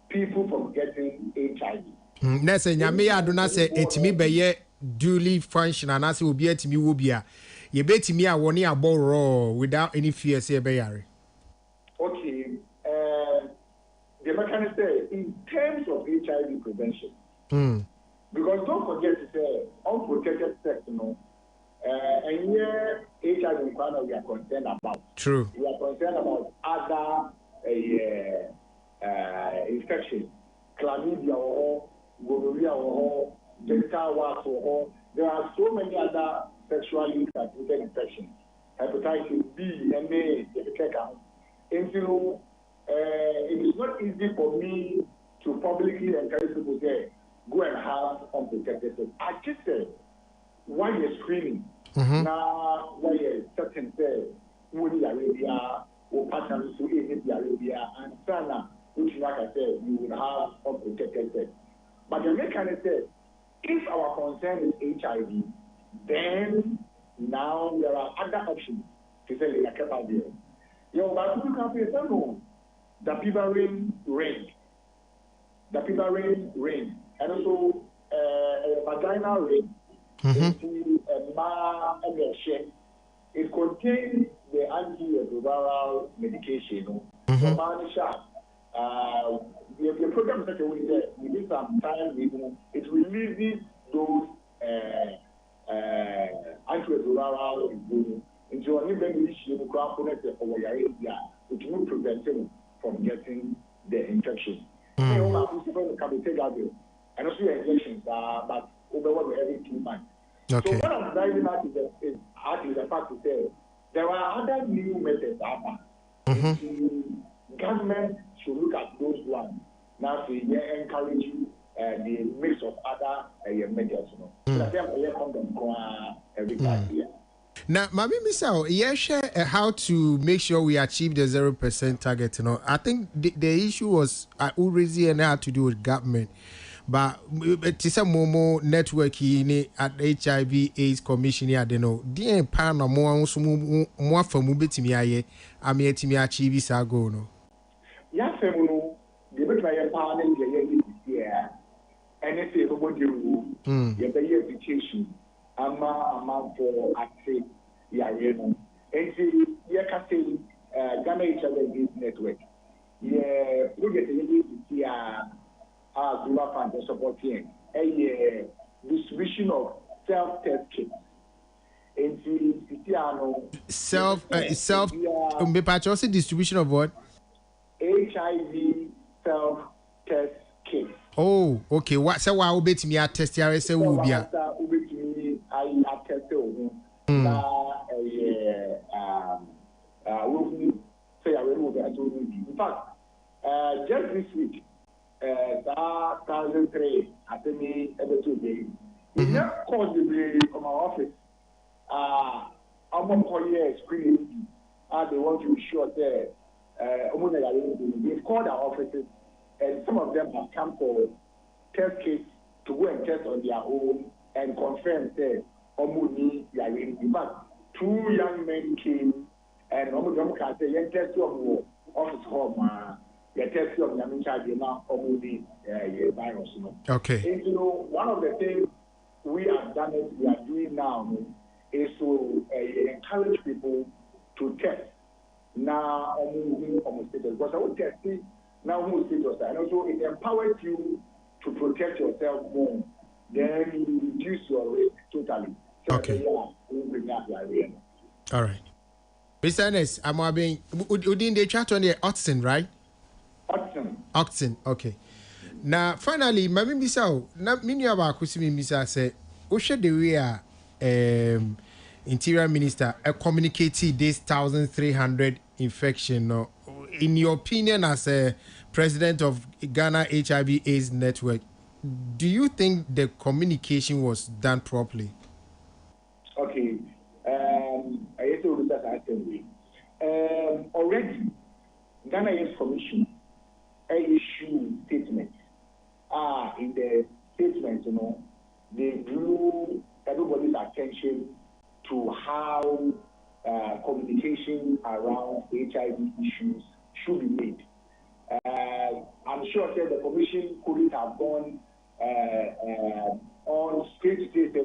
people from getting HIV. Nese nyame ya do na se etimi beye duly functional na se obi etimi wo bia ye betimi a woni aboro without any fear say be yare. Okay, the mechanism in terms of HIV prevention. Because don't forget to say unprotected sex, And here, HIV we are concerned about. True. We are concerned about other infections, chlamydia or gonorrhea or genital warts or there are so many other sexually transmitted infections. Hepatitis B, MA, etc. And so, it is not easy for me to publicly encourage people to say, go and have unprotected sex. I just said, while you're screening, now while you're certain say, Saudi Arabia or partners to Egypt, Arabia, and Sana, which, like I said, you will have unprotected sex. But the mechanism says, if our concern is HIV, then now there are other options to say, like a couple of but you can say, no, the piperin ring. The piperin ring. And also a vaginal ring. It contains the antiretroviral medication. The program is such a way that within some time it releases those antiretroviral into an event which you can connect over your area, which will prevent them from getting the infection. And also your injections but over every 2 months. Okay. So what I'm driving at is actually the fact to say there are other new methods out there. Government should look at those ones. Now to encourage the mix of other methods. Every year. Now, Mami Misao, how to make sure we achieve the 0% target. I think the issue was already and had to do with government. But it's a Momo network at HIV/AIDS Commission. I don't know. The pan or more from Mubitimi, I mean, to me achieve this ago. No. Yes, the better pan and the year. And if you want to do, you pay education. Amount for access, and see, Ghana HIV network. We get Global Fund supporting a distribution of self-test kits. And also distribution of what? HIV self-test kits. Oh, okay. What? So why obey me? I test your say will be. In fact, just this week, 1,003 at me every 2 days. It just caused the blame from our office. I'm going to call you screening. They want to be sure that they've called our offices, and some of them have come for test kits to go and test on their own and confirm that Omuni Yari. In fact, 2 young men came and Omuni can say, "Yes, test your office home. You test your Omuni virus." Okay. And one of the things we are doing now is to encourage people to test now Omuni status. Because I will test it now Omuni status, and also it empowers you to protect yourself more. Then you reduce your risk totally. So okay. All right. Mr. Ernest, I'm being within the chat on the Oxen, right? Oxen, okay. Now, finally, Mami Misao, na mini about Kusimi Misa say, Osha the way Interior Minister communicated this 1,300 infection. No, in your opinion, as a president of Ghana HIV/AIDS Network, do you think the communication was done properly? Okay. I used to that assembly. Already, Ghana AIDS Commission issue statements. In the statement, they drew everybody's attention to how communication around HIV issues should be made. I'm sure that the commission couldn't have gone on straight to say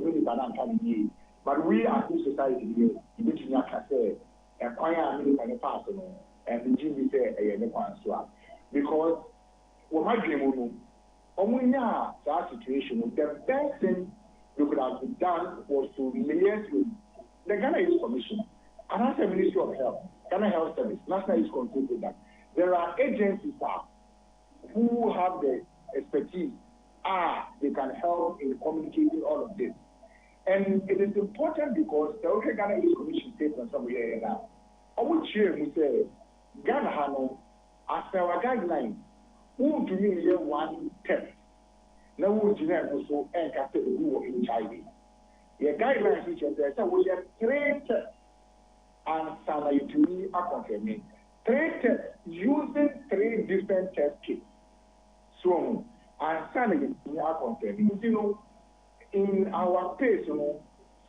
but we as a society here, because what my dream that situation, the best thing you could have done was to liaise with the Ghana Youth Commission, and as a Ministry of Health, Ghana Health Service, National Youth Control Program, there are agencies who have the expertise. They can help in communicating all of this. And it is important because the OK Ghana Youth Commission statement somewhere now. I would share we say Ghana Hano, as our guideline, who do you hear one test? Now who do you also encounter the HIV? Your guidelines which are there, so we have 3 tests and some you are confirming. 3 tests using 3 different test kits. So, and some you are confirming. You know, in our pace, you know,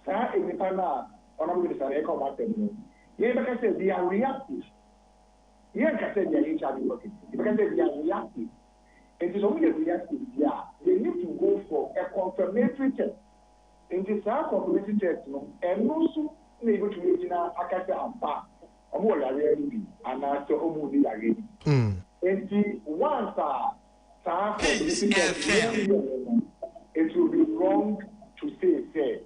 Sir Indepana, Honorable Minister Echo Martin, you can say they are reactive. You can say they are HIV working. You can say they are reactive. It is only reactive, yeah. They need to go for a confirmatory test. In this confirmatory test, you know, and also able to make Akasa and Ba, or more already, and also Omudi already. And the once it will be wrong to say,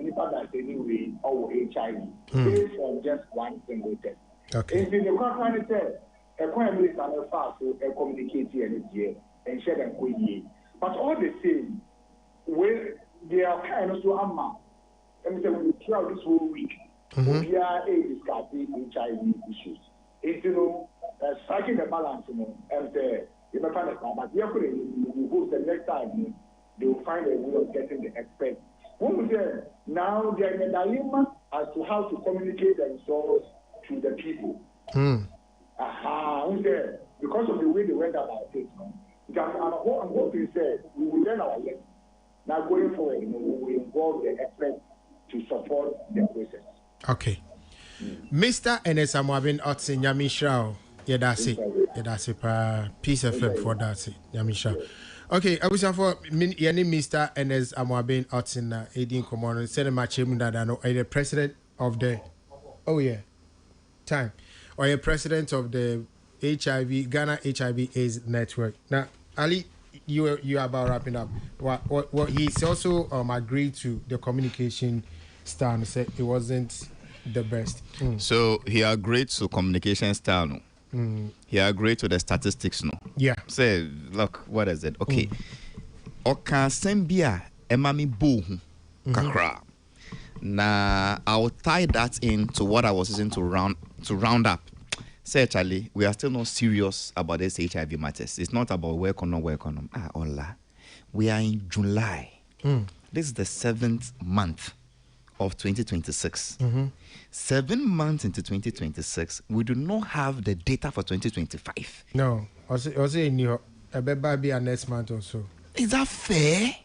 Nipa that's anyway, or HIV, based on just one single test. Okay. And the question said, a crime is an fast to communicate here and share them with you. But all the same, when they are kind of so amma, let me say, when we throughout this whole week, we are discussing HIV issues. It's, you know, striking the balance, you know, and you may find it, but we hope the next time they will find a way of getting the experts. When we say now they are in a dilemma as to how to communicate themselves to the people. Because of the way they went about it, I'm hoping we will learn our lesson. Now going forward, we will involve the experts to support the process. Okay. Mr. Enes Amoabin Otsin Yamishrao. Yeah, that's it. Peace FM for that's it. Yamishrao. Okay, I wish for any Mr. Enes Amoabin Otsin Edin Common, Senator Chimundadano, the president of the or a president of the Ghana HIV AIDS Network. Now, Ali, you are about wrapping up. What he's also agreed to the communication style and said it wasn't the best. So he agreed to communication style. No? He agreed to the statistics. No. Yeah. Say, look, what is it? Okay. Oka sembia emami buhu kakra. Now I'll tie that into what I was using to round up. Say, Charlie, we are still not serious about this HIV matters. It's not about work or not work on them. Allah. We are in July. This is the 7th month of 2026. 7 months into 2026, we do not have the data for 2025. No. Also in your baby next month or so. Is that fair?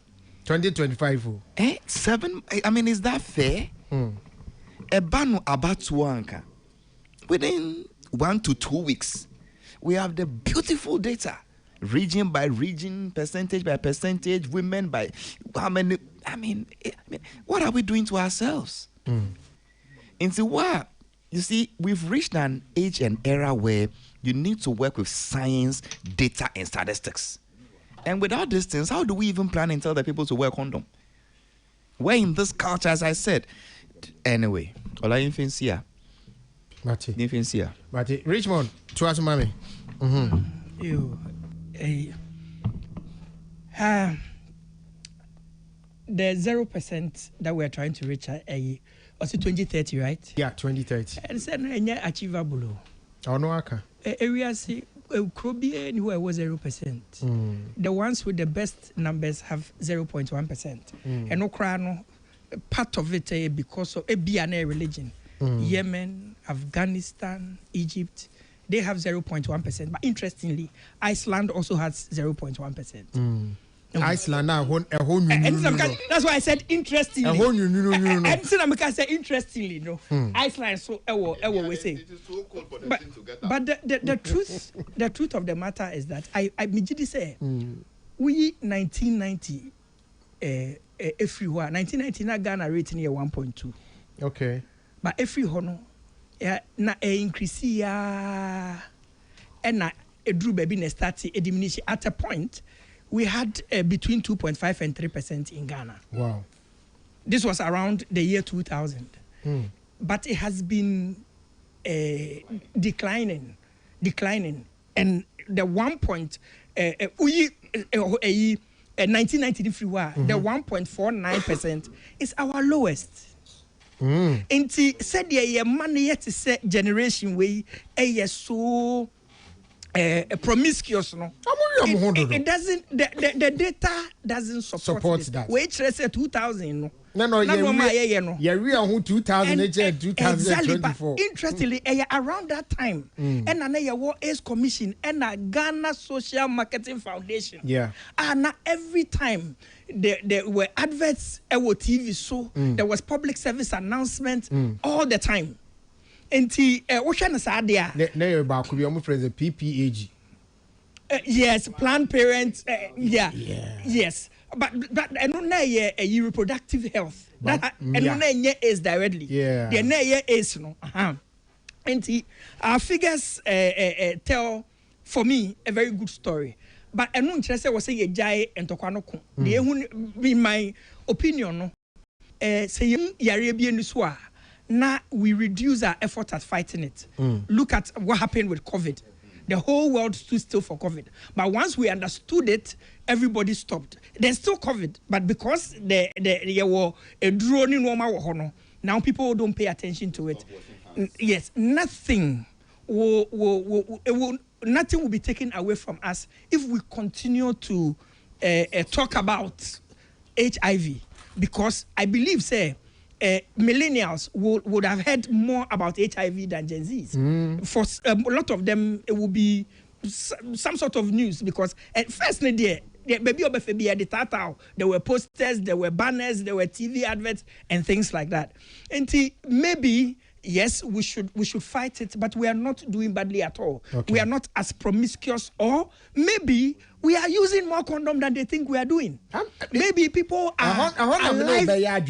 2025. Is that fair? Ebanu abatuanka. Within 1 to 2 weeks, we have the beautiful data, region by region, percentage by percentage, women by how many. What are we doing to ourselves? And so what? You see, we've reached an age and era where you need to work with science, data, and statistics. And without these things, how do we even plan and tell the people to wear condom? We're in this culture, as I said. Anyway, all I infancy. Mati. Richmond, to us, mommy. The 0% that we're trying to reach was it 2030, right? Yeah, 2030. And it's achievable. Oh, no, aka. Areas anywhere was 0%. The ones with the best numbers have 0.1%. And no part of it because of BNA religion. Yemen, Afghanistan, Egypt, they have 0.1%. But interestingly, Iceland also has 0.1%. Iceland now a whole new. That's why I said interestingly. A whole new. And Sinamika said interestingly, no. Iceland so we say. But the truth of the matter is that I say we 1990 everywhere 1990 Ghana rate near 1.2. Okay. But every hono na increase and na drew baby na start diminish at a point. We had between 2.5 and 3% in Ghana. Wow. This was around the year 2000. but it has been declining, and the 1993 the 1.49% is our lowest. Inti said ye money yet is generation way so promiscuous no. It doesn't the data doesn't support that. Wait, say 2000 no. No, yeah, we are 2024. Interestingly, around that time, and I war Ace Commission and a Ghana Social Marketing Foundation. Yeah. And every time there were adverts, TV, so there was public service announcement all the time. And Ocean Sadia. The PPAG. Yes, Planned Parents. Yes. But I don't know a reproductive health. That I don't know is directly. Yeah. The na is no. And our figures tell for me a very good story. But I don't interest was say jai and tokwanoko. In my opinion, no. Say Arabian Nuswa. Now we reduce our effort at fighting it. Look at what happened with COVID. The whole world stood still for COVID. But once we understood it, everybody stopped. There's still COVID, but because there were a drone in Roma, now people don't pay attention to it. Yes, nothing will be taken away from us if we continue to talk about HIV. Because I believe, millennials would have heard more about HIV than Gen Zs. For a lot of them, it will be some sort of news because at first, there were posters, there were banners, there were TV adverts, and things like that. And maybe yes, we should fight it, but we are not doing badly at all. Okay. We are not as promiscuous, or maybe we are using more condom than they think we are doing. Maybe people are alive. We are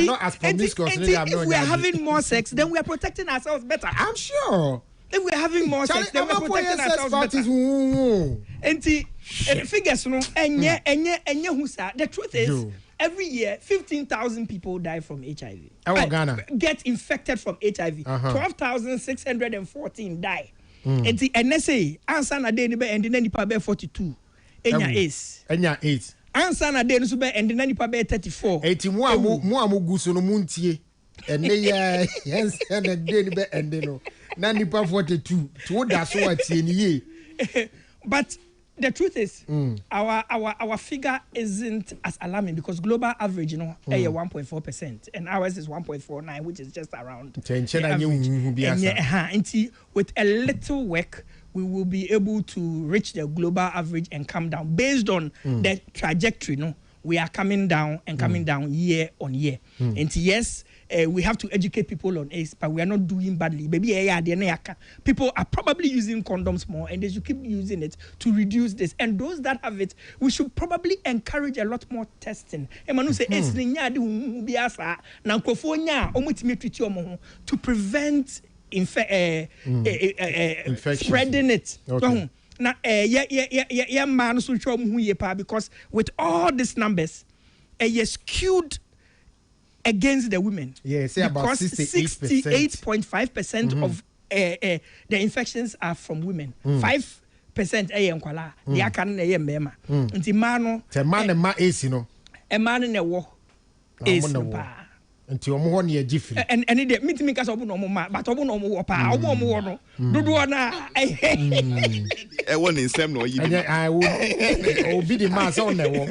not as promiscuous. If we are having more sex, then we are protecting ourselves better. I'm sure. If we are having more sex, then we are protecting ourselves better. And the figures, the truth is, every year, 15,000 people die from HIV. Ghana. Get infected from HIV. 12,614 die. And the NSA, answer na day and then the 42. Enya is. Answer na day and then the 34. 81 mo guso no muntie. And they and then and no. Nani pa 42. To that so at ye. But the truth is, our figure isn't as alarming because global average, 1.4%, and ours is 1.49, which is just around. With a little work, we will be able to reach the global average and come down based on the trajectory. We are coming down and coming down year on year. And yes, we have to educate people on AIDS, but we are not doing badly. People are probably using condoms more, and they should keep using it to reduce this. And those that have it, we should probably encourage a lot more testing. To prevent spreading it. Okay. Now, because with all these numbers, skewed against the women. Yeah, say about 68.5% of the infections are from women. 5% nkwala. The aka na mbema. Nti mano. Te man ma AC no. E man na wo. AC pa. Nti omo ho na agifiri. And dey me kasa obo no omo ma, but obo no omo wo pa. Obo omo wo no. Dodo na. E won nsem no yi. I will be the man so na wo.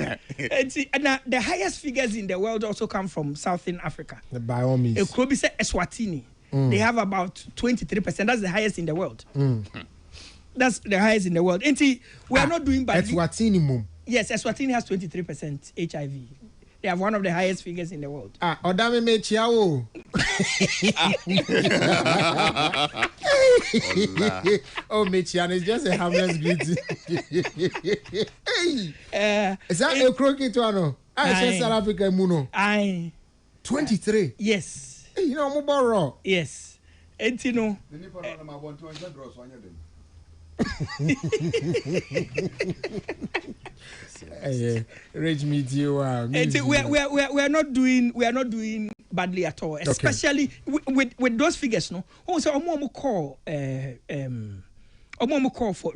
And the highest figures in the world also come from Southern Africa. By all means. Ekrobi say Eswatini. They have about 23%. That's the highest in the world. That's the highest in the world. And we are not doing badly. Eswatini mum. Yes, Eswatini has 23% HIV. They have one of the highest figures in the world. Odame me chiao. Oh, Mechian is just a harmless greeting. Is that a croquet one? I said South Africa Muno. 23. Yes. You know, Mubaro. Yes. And you know. Rage media. We are not doing badly at all, especially with those figures. No, also call for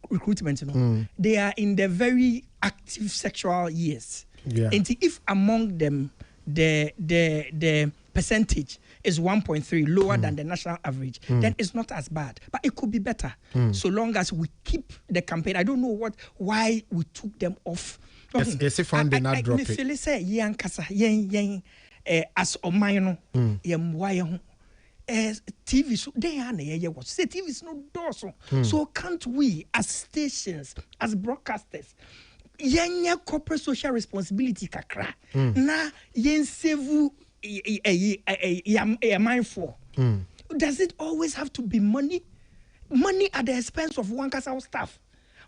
recruitment. You know, they are in the very active sexual years. Yeah. And if among them the percentage is 1.3 lower than the national average, then it's not as bad. But it could be better. So long as we keep the campaign. I don't know why we took them off. Yes, if I did not drop it. I say yen kasa yen as omayno yen waye TV so they are na watch. Say TV is no doso. So can't we as stations, as broadcasters, yen corporate social responsibility kakra na yen save mindful. Does it always have to be money? Money at the expense of one casa staff,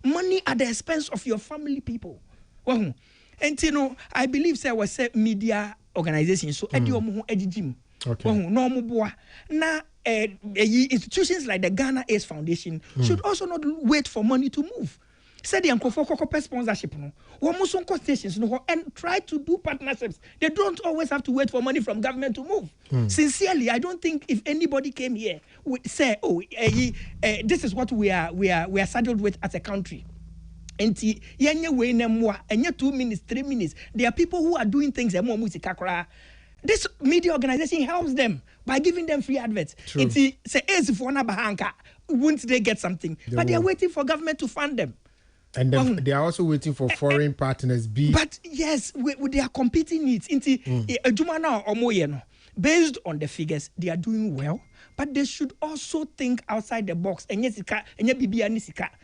money at the expense of your family people. Well, and you know, I believe there was a media organization. So Edigim. Okay. No more. Now, institutions like the Ghana AIDS Foundation should also not wait for money to move. Say the Uncle sponsorship, stations, and try to do partnerships. They don't always have to wait for money from government to move. Sincerely, I don't think if anybody came here would say, this is what we are saddled with as a country. And yenye 2 minutes, 3 minutes. There are people who are doing things. This media organization helps them by giving them free adverts. Won't they get something? But they are waiting for government to fund them. And then they are also waiting for foreign partners. But yes, with their competing needs. Based on the figures, they are doing well. But they should also think outside the box.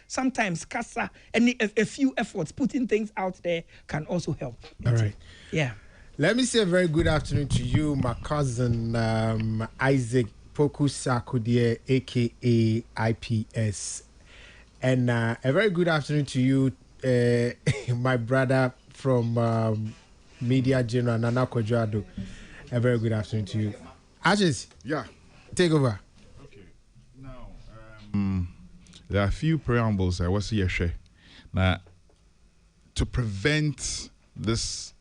Sometimes CASA and a few efforts, putting things out there can also help. All right. Yeah. Let me say a very good afternoon to you, my cousin Isaac Poku-Sarkodie, a.k.a. IPS. And a very good afternoon to you, my brother from Media General, Nana Kojoado. A very good afternoon to you. Ashes. Yeah. Take over. Okay. Now, there are a few preambles I was here share. Now, to prevent this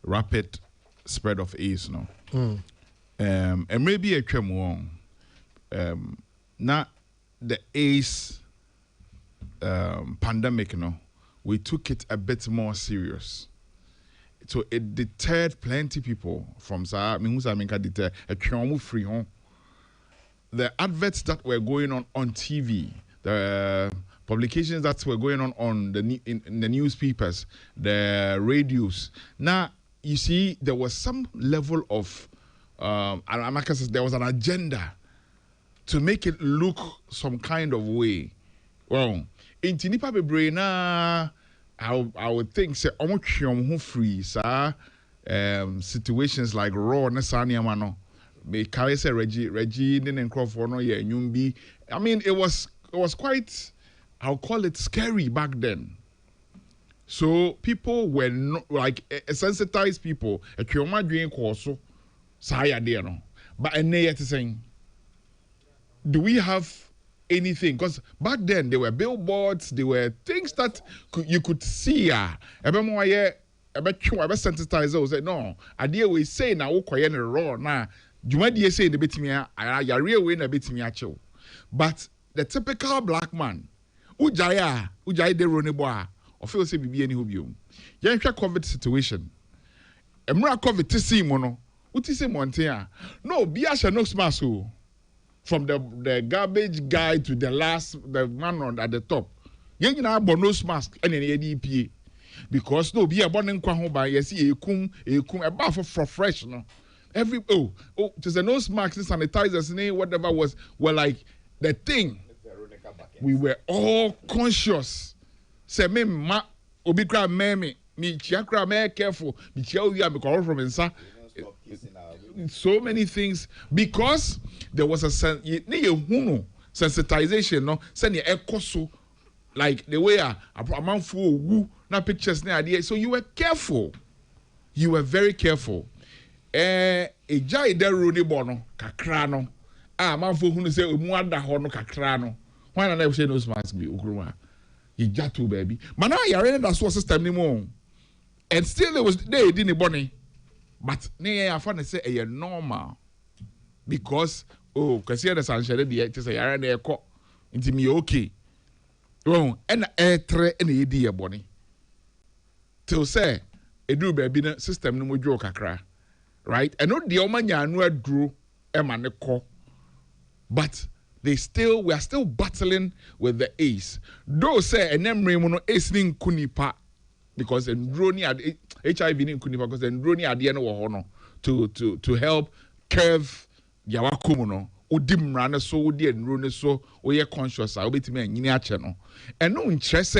rapid spread of AIDS, and maybe a tremor, now the AIDS pandemic, we took it a bit more serious. So it deterred plenty people from the adverts that were going on TV, the publications that were going on in the newspapers, the radios. Now you see there was some level of there was an agenda to make it look some kind of way. Well, in Tinipa Bebrena, I would think say free situations like raw nesaniamano may carry say Reggie and Crawford no yeah nyumbi. I mean it was quite, I'll call it scary back then. So people were not like sensitized people. A kioma doing course saya there no. But yet saying, do we have anything? Because back then there were billboards, there were things that you could see. Sensitizer say no. Idea we say now we raw now. You might say the bit me ya real way na bit me achill. But the typical black man, ujaya de roneboa, or feel say bibi any hubium. Yan COVID situation. Emra COVID to see mono. Uti say montea. No, biasha no smash. From the garbage guy to the man at the top. You know, bonus mask and any ADP. Because no be a bonning kwaho by yes, a bath for fresh no. Every just a nose mask, sanitizers, name, whatever were like the thing. We were all conscious. Say me ma obikra me chiakra me careful. Me chia we am call from inside. So many things because there was a sensitization, no, send your echo like the way a man for woo na pictures na idea. So you were careful. You were very careful. A jai de rudi bono kakrano. Man for who say umuada hono kakrano. Why not say nose mask be ukruma? You just too baby. But now you're in that system anymore. And still they didn't bonny. But nay, I find say a normal. Because because here the sunshine the to say you're in there into me okay. Wrong. And tre any idea bonny. Till say a do baby system no more joke kakra. Right? And not the omanya no drew emaneko. But we are still battling with the ace. Though say and them remono ace ning kunipa because and drone had HIV ning kunipa because and drone at the end of to help curve yawakumono. Udim rana so udi and rune so we are conscious. I'll be to me and channel. And no interest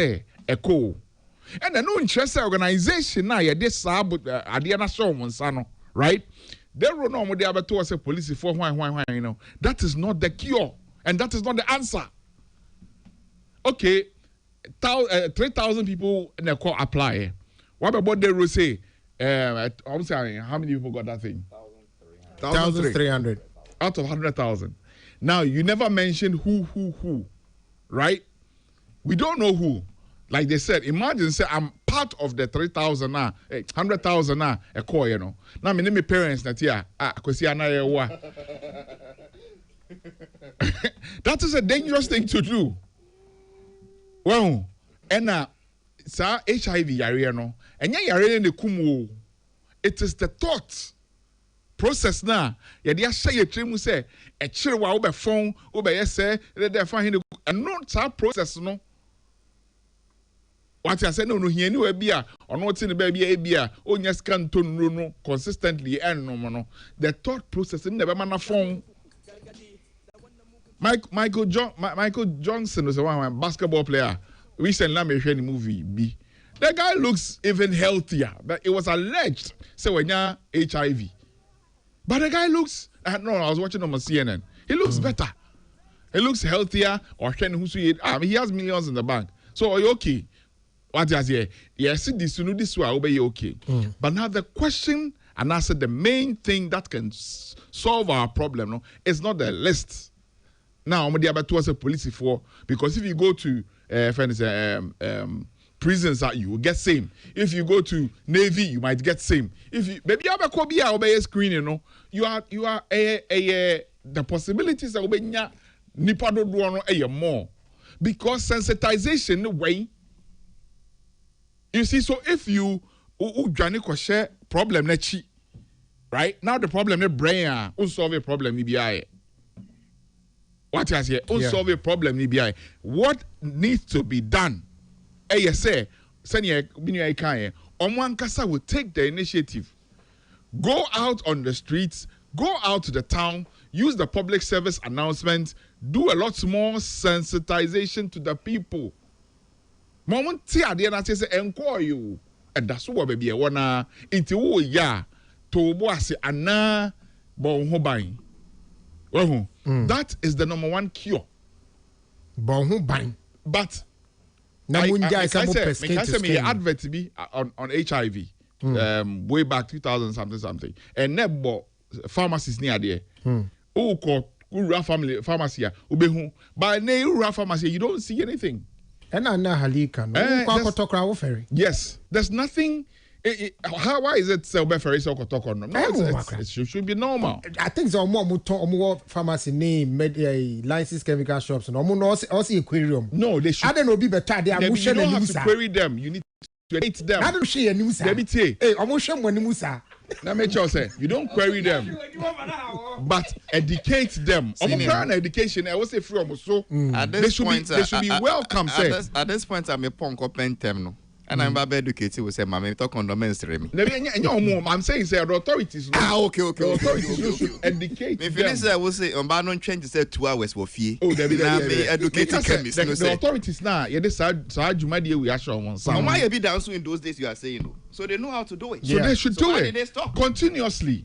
echo. And no interest organization now. Yeah, this adiana show monsano, right? They run on with the other two as a police for why, you know. That is not the cure. And that is not the answer. Okay, 3,000 people in the court apply. What about the rule say? I'm saying, how many people got that thing? 1,300. Out of 100,000. Now, you never mentioned who, right? We don't know who. Like they said, imagine say I'm part of the 3,000 now, 100,000 now, a call, you know. Now, my parents that here, because that is a dangerous thing to do. Well, and sa HIV yare no, and yare ne kumu. It is the thought process now. Ya dia say ye tremu say e kire wa wo be phone, wo be say they find and not that process no. What I said no here ni we bia ono ti ne ba bia bia onya scan to no consistently and no. The thought process in the be man phone. Michael Johnson was one basketball player. Recently, I made a movie. The guy looks even healthier. But it was alleged, say when you're HIV. But the guy looks. No, I was watching on CNN. He looks better. He looks healthier. Or he has millions in the bank. So are you okay? What is here? Yes, this way. I'll be okay. But now the question, and I said the main thing that can solve our problem, is not the list. Now, I'm going to a police for because if you go to prisons, you will get same. If you go to Navy, you might get same. If you maybe you have a copy of a screen, you are the possibilities of nipado do more because sensitization way. You see, so if you share problem right now, the problem the brain solve a problem what is here? Unsolve a problem NBI. What needs to be done? Say, Senior Binia Kaye, Omwankasa will take the initiative. Go out on the streets, go out to the town, use the public service announcement, do a lot more sensitization to the people. Moment tia the answer say enquire you. And that's what baby wanna into ya to boase ana bon hobai. That is the number one cure. But I say me advert be on HIV way back 2000 something. And never pharmacies near there. Call family pharmacy ubehu. But near pharmacy you don't see anything. And halika yes, there's nothing. Why is it so bad for it? It should be normal. I think so. More pharmacy name, licensed chemical shops, and also aquarium. No, they should. I don't know. Be better. They are you don't have to query them. You need to educate them. I don't share news. Let me tell you. Hey, I'm sure when Musa. Now make sure say you don't query them, but educate them. Education. I will say free so. At this point, they should be welcome. At this point, I'm a punk open term. And I'm about educated with say, "Mammy, talk on the mainstream." I'm saying, say the authorities. Okay. Should educate. If you say, I will say, I'm not trying to say 2 hours for fee. Oh, there be educated chemists. The authorities now, yeah, this Jumadi we are showing. And why you be down so in those days? You are saying, so they know how to do it. So they should do it continuously.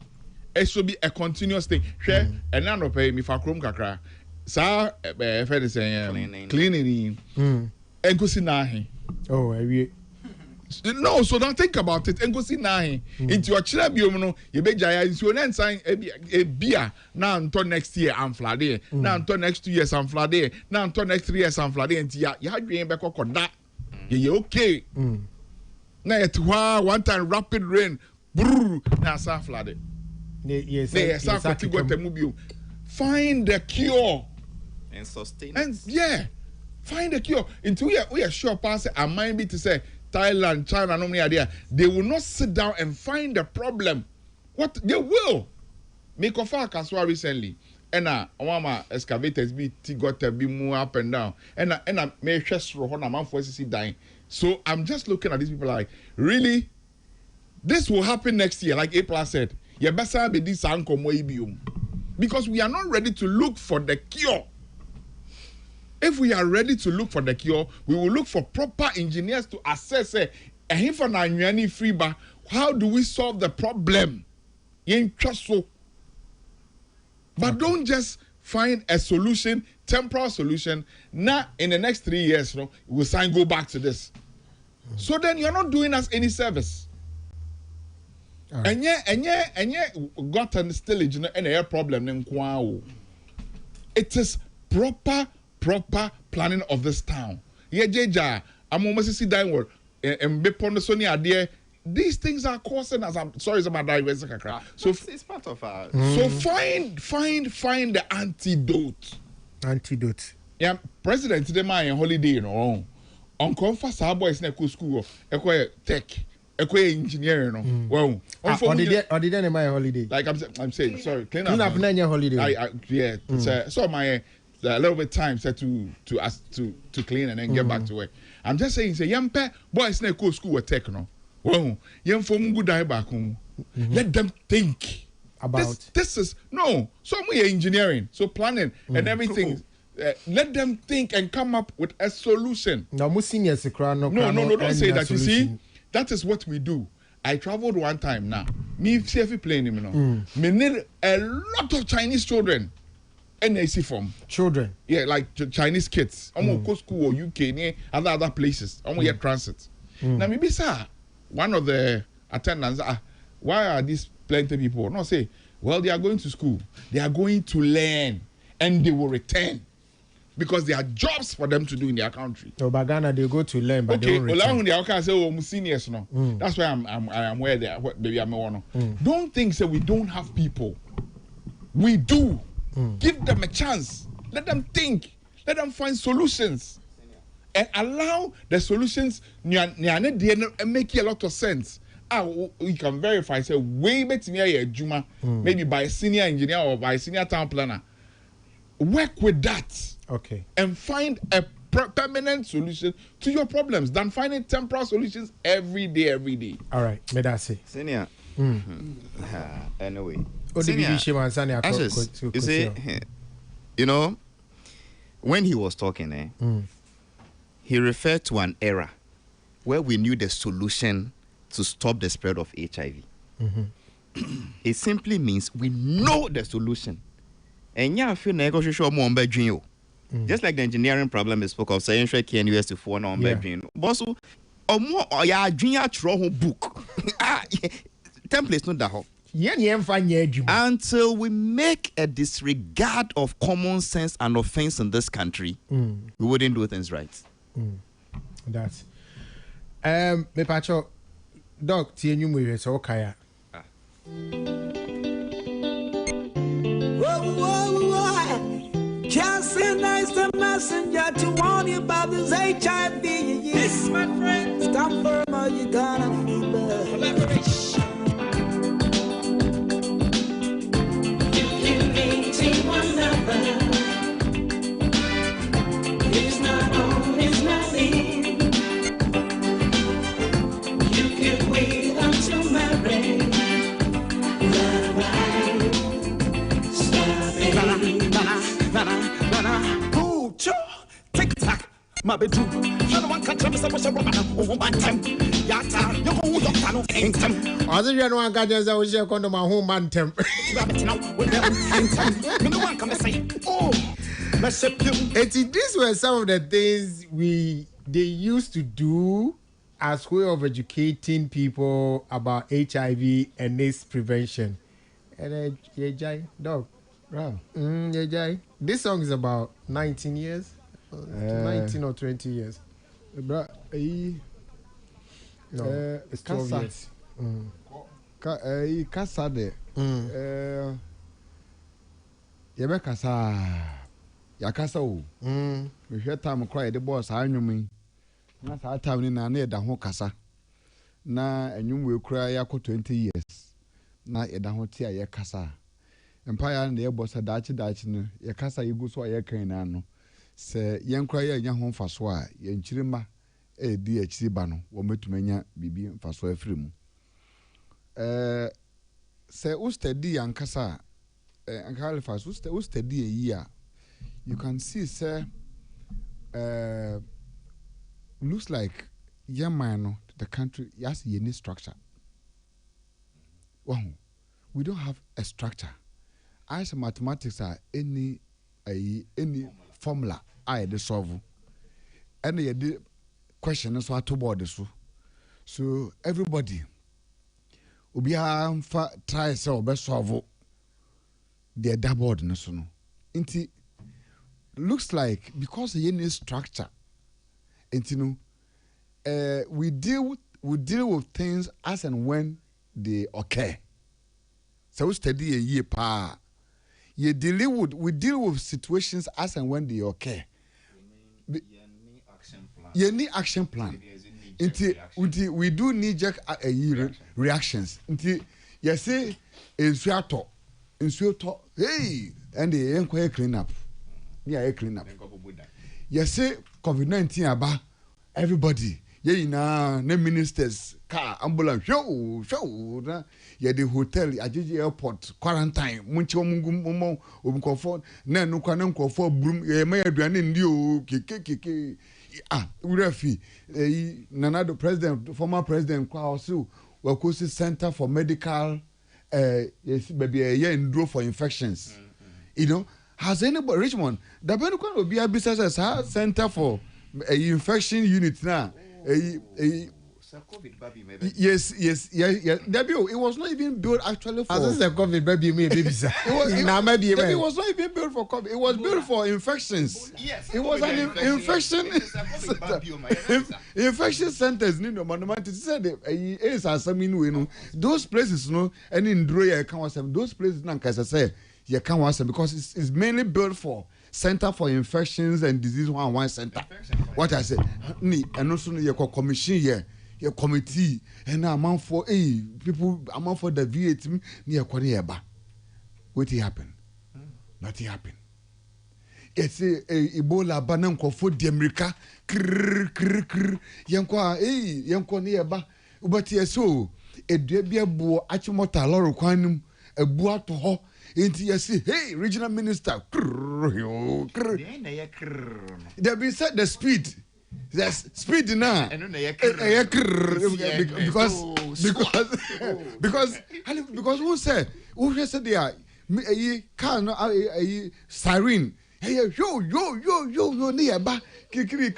It should be a continuous thing. Share and now pay me for Chrome Kakra. Sa, cleaning. And go see nahi. Oh, No, so don't think about it. And go see nine into your children. No, you be jaya. It's your next sign a beer. Now until next year, I'm flooded. Now until next 2 years, I'm flooded. Now until next 3 years, I'm flooded. And you had dream back on that. You okay? Now it's one time rapid rain. Brrr. Now it's flooded. Yes, find the cure and sustain. And yeah, find the cure. Until we are sure, pass. I might be to say. Thailand, China, no idea. They will not sit down and find the problem. What they will. Make of our Kaswa recently. And one of my excavators got to be move up and down. And I may just roll on a man for dying. So I'm just looking at these people like, really? This will happen next year, like April said. You better be this uncle because we are not ready to look for the cure. If we are ready to look for the cure, we will look for proper engineers to assess how do we solve the problem? But don't just find a solution, temporal solution. Now, in the next 3 years, we'll go back to this. So then you're not doing us any service. Right. And yeah, got an stillage and a problem. It is proper planning of this town. Yeah, I'm almost see downward and be on the Sony idea. These things are causing us. I'm sorry, it's my diverse. So it's part of our. So find the antidote. Antidote. Yeah, President today my holiday, on conference our boys in school, tech, engineering, well. Or did any my holiday? Like I'm saying, sorry, clean up holiday. Yeah, so my. A little bit time set to clean and then get back to work. I'm just saying, say young boys na go school with tech no. Well, young from good die back home. Let them think about this is no. So we are engineering, so planning and everything. Let them think and come up with a solution. No, no, don't say that. You see, that is what we do. I traveled one time now. Me CFE playing me need a lot of Chinese children. NAC from children, yeah, like Chinese kids. I'm go school or UK, near other places. I'm here transit. Now maybe sir, one of the attendants, why are these plenty people? No say, well, they are going to school, they are going to learn, and they will return because there are jobs for them to do in their country. So Bagana, they go to learn, but they don't return. Okay, say, oh, seniors no. That's why I'm where they are. Maybe I'm one. Don't think so. We don't have people. We do. Give them a chance. Let them think. Let them find solutions. And allow the solutions make a lot of sense. We can verify, say, way better near Juma, maybe by a senior engineer or by a senior town planner. Work with that. Okay. And find a permanent solution to your problems than finding temporary solutions every day. All right. May that say. Senior. Anyway. You see, you know, when he was talking, he referred to an era where we knew the solution to stop the spread of HIV. It simply means we know the solution. And yeah, I feel just like the engineering problem we spoke of, saying Shrek US to 4 on bedroom. But or more, yeah, junior book. Templates not that hot. Until we make a disregard of common sense and offense in this country, we wouldn't do things right. That's me pacho doc tie nyum we so kaya. Just send us the messenger to warn you about this HIV. Yes, my friend. Stand firm or you gonna be bad. Collaboration. One another. It's not on, it's not in. You can wait until marriage. Stop it. Ooh, tick tock, my bedroom. No one can tell me so much over my time. Yata, you go with the kingdom. Other than one guy just always come to my home man temp. These were some of the things they used to do as way of educating people about HIV and its prevention. And dog. Wow. This song is about 19 years, 19 or 20 years. No, it's 12 years. Kasa de. Yebe kasa. Ya kasa o. Me hwe time cry the boss anwumi. Na sa time ni na e da ho kasa. Na enwum we kura ya ko 20 years. Na e da ho ti aye kasa. Empire na e boss dachi no ye kasa yigu so aye kan na no. Se yen kura ya nya ho mfaso a ye nchirima e di achiri ba no wo metumanya bibi mfaso afiri mu. Say study yankasa Halifax study a year, you can see say looks like Yamano the country has any structure. Wow, we don't have a structure. As mathematics are any formula I de solve, and the question is what to board so everybody. Ubia fa try say obe solve the double no so no inti looks like because you need structure inti no we deal with things as and when they occur. So we study a year pa we deal with situations as and when they occur. You need action plan. Inti we do need just reactions. Inti you say insuato hey and the enquire clean up. Yeah, clean up. You say COVID-19 aba everybody. Yeah, na ministers car ambulance show na yeah the hotel Ajiji airport quarantine munchi omungu omukofo na nukwa na nkofo brum e ma aduane ndi o keke Urafi, Nanado president, former president, Kwaosu, Wakosi Center for Medical, yes, maybe a year in draw for infections. You know, has anybody, Richmond, the Benukan will be a business center for a infection unit now. Yes. It was not even built actually for. As a COVID baby, maybe it was not even built for COVID. It was built for infections. Yes, it was an infection centers. No, monument. Said is as I mean, those places, no, and in Droya, can was those places. Now, as I say, you can't was because it's mainly built for Center for Infections and Disease 1 Center. What I said, and also your commission here. Your committee and amount for people amount for the VAT near Koreaba. What happened? Nothing happened. It's a Ebola bananko for the America. Yanko nearba. But yes, so a debia bo achimota loro quanum a boa to ho. Into you see, hey, regional minister. There be said the speed. There's speed now. Because who said they are car no siren. Hey, yo nearby.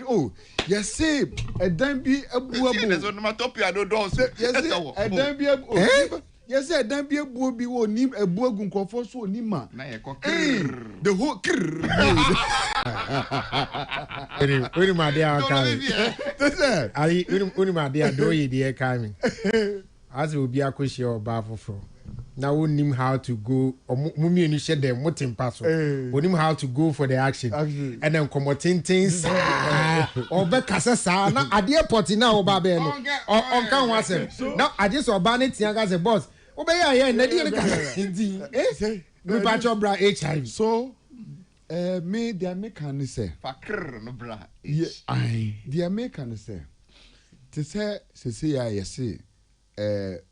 Oh, yes, say a damn be a yes, I don't be a booby or nim a bogun for so nima. The whole my dear my dear do dear coming. As will be a question or baffle. Now we him how to go or mummy and shed them what in pass. We him how to go for the action and then commoting things or Becassa now at the airport now babe or on can was now I just saw Barnett young as a boss. Obey yeah, we patch your bra HIV. So me the American say no bra. The American say to say yes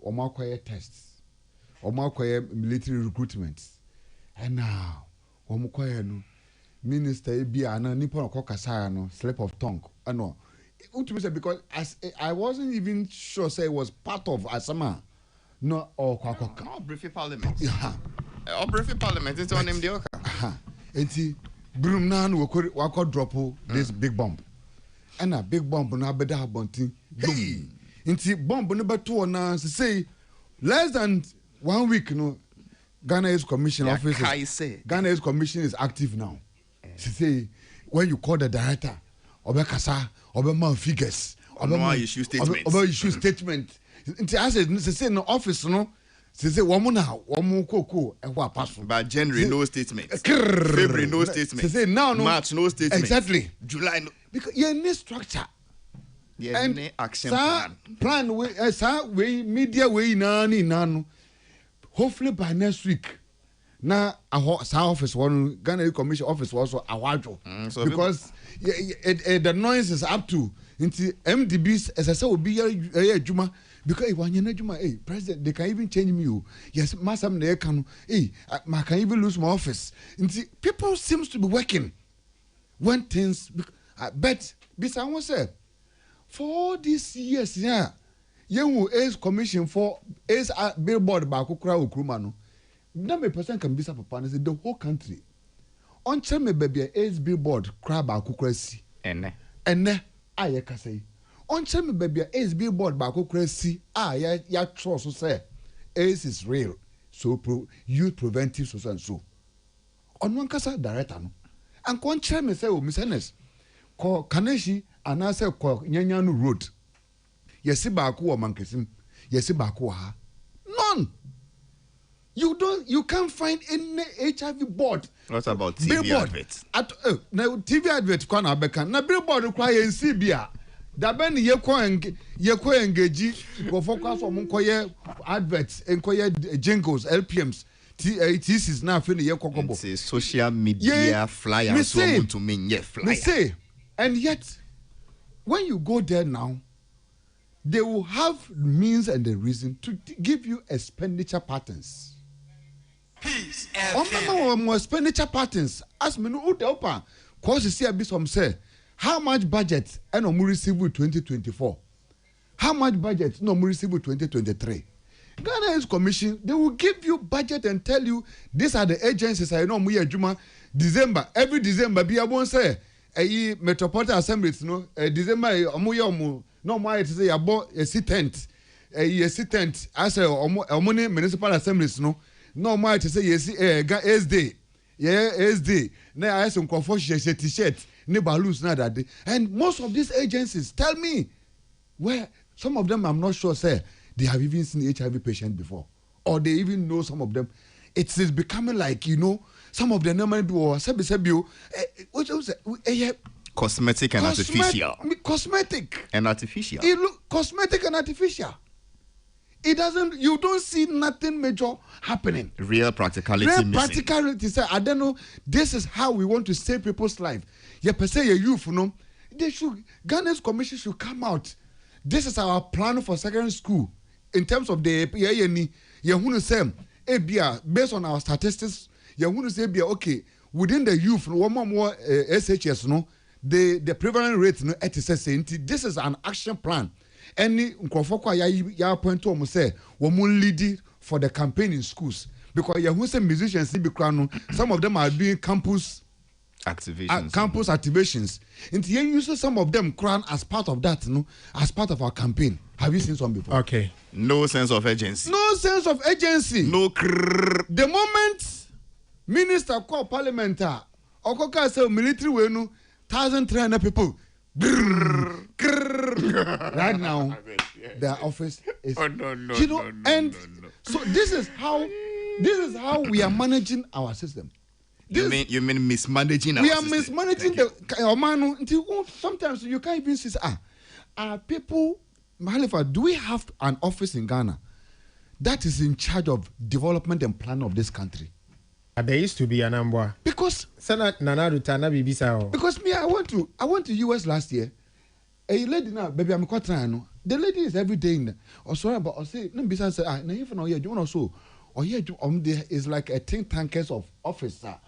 omakoye tests omakoye military recruitment and now omakoye no minister bi ana nipa ko kasa no slip of tongue no because as I wasn't even sure say it was part of Asama. No, or briefing parliament. Or briefing parliament. It's on him the oka. Enti Brumnan will drop this big bomb. And a big bomb na beda bontin Hey, inti bomb no beto na say less than 1 week no Ghana Air's Commission office. Ghana Air's Commission is active now. Say when you call the director, Obekasa, Obeman figures, Obeman issue statement. Inti I say no office no. Say woman now, woman koko, and what pass. But January no statement. February no statement. Say now no. March no statement. Exactly. July no. Because you need structure. And action plan. Plan way media way nano. Hopefully by next week. Now our office one Ghana Commission office also awajo. Because the noise is up to into MDBs as I say will be a Juma. Because when you Juma, hey, President, they can even change me. Yes, Masam they can. Hey, I can even lose my office. People seems to be working when things. But Bisanwo said, for all these years, yeah, you Ace Commission for Ace Billboard Bakukra Ukrumano. Now me person can be papa and say the whole country. On me baby Ace Billboard crab Bakukra si. Ene aye ka say. On me baby Ace Billboard Bakukra si ya trust so say Ace is real. So youth preventive so and so. On one kasa director no. And kon me say o Miss Ernest. Ko Kaneshi anase ko Nyanyanu road. Yesi baako wo mankesim. Yesi baako ha. None. You can't find any HIV board. What about TV billboard adverts? Now TV advert kwa na beka. Na billboard kwa yensi bia. Da ben ye ko engage go focus on koye adverts en koye jingles LPMs. TCs na fe ye kokobo. It's a social media flyer so to mean flyer. Me say, and yet when you go there now, they will have means and the reason to give you expenditure patterns. Peace more expenditure patterns. As me no the open cause see a bit some say how much budget and no receive 2024. How much budget no receive 2023. Ghana Air's Commission, they will give you budget and tell you these are the agencies I know we Juma December every December be won't say Metropolitan Assemblies no December omo no more it say about a sit-tent as a municipal assemblies no more to say yes SD SD na I some comfort t-shirt ne balloons na that day. And most of these agencies tell me where some of them I'm not sure say they have even seen HIV patient before or they even know some of them. It is becoming like some of them normally do cosmetic and artificial. Cosmetic and artificial. It look cosmetic and artificial. It doesn't. You don't see nothing major happening. Real practicality. Practicality. Say, I don't know. This is how we want to save people's life. Yeah, per se, youth, they should. Ghana's Commission should come out. This is our plan for secondary school in terms of the based on our statistics. Okay, within the youth, one more SHS, the prevalent rate, this is an action plan. Any Nkrofokwa ya point to almost say woman lead for the campaign in schools because who say musicians some of them are doing campus activations. And you use some of them crown as part of that, as part of our campaign. Have you seen some before? Okay. No sense of urgency. No sense of urgency. The moment minister call parliamentar or say military wenu 1,300 people. Right now, their office is. So this is how we are managing our system. You mean mismanaging our system? We are mismanaging the. Sometimes you can't even see. People, Mahalifa, do we have an office in Ghana that is in charge of development and planning of this country? There used to be an Ambwa. Because because me, I went to US last year. A lady now, baby, I'm quite trying. The lady is every day in or sorry, but I say, no, besides, now even know you want so or here there is like a think tankers of officer.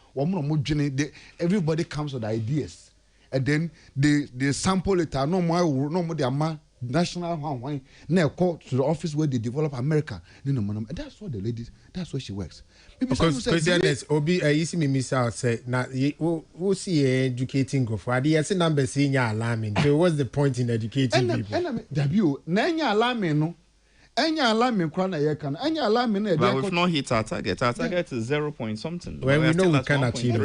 Everybody comes with ideas, and then they sample it. No more, they are national one. Now call to the office where they develop America. No. That's what the ladies. That's where she works. Because Christianess, Obi, I see me miss out. Say now, we'll see educating go for. I see numbers saying alarming. So what's the point in educating people? W. Nanya alarming no. Anya alarming kwana ye can. Anya alarming na. But we've not hit our target. Our target is 0 point something. Well, we know we can achieve.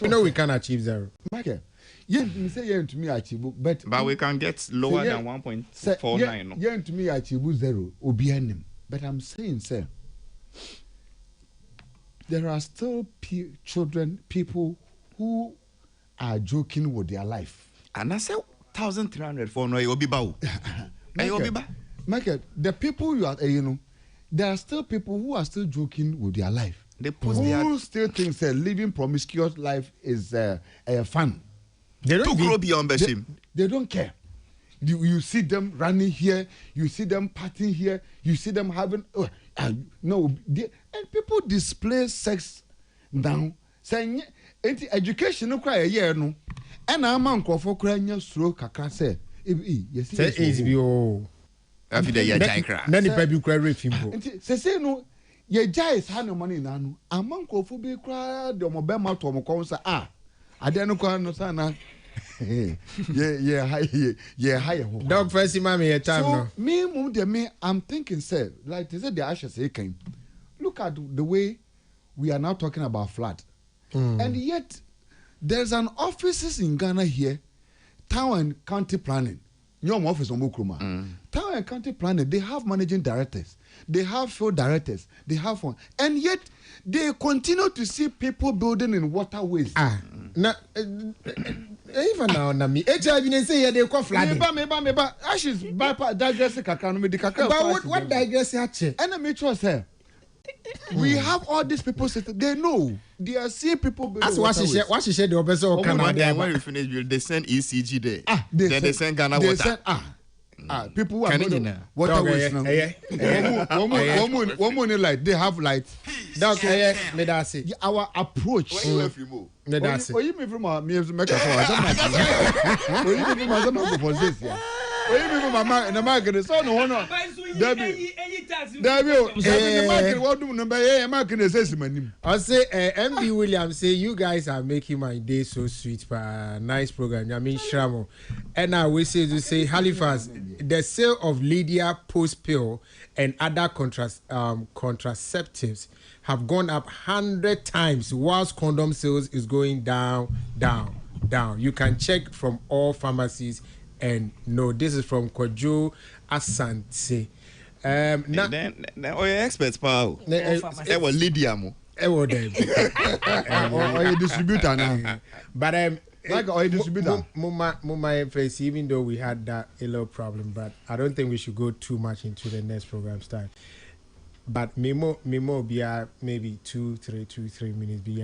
We know we can achieve 0. Michael. Yeah, me say yeah to me achieve, but we can get lower than 1.49. Yeah to me achieve 0. Obianim. But I'm saying, sir, there are still people who are joking with their life. And I say 1,300 for no Obiba. Michael, the people you are, there are still people who are still joking with their life. They post who still think that living promiscuous life is fun. They don't care. You see them running here, you see them partying here, you see them having and people display sex now. Saying education no cry a year no. And a man call for crying slow kakra say yes. Say HBO. Every day you jai cry. Nani baby cry refimbo. Say no ye jai is ha no money na no. A man call for be cry the mobile to mo kon say ade no kwa no sana. Yeah. Dog first mommy a time so, no. Me, I'm thinking, sir, like they said the ashes came. Look at the way we are now talking about flood. And yet there's an offices in Ghana here, town and county planning. Your office on Mukruma. Town and county planning, they have managing directors, they have field directors, they have one, and yet they continue to see people building in waterways. Even now, me. HIV didn't say they call flooding. Meba. Ashes bypass digressing kakano me the kakano. But what digressing actually? Enemy trust her. We have all these people sitting. They know. They are seeing people building. That's what she said. The officer Canada. When we finish, they send ECG there. Then they send Ghana water. People who are going waterways now. One light. They have lights. Our approach. I say MB Williams say you guys are making my day so sweet. Nice program. I mean Shramo. And I will say Halifax, the sale of Lydia post pill and other contraceptives have gone up 100 times, whilst condom sales is going down. You can check from all pharmacies. And no, this is from Kojo Asante. Then your experts, pal. They were Lydia mo. Or a distributor now. But like a distributor. Muma face, even though we had that a little problem, but I don't think we should go too much into the next program style. But Memo be maybe 2-3 minutes be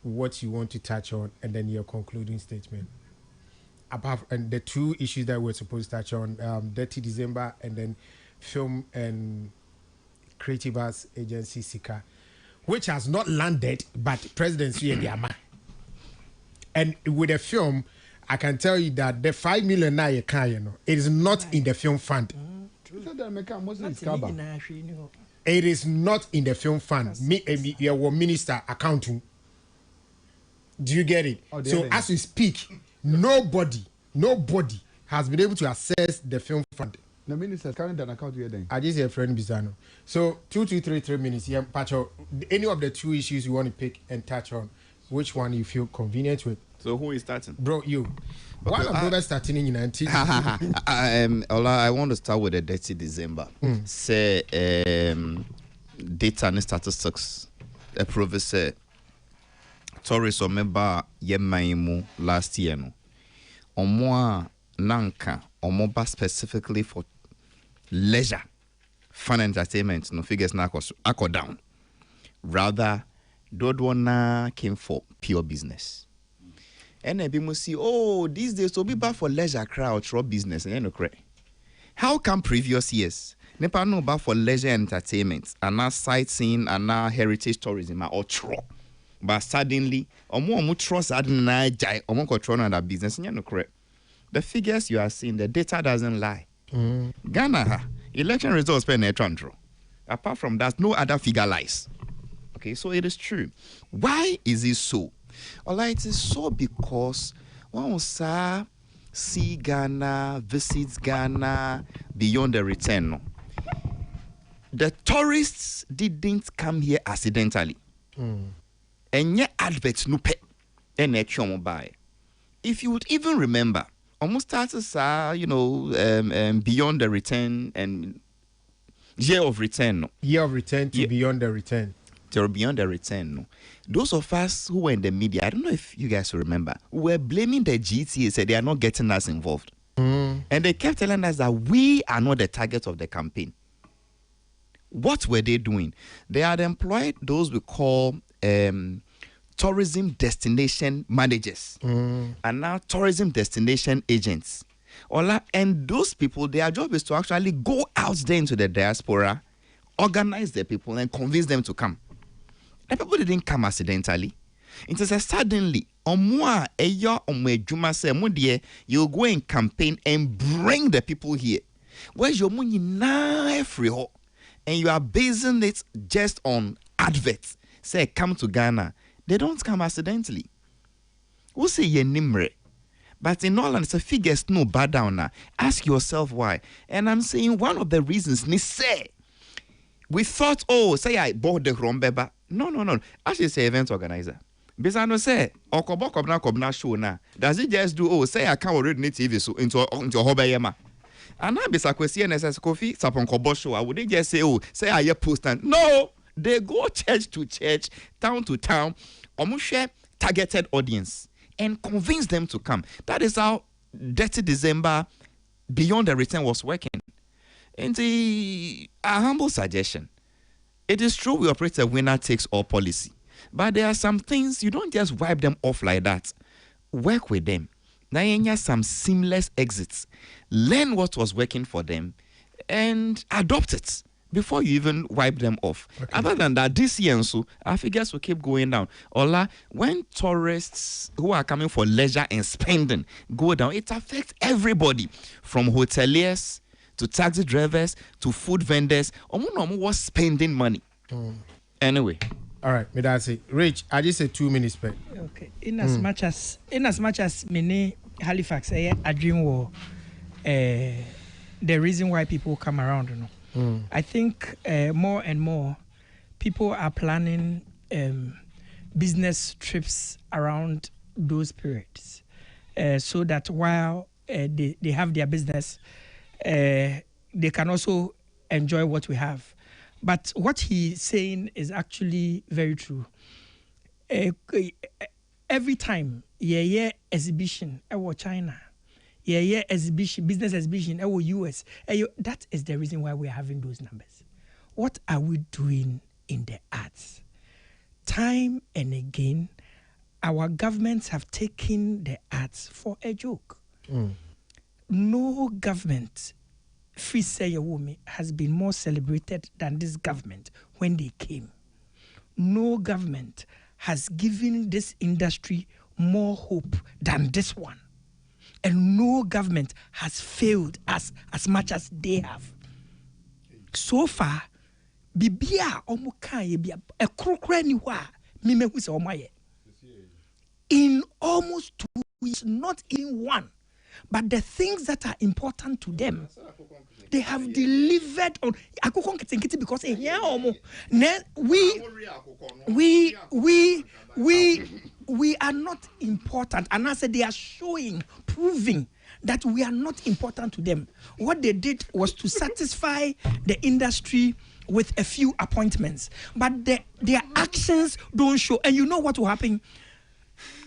what you want to touch on, and then your concluding statement. Apart and the two issues that we're supposed to touch on, Dirty December and then Film and Creative Arts Agency SICA, which has not landed, but presidency and Yama. And with the film, I can tell you that the 5 million now you can, it is not in the film fund. It is not in the film fund. Your minister accounting. Do you get it? So as we speak, nobody has been able to access the film fund. The minister carrying an account here then. I just hear friend Bizano. So 3 minutes here, Pacho. Any of the two issues you want to pick and touch on, which one you feel convenient with? So who is starting? Bro, you. Why am brother starting in 19? I want to start with the Dirty December. Say data and statistics. The professor Tourist or member Yemaimu last year no. Omwa nanka omoba specifically for leisure, fun entertainment, no figures na ako down. Rather, Dodwana came for pure business. And then people see, these days so be bad for leisure crowd or business and no correct. How come previous years Nepa no bad for leisure entertainment and now sightseeing and now heritage tourism or tro. But suddenly, omo trust adna jai omo control na business and no correct. the figures you are seeing, the data doesn't lie. Ghana, election results per netron. Apart from that, no other figure lies. Okay, so it is true. Why is it so? Well, it is so because one will see Ghana, visits Ghana beyond the return. No? The tourists didn't come here accidentally. And yet adverts no pay. And buy. If you would even remember, almost started beyond the return and year of return. No? Year of return to beyond the return. To beyond the return. No? Those of us who were in the media, I don't know if you guys remember, were blaming the GTA, said they are not getting us involved. And they kept telling us that we are not the target of the campaign. What were they doing? They had employed those we call tourism destination managers and now tourism destination agents. And those people, their job is to actually go out there into the diaspora, organize the people and convince them to come. The people didn't come accidentally. It is suddenly, you go and campaign and bring the people here. Where's your money now free? And you are basing it just on adverts. Say, come to Ghana. They don't come accidentally. We'll say ye nimre. But in all honesty, figures no bad down now. Ask yourself why. And I'm saying one of the reasons, ni say, we thought, say I bought the Rombeba. No. Actually, say event organizer. Bisano say, Okobokobna show na. Does it just do, say I can't already need TV so into Hobayema. And now, Bisakwe CNSS Kofi, Sapon Kobosho, I would just say I post and no, they go church to church, town to town, almost share targeted audience and convince them to come. That is how Dirty December Beyond the Return was working. And a humble suggestion. It is true we operate a winner takes all policy, but there are some things you don't just wipe them off like that. Work with them. Now, you have some seamless exits. Learn what was working for them and adopt it before you even wipe them off. Okay. Other than that, this year, so our figures will keep going down. Ola, when tourists who are coming for leisure and spending go down, it affects everybody from hoteliers to taxi drivers to food vendors. Omo was spending money. Anyway. All right, me that's it. Rich, I just said 2 minutes back. Okay. In as much as many Halifax, I dream war. The reason why people come around, I think more and more people are planning business trips around those periods, so that while they have their business, they can also enjoy what we have. But what he's saying is actually very true. Every time, exhibition, China, exhibition, business exhibition, US, that is the reason why we're having those numbers. What are we doing in the arts? Time and again, our governments have taken the arts for a joke. No government has been more celebrated than this government when they came. No government has given this industry more hope than this one. And no government has failed as much as they have. So far, bibia omuka yebia ekrokra ni hwa mimehu se omaye. In almost 2 weeks, not in one. But the things that are important to them, they have delivered on. Because we are not important. And I said they are proving that we are not important to them. What they did was to satisfy the industry with a few appointments. But their actions don't show. And you know what will happen?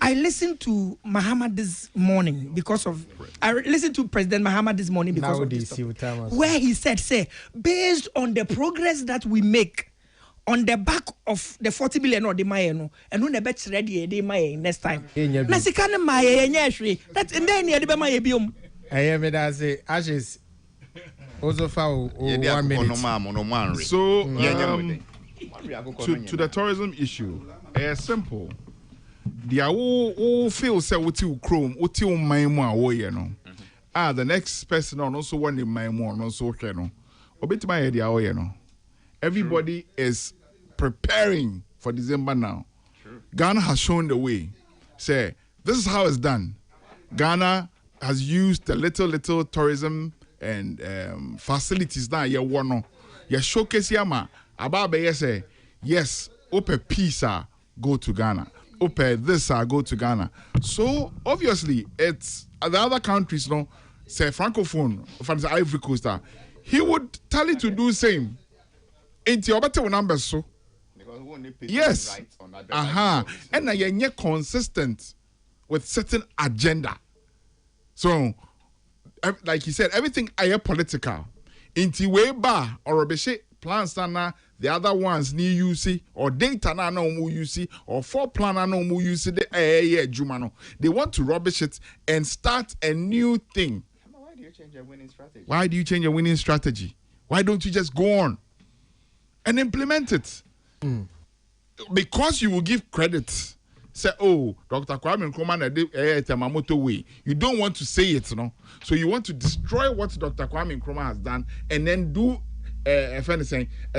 I listened to Mahama this morning I listened to President Mahama this morning because of this topic, where he said, based on the progress that we make on the back of the 40 billion or the Mayeno, and when the bet's ready, they may next time. Nasikana Maya, that's in there near the Mayabium. I am it as a ashes. Also, foul 1 minute. So, to the tourism issue, simple. The all feel say what you chrome, what you my more, the next person on also one in my more also okay no. Obit my idea you know. Everybody is preparing for December now. Sure. Ghana has shown the way. Say, this is how it's done. Ghana has used the little tourism and facilities now. You want to showcase yama. Ababe say yes. Ope pizza go to Ghana. Ope this go to Ghana. So obviously it's the other countries. No, say francophone, for the Ivory Coast. He would tell you to do the same. Into your better numbers so. Yes. And now you're consistent with certain agenda. So, like he said, everything are political. Into way bar or a plans na the other ones need you see or data na no more you see or for plan na no more you see the jumano. They want to rubbish it and start a new thing. Why do you change your winning strategy? Why do you change your winning strategy? Why don't you just go on and implement it? Because you will give credit. Say, oh, Dr. Kwame Nkrumah Temamoto way. You don't want to say it, no? So you want to destroy what Dr. Kwame Nkrumah has done and then do a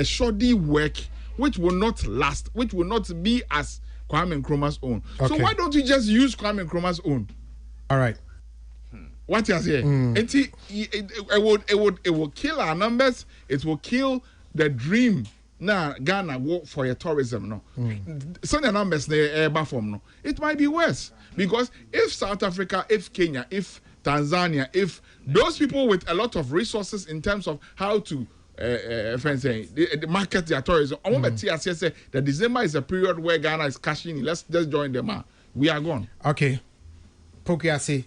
shoddy work which will not last, which will not be as Kwame Nkrumah's own. Okay. So why don't you just use Kwame Nkrumah's own? All right. What you say? It will kill our numbers. It will kill the dream. Now Ghana work for your tourism. No, so the numbers no. It might be worse because if South Africa, if Kenya, if Tanzania, if those people with a lot of resources in terms of how to market their tourism, I want to say that December is a period where Ghana is cashing in. Let's just join them. We are gone. Okay. Pokuase.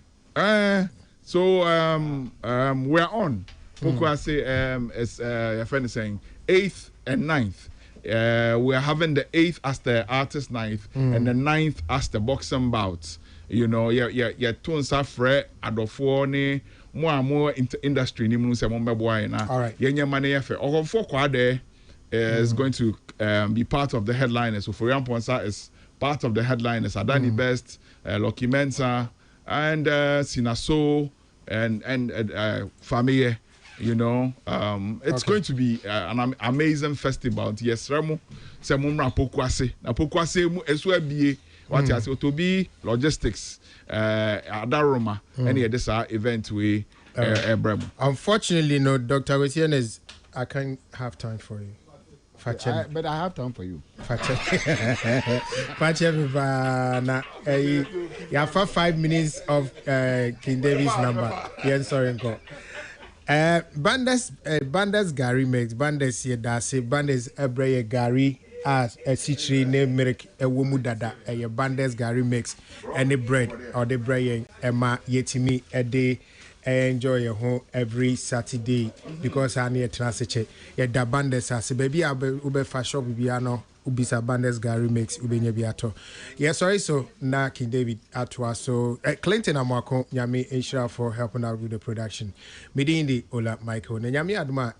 So we are on. Pokuase is your friend is saying 8th and 9th. We are having the 8th as the artist 9th and the 9th as the boxing bouts. You know, yeah, Tunsa Fre Adofone, more industry ni munu se mo meboa na. All right. Yenye mane ye fe. Okonfo Kwade is going to be part of the headliners. So Florian Ponsa is part of the headliners. Adani Best, Lucky Mensa, and Sinaso and Famille. You know, it's going to be an amazing festival. Yes, Remo, Semumra Pokwase. Na Pokwase eswe what you say to be logistics, Adaroma, any this event we unfortunately, no, Dr. Wetien I can't have time for you. But I have time for you. You have 5 minutes of King David's number. Yes, sorry, Bandas Gary makes Bandas here that say Bandas Ebreye Gary as a citri name milk a woman dada a Bandas Gary makes any bread or the bread Emma Yetimi a day enjoy your home every Saturday because I need a transit. Yeah, the Bandas as a baby ube fashion bibiano ubisa Bandas Gary makes ubenye biato. Yes, sorry, so na King David atwa so Clinton Amwako Nyami Insha for helping out with the production. Midindi Ola Michael Nyami Aduma